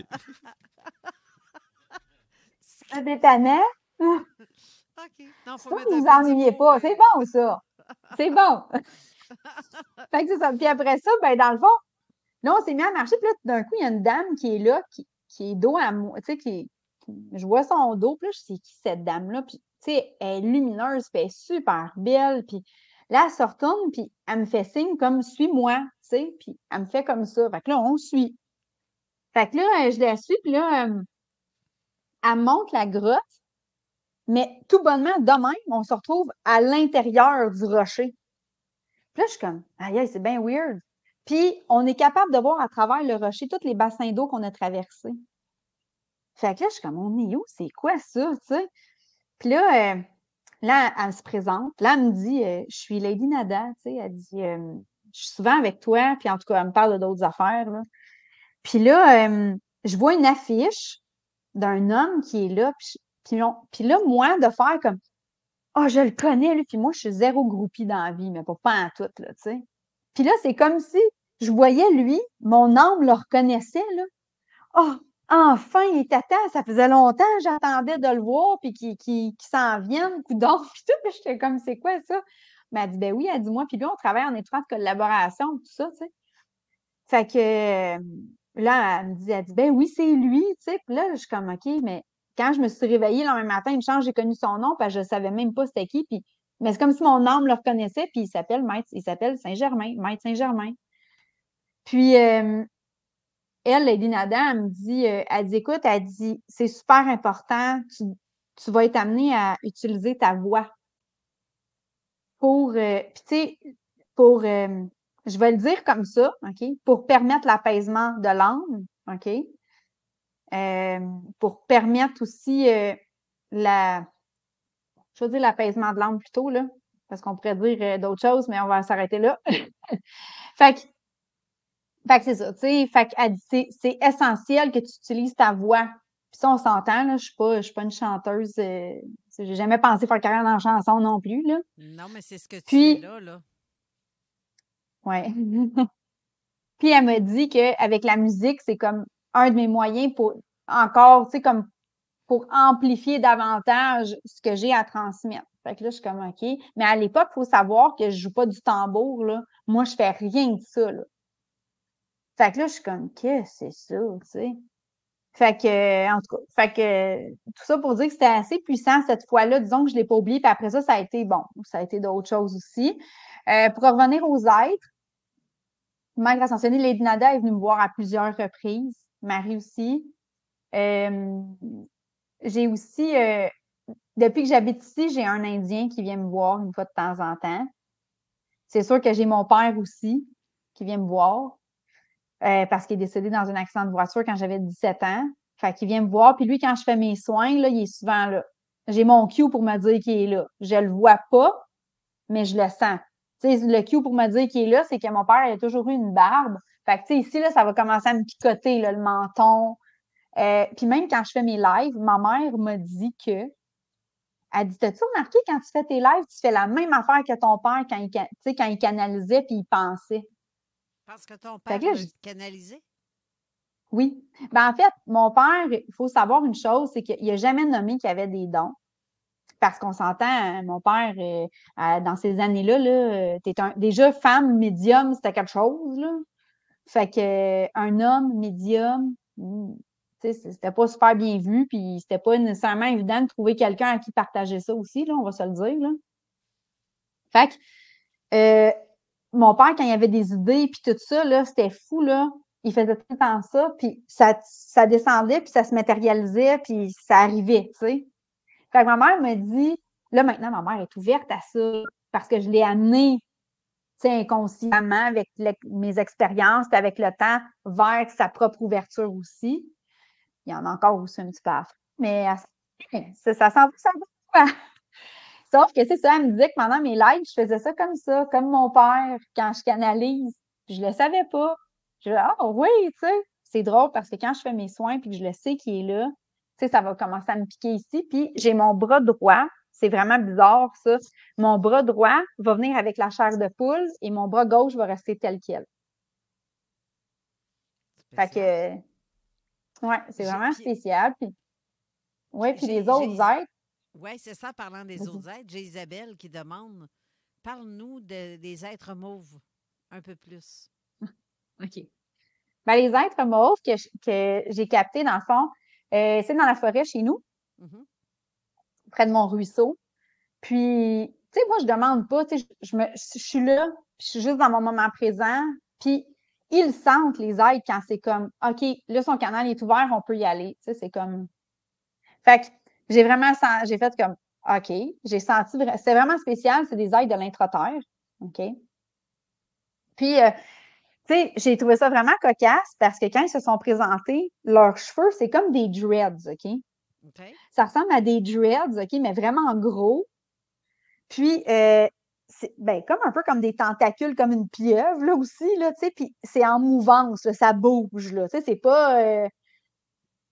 Ça détonnait? OK. Non, faut ça, vous ennuyez pas. C'est bon, ça. C'est bon. Fait que c'est ça. Puis après ça, ben dans le fond, là, on s'est mis à marcher. Puis là, tout d'un coup, il y a une dame qui est là, qui est dos à moi. Tu sais, je vois son dos. Puis là, je sais qui cette dame-là. Puis, tu sais, elle est lumineuse, puis elle est super belle. Puis Là, elle se retourne, puis elle me fait signe comme « suis-moi », tu sais, puis elle me fait comme ça. Fait que là, on suit. Fait que là, je la suis, puis là, elle monte la grotte, mais tout bonnement, de même, on se retrouve à l'intérieur du rocher. Puis là, je suis comme « aïe, c'est bien weird ». Puis, on est capable de voir à travers le rocher tous les bassins d'eau qu'on a traversés. Fait que là, je suis comme « on est où? C'est quoi ça? » tu sais. Puis là, elle se présente. Là, elle me dit « je suis Lady Nada. » Tu sais, elle dit « je suis souvent avec toi. » Puis en tout cas, elle me parle d'autres affaires. Là. Puis là, je vois une affiche d'un homme qui est là. Puis là, moi, de faire comme « oh, je le connais, lui. » Puis moi, je suis zéro groupie dans la vie, mais pas en tout, là, tu sais. Puis là, c'est comme si je voyais lui, mon âme le reconnaissait, là. Oh, enfin, il est à temps. Ça faisait longtemps que j'attendais de le voir, puis qu'il s'en vienne, coudonc, puis tout. Puis j'étais comme, c'est quoi ça? Mais elle dit, ben oui, elle dit, moi, puis lui, on travaille en étroite collaboration, tout ça, tu sais. Fait que là, elle dit, ben oui, c'est lui, tu sais. Puis là, je suis comme, OK, mais quand je me suis réveillée le lendemain matin, une chance, j'ai connu son nom, parce que je savais même pas c'était qui. Puis, mais c'est comme si mon âme le reconnaissait, puis il s'appelle Saint-Germain, Maître Saint-Germain. Puis, elle, Lady Nada, elle dit, écoute, elle dit, c'est super important, tu vas être amené à utiliser ta voix pour, puis tu sais, pour, je vais le dire comme ça, OK, pour permettre l'apaisement de l'âme, OK, pour permettre aussi je veux dire l'apaisement de l'âme plutôt, là, parce qu'on pourrait dire d'autres choses, mais on va s'arrêter là. Fait que c'est ça, tu sais, fait qu'elle dit, c'est essentiel que tu utilises ta voix. Puis ça, on s'entend, là, je suis pas une chanteuse, j'ai jamais pensé faire carrière dans la chanson non plus, là. Non, mais c'est ce que tu Puis, fais là. ouais. Puis elle m'a dit qu'avec la musique, c'est comme un de mes moyens pour encore, tu sais, comme pour amplifier davantage ce que j'ai à transmettre. Fait que là, je suis comme OK. Mais à l'époque, il faut savoir que je joue pas du tambour, là. Moi, je fais rien de ça, là. Fait que là, je suis comme, qu'est-ce que c'est ça, tu sais? Fait que, en tout cas, fait que, tout ça pour dire que c'était assez puissant cette fois-là. Disons que je l'ai pas oublié. Puis après ça, ça a été, bon, ça a été d'autres choses aussi. Pour revenir aux êtres, Maître Ascensionné, Lady Nada est venue me voir à plusieurs reprises. Marie aussi. J'ai aussi, depuis que j'habite ici, j'ai un Indien qui vient me voir une fois de temps en temps. C'est sûr que j'ai mon père aussi qui vient me voir. Parce qu'il est décédé dans un accident de voiture quand j'avais 17 ans. Fait qu'il vient me voir. Puis lui, quand je fais mes soins, là, il est souvent là. J'ai mon cue pour me dire qu'il est là. Je le vois pas, mais je le sens. Tu sais, le cue pour me dire qu'il est là, c'est que mon père, il a toujours eu une barbe. Fait que, tu sais, ici, là, ça va commencer à me picoter, là, le menton. Puis même quand je fais mes lives, ma mère m'a dit que elle dit, t'as-tu remarqué quand tu fais tes lives, tu fais la même affaire que ton père quand il canalisait puis il pensait. Parce que ton père l'a canalisé? Oui. Ben, en fait, mon père, il faut savoir une chose, c'est qu'il n'a jamais nommé qu'il avait des dons. Parce qu'on s'entend, mon père, dans ces années-là, là, déjà femme médium, c'était quelque chose, là. Fait que un homme médium, c'était pas super bien vu, puis c'était pas nécessairement évident de trouver quelqu'un à qui partager ça aussi, là, on va se le dire, là. Fait que mon père, quand il avait des idées, puis tout ça, là, c'était fou, là. Il faisait tout le temps ça, puis ça descendait, puis ça se matérialisait, puis ça arrivait, tu sais. Fait que ma mère me dit, là, maintenant, ma mère est ouverte à ça, parce que je l'ai amenée, tu sais, inconsciemment, avec mes expériences, puis avec le temps, vers sa propre ouverture aussi. Il y en a encore aussi un petit peu à faire, mais ça s'en va. Sauf que c'est ça, elle me disait que pendant mes lives, je faisais ça, comme mon père, quand je canalise. Puis je le savais pas. Je dis, ah oui, tu sais, c'est drôle parce que quand je fais mes soins puis que je le sais qu'il est là, tu sais, ça va commencer à me piquer ici. Puis j'ai mon bras droit, c'est vraiment bizarre ça. Mon bras droit va venir avec la chair de poule et mon bras gauche va rester tel quel. Fait que, ouais, c'est vraiment spécial. Puis, ouais, puis les autres êtres. Oui, c'est ça, parlant des autres êtres. J'ai Isabelle qui demande, parle-nous des êtres mauves un peu plus. OK. Ben, les êtres mauves que j'ai captés, dans le fond, c'est dans la forêt chez nous, près de mon ruisseau. Puis, Tu sais, moi, je demande pas, tu sais, je suis là, puis je suis juste dans mon moment présent, puis ils sentent, les aides, quand c'est comme, OK, là, son canal est ouvert, on peut y aller. Tu sais, c'est comme... Fait que j'ai fait comme, OK, j'ai senti, c'est vraiment spécial, c'est des aides de l'intra-terre, OK? Puis, tu sais, j'ai trouvé ça vraiment cocasse parce que quand ils se sont présentés, leurs cheveux, c'est comme des dreads, OK? Ça ressemble à des dreads, OK, mais vraiment gros. Puis, c'est comme un peu comme des tentacules, comme une pieuvre, là, aussi, là, tu sais, puis c'est en mouvance, là, ça bouge, là, tu sais,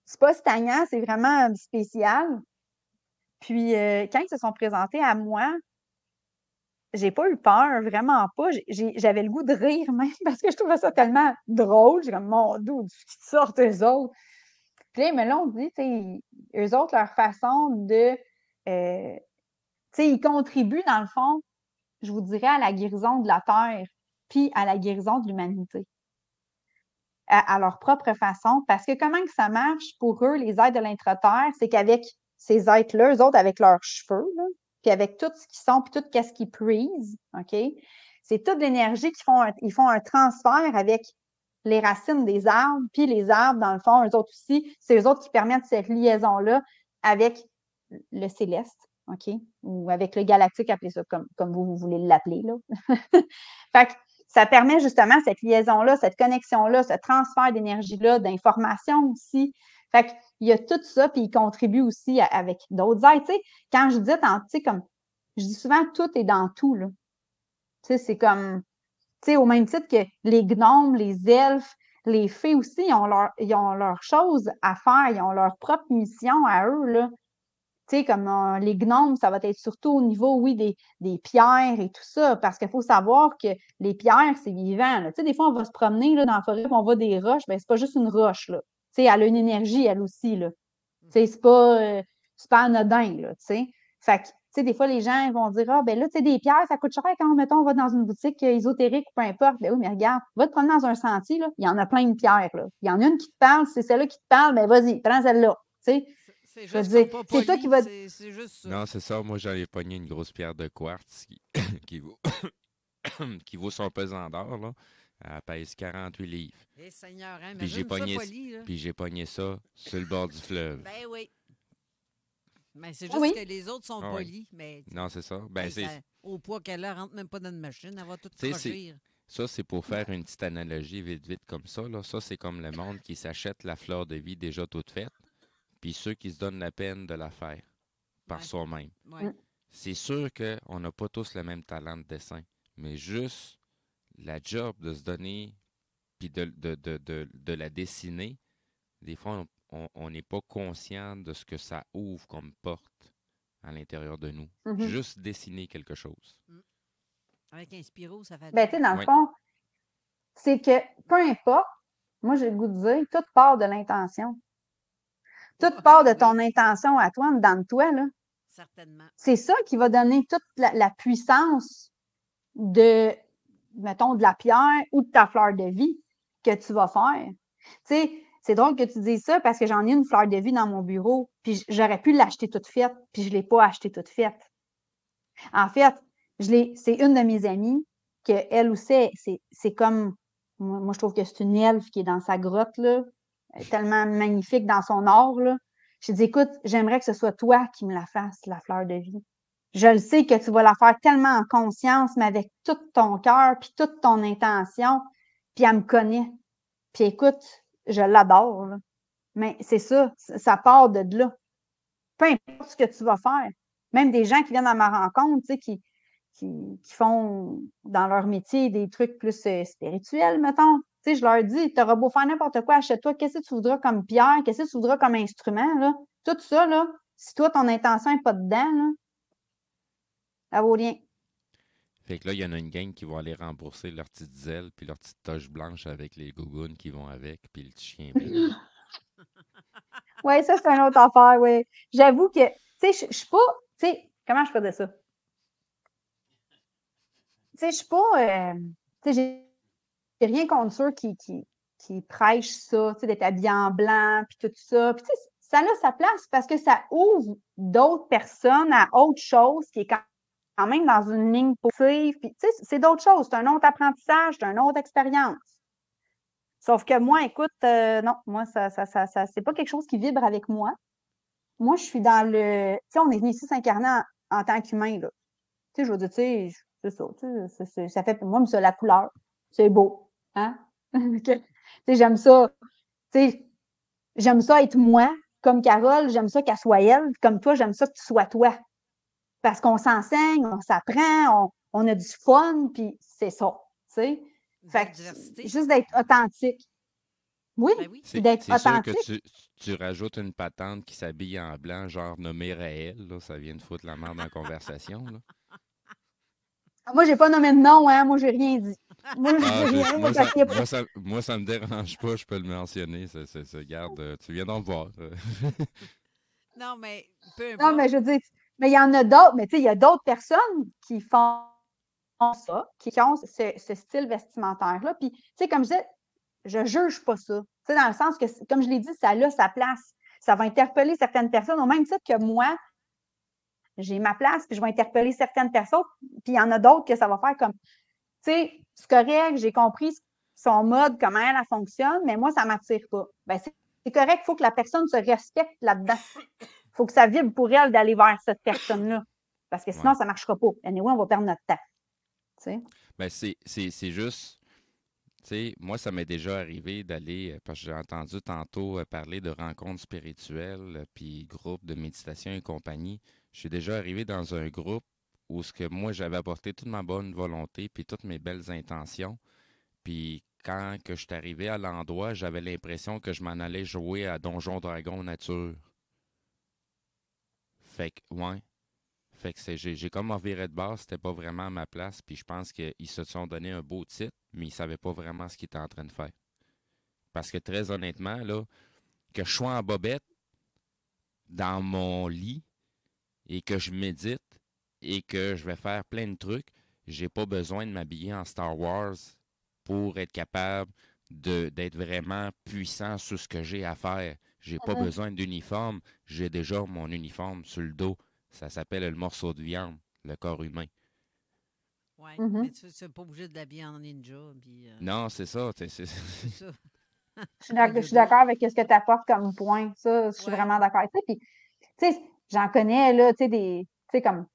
c'est pas stagnant, c'est vraiment spécial. Puis, quand ils se sont présentés à moi, j'ai pas eu peur, vraiment pas. J'avais le goût de rire même parce que je trouvais ça tellement drôle. J'ai comme, mon Dieu, qui sortent eux autres. Puis là, ils me l'ont dit, tu sais, eux autres, leur façon de... tu sais, ils contribuent, dans le fond, je vous dirais, à la guérison de la Terre, puis à la guérison de l'humanité. À leur propre façon. Parce que comment que ça marche pour eux, les êtres de l'intra-terre, c'est qu'avec ces êtres-là, eux autres, avec leurs cheveux, là, puis avec tout ce qu'ils sont, puis tout ce qu'ils puisent, OK? C'est toute l'énergie ils font un transfert avec les racines des arbres, puis les arbres, dans le fond, eux autres aussi, c'est eux autres qui permettent cette liaison-là avec le céleste, OK? Ou avec le galactique, appelez ça comme vous voulez l'appeler, là. Fait que ça permet justement cette liaison-là, cette connexion-là, ce transfert d'énergie-là, d'informations aussi. Fait qu'il y a tout ça, puis il contribue aussi avec d'autres êtres. Tu sais, quand je dis, tu sais, comme, je dis souvent, tout est dans tout, là. Tu sais, c'est comme, tu sais, au même titre que les gnomes, les elfes, les fées aussi, ils ont leur chose à faire, ils ont leur propre mission à eux, là. Tu sais, comme les gnomes, ça va être surtout au niveau, oui, des pierres et tout ça, parce qu'il faut savoir que les pierres, c'est vivant, là. Tu sais, des fois, on va se promener là, dans la forêt, puis on voit des roches, bien, c'est pas juste une roche, là. Tu sais, elle a une énergie, elle aussi, là. Tu sais, c'est pas anodin, là, tu sais. Fait que, tu sais, des fois, les gens vont dire, ah, ben là, tu sais, des pierres, ça coûte cher quand, mettons, on va dans une boutique ésotérique ou peu importe. Ben oui, mais regarde, va te promener dans un sentier, là, il y en a plein de pierres, là. Il y en a une qui te parle, c'est celle-là qui te parle, ben vas-y, prends celle-là, tu sais. C'est Je veux juste dire, pas c'est toi qui vas... C'est juste ça. Non, c'est ça. Moi, j'allais pogner une grosse pierre de quartz qui vaut, qui vaut son pesant d'or, là. Elle pèse 48 livres. Eh, Seigneur, hein, Puis j'ai pogné ça sur le bord du fleuve. Ben oui. Mais c'est juste que les autres sont polis. Mais, non, c'est ça. Ben, ça. Au poids qu'elle a, rentre même pas dans une machine. Elle va tout crochir. Ça, c'est pour faire une petite analogie vite comme ça, là. Ça, c'est comme le monde qui s'achète la fleur de vie déjà toute faite, puis ceux qui se donnent la peine de la faire par soi-même. Ouais. C'est sûr qu'on n'a pas tous le même talent de dessin, mais juste la job de se donner puis de la dessiner, des fois, on n'est pas conscient de ce que ça ouvre comme porte à l'intérieur de nous. Mm-hmm. Juste dessiner quelque chose. Avec un Spiro, ça fait... Ben, tu sais, dans le fond, c'est que, peu importe, moi, j'ai le goût de dire, tout part de l'intention. Tout part de ton intention à toi, dedans de toi, là. Certainement. C'est ça qui va donner toute la puissance de, mettons, de la pierre ou de ta fleur de vie que tu vas faire. Tu sais, c'est drôle que tu dises ça parce que j'en ai une fleur de vie dans mon bureau, puis j'aurais pu l'acheter toute faite, puis je ne l'ai pas achetée toute faite. En fait, c'est une de mes amies que elle aussi, c'est comme, moi je trouve que c'est une elfe qui est dans sa grotte, là, tellement magnifique dans son or, là. J'ai dit, écoute, j'aimerais que ce soit toi qui me la fasses, la fleur de vie. Je le sais que tu vas la faire tellement en conscience, mais avec tout ton cœur, puis toute ton intention, puis elle me connaît. Puis écoute, je l'adore, là. Mais c'est ça part de là. Peu importe ce que tu vas faire. Même des gens qui viennent à ma rencontre, tu sais, qui font dans leur métier des trucs plus spirituels, mettons. Tu sais, je leur dis, tu auras beau faire n'importe quoi, achète-toi, qu'est-ce que tu voudras comme pierre, qu'est-ce que tu voudras comme instrument, là. Tout ça, là, si toi, ton intention n'est pas dedans, là, ça vaut rien. Fait que là, il y en a une gang qui vont aller rembourser leur petite zèle puis leur petite toche blanche avec les gougounes qui vont avec, puis le petit chien blanc. Oui, ça, c'est une autre affaire, oui. J'avoue que, tu sais, je suis pas, tu sais, comment je peux dire ça? Tu sais, je suis pas, tu sais, j'ai rien contre ceux qui prêchent ça, tu sais, d'être habillé en blanc, puis tout ça. Puis, tu sais, ça a sa place parce que ça ouvre d'autres personnes à autre chose qui est quand quand même dans une ligne positive. Puis, tu sais, c'est d'autres choses. C'est un autre apprentissage, c'est une autre expérience. Sauf que moi, écoute, non, moi, ça, c'est pas quelque chose qui vibre avec moi. Moi, je suis dans le. Tu sais, on est venu ici s'incarner en tant qu'humain, là. Tu sais, je veux dire, tu sais, c'est ça, tu sais, ça fait, moi, c'est la couleur. C'est beau, hein? Tu sais, j'aime ça. Tu sais, j'aime ça être moi, comme Carole, j'aime ça qu'elle soit elle. Comme toi, j'aime ça que tu sois toi. Parce qu'on s'enseigne, on s'apprend, on a du fun, puis c'est ça, tu sais. Fait que, juste d'être authentique. Oui, d'être C'est sûr authentique. que tu rajoutes une patente qui s'habille en blanc, genre nommé Raël, là, ça vient de foutre la merde dans la conversation. Là. Moi, j'ai pas nommé de nom, hein. Moi, j'ai rien dit. Moi, j'ai rien. Moi, ça me dérange pas, je peux le mentionner. Regarde, tu viens d'en voir. Non, mais peu importe. Non, mais je veux dire, mais il y en a d'autres, mais tu sais, il y a d'autres personnes qui font ça, qui ont ce style vestimentaire-là. Puis, tu sais, comme je disais, je juge pas ça. Tu sais, dans le sens que, comme je l'ai dit, ça a sa place. Ça va interpeller certaines personnes, au même titre que moi, j'ai ma place, puis je vais interpeller certaines personnes, puis il y en a d'autres que ça va faire comme, tu sais, c'est correct, j'ai compris son mode, comment elle fonctionne, mais moi, ça ne m'attire pas. Ben, c'est correct, il faut que la personne se respecte là-dedans. Il faut que ça vibre pour elle d'aller vers cette personne-là. Parce que sinon, ça ne marchera pas. Anyway, on va perdre notre temps. Tu sais? Ben, c'est juste, tu sais, moi, ça m'est déjà arrivé d'aller, parce que j'ai entendu tantôt parler de rencontres spirituelles, puis groupes de méditation et compagnie. Je suis déjà arrivé dans un groupe où ce que moi, j'avais apporté toute ma bonne volonté puis toutes mes belles intentions. Puis quand que je suis arrivé à l'endroit, j'avais l'impression que je m'en allais jouer à Donjon Dragon Nature. Fait que, ouais. Fait que j'ai comme reviré de base, c'était pas vraiment à ma place. Puis je pense qu'ils se sont donné un beau titre, mais ils savaient pas vraiment ce qu'ils étaient en train de faire. Parce que très honnêtement, là, que je sois en bobette dans mon lit, et que je médite et que je vais faire plein de trucs, j'ai pas besoin de m'habiller en Star Wars pour être capable d'être vraiment puissant sur ce que j'ai à faire. J'ai pas besoin d'uniforme, j'ai déjà mon uniforme sur le dos. Ça s'appelle le morceau de viande, le corps humain. Oui, mais tu n'es pas obligé de l'habiller en ninja. Puis, non, c'est ça. C'est ça. Je suis d'accord avec ce que tu apportes comme point. Ça, je suis vraiment d'accord avec ça. Puis, tu sais, j'en connais, là, tu sais, comme,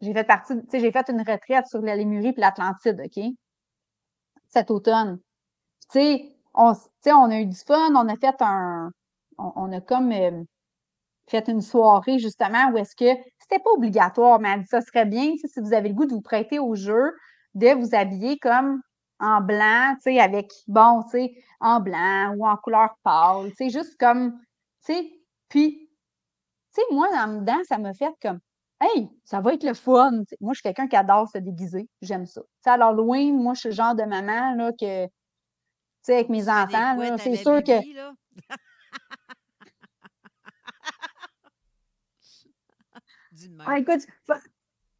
j'ai fait une retraite sur la Lémurie puis l'Atlantide, OK? Cet automne. Tu sais, on a eu du fun, on a comme fait une soirée, justement, où est-ce que c'était pas obligatoire, mais elle dit, ça serait bien, si vous avez le goût de vous prêter au jeu, de vous habiller comme en blanc, tu sais, avec, bon, tu sais, en blanc ou en couleur pâle, tu sais, juste comme, tu sais, puis, tu sais, moi, en dedans, ça m'a fait comme, hey, ça va être le fun. T'sais, moi, je suis quelqu'un qui adore se déguiser. J'aime ça. T'sais, à l'Halloween, moi, je suis le genre de maman, là, que, tu sais, avec mes enfants, là, c'est sûr que. Ah, écoute,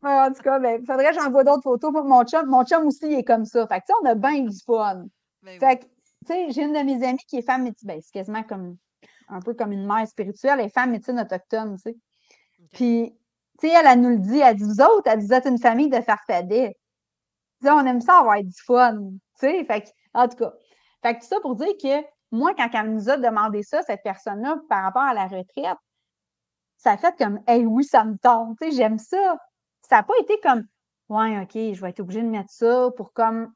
en tout cas, ben, faudrait que j'envoie d'autres photos pour mon chum. Mon chum aussi, il est comme ça. Fait que, tu sais, on a bien du fun. Fait que, tu sais, j'ai une de mes amies qui est femme médecine. Ben, c'est quasiment comme, un peu comme une mère spirituelle. Elle est femme médecine autochtone, tu sais. Puis, tu sais, elle nous le dit, elle dit, vous autres, elle dit, vous êtes une famille de farfadets. On aime ça avoir du fun, tu sais. Fait que, en tout cas, fait que tout ça pour dire que moi, quand elle nous a demandé ça, cette personne-là, par rapport à la retraite, ça a fait comme, hey, oui, ça me tente, tu sais, j'aime ça. Ça n'a pas été comme, ouais, OK, je vais être obligée de mettre ça pour comme,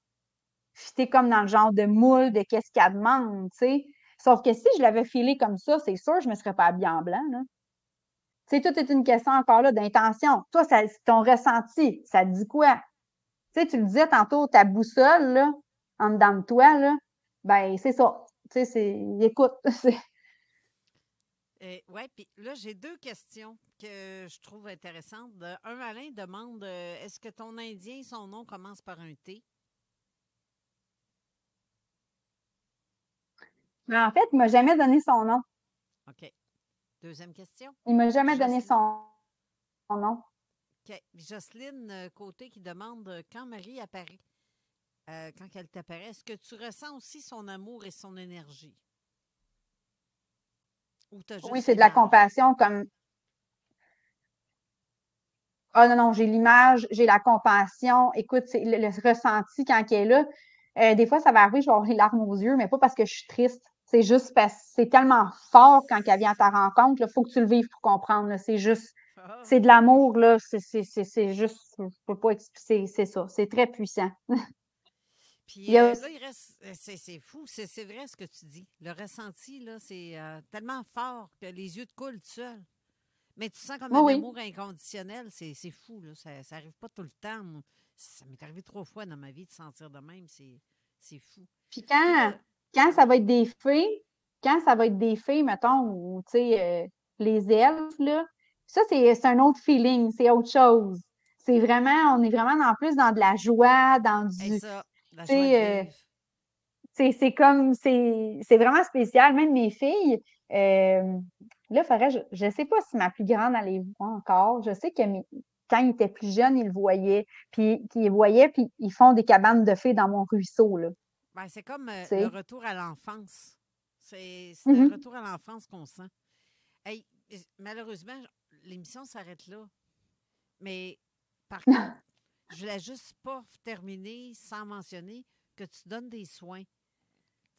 fitter comme dans le genre de moule de qu'est-ce qu'elle demande, tu sais. Sauf que si je l'avais filé comme ça, c'est sûr, je ne me serais pas habillée en blanc, là. Tu sais, tout est une question encore là d'intention. Toi, ton ressenti, ça te dit quoi? Tu sais, tu le disais tantôt, ta boussole, là, en dedans de toi, là, ben, c'est ça. Tu sais, écoute. Oui, puis là, j'ai 2 questions que je trouve intéressantes. Un, Alain demande, est-ce que ton Indien, son nom commence par un T? Mais en fait, il ne m'a jamais donné son nom. OK. Deuxième question. Il ne m'a jamais donné son nom. OK. Jocelyne Côté qui demande, quand Marie apparaît, quand elle t'apparaît, est-ce que tu ressens aussi son amour et son énergie? Ou t'as juste Oui, c'est de la compassion comme. Ah non, j'ai l'image, j'ai la compassion. Écoute, c'est le ressenti quand elle est là. Des fois, ça va arriver, je vais avoir les larmes aux yeux, mais pas parce que je suis triste. C'est juste parce que c'est tellement fort quand elle vient à ta rencontre. Il faut que tu le vives pour comprendre. Là. C'est juste, c'est de l'amour, là. C'est juste, je peux pas expliquer, c'est ça. C'est très puissant. Puis là, il reste, c'est fou, c'est vrai ce que tu dis. Le ressenti, là, c'est tellement fort que les yeux te coulent tout seul. Mais tu sens comme un amour inconditionnel, c'est fou, là. Ça n'arrive pas tout le temps. Ça m'est arrivé 3 fois dans ma vie de sentir de même, c'est fou. Puis quand ça va être des fées, mettons, ou, tu sais, les elfes, là, ça, c'est un autre feeling, c'est autre chose. C'est vraiment, on est vraiment en plus dans de la joie, dans du... c'est comme, c'est vraiment spécial. Même mes filles, là, je ne sais pas si ma plus grande, elle les voit encore. Je sais que quand ils étaient plus jeunes, ils le voyaient. Puis ils font des cabanes de fées dans mon ruisseau, là. Ben, c'est comme le retour à l'enfance. C'est le retour à l'enfance qu'on sent. Hey, malheureusement, l'émission s'arrête là. Mais par contre, je ne voulais juste pas terminer sans mentionner que tu donnes des soins.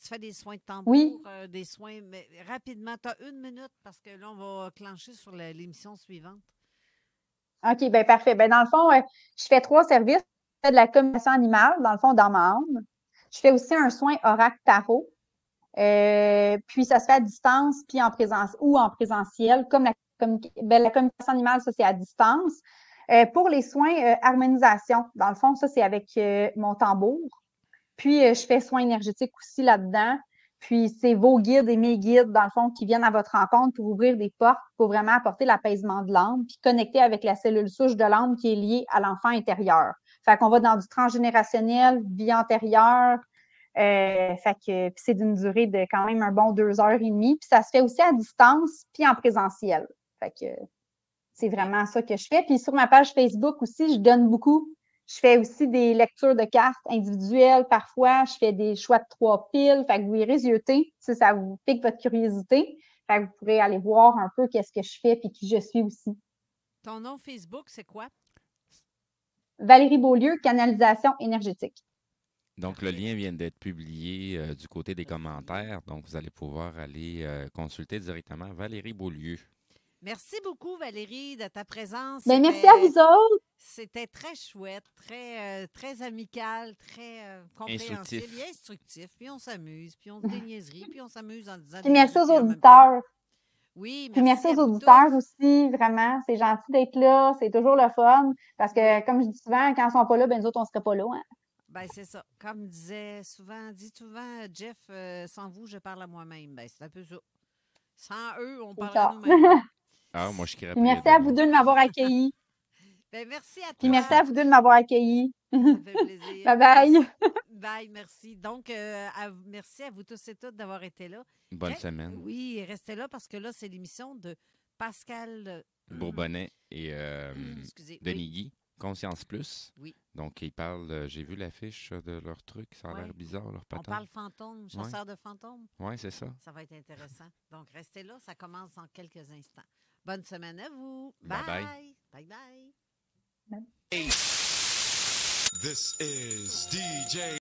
Tu fais des soins de tambour, des soins, mais rapidement. Tu as 1 minute parce que là, on va clencher sur l'émission suivante. OK, bien parfait. Ben, dans le fond, je fais 3 services. Je fais de la communication animale, dans le fond, dans ma âme. Je fais aussi un soin oracle-tarot. Puis ça se fait à distance, puis en présentiel. Comme la communication animale, ça, c'est à distance. Pour les soins harmonisation, dans le fond, ça, c'est avec mon tambour. Puis, je fais soins énergétiques aussi là-dedans. Puis, c'est vos guides et mes guides, dans le fond, qui viennent à votre rencontre pour ouvrir des portes, pour vraiment apporter l'apaisement de l'âme, puis connecter avec la cellule souche de l'âme qui est liée à l'enfant intérieur. Fait qu'on va dans du transgénérationnel, vie antérieure. Fait que c'est d'une durée de quand même un bon 2h30. Puis, ça se fait aussi à distance, puis en présentiel. Fait que c'est vraiment ça que je fais. Puis, sur ma page Facebook aussi, je donne beaucoup. Je fais aussi des lectures de cartes individuelles parfois. Je fais des choix de 3 piles. Fait que vous irez zioter si ça vous pique votre curiosité. Fait que vous pourrez aller voir un peu qu'est-ce que je fais puis qui je suis aussi. Ton nom Facebook, c'est quoi? Valérie Beaulieu, canalisation énergétique. Donc, le lien vient d'être publié du côté des commentaires. Donc, vous allez pouvoir aller consulter directement Valérie Beaulieu. Merci beaucoup, Valérie, de ta présence. Bien, merci à vous autres. C'était très chouette, très amical, très compréhensible et instructif. Puis on s'amuse, puis on se dit des niaiseries, puis on s'amuse en disant puis merci aux auditeurs. Oui, merci aux auditeurs aussi, vraiment. C'est gentil d'être là. C'est toujours le fun. Parce que, comme je dis souvent, quand ils ne sont pas là, ben nous autres, on ne serait pas là. Hein? Ben c'est ça. Comme dit souvent Jeff, sans vous, je parle à moi-même. Ben c'est un peu ça. Sans eux, on parle à nous-mêmes. Ah, moi, je crée. Merci à vous deux de m'avoir accueilli. Ben, merci à toi. Puis merci à vous deux de m'avoir accueilli. Ça me fait plaisir. Bye-bye. Bye, merci. Donc, merci à vous tous et toutes d'avoir été là. Bonne semaine. Oui, restez là parce que là, c'est l'émission de Pascal Bourbonnais et Denis Guy, Conscience Plus. Oui. Donc, ils parlent, j'ai vu l'affiche de leur truc, ça a l'air bizarre, leur patente. On parle fantôme, chasseur de fantômes. Oui, c'est ça. Ça va être intéressant. Donc, restez là, ça commence dans quelques instants. Bonne semaine à vous. Bye. Bye. Bye bye. This is DJ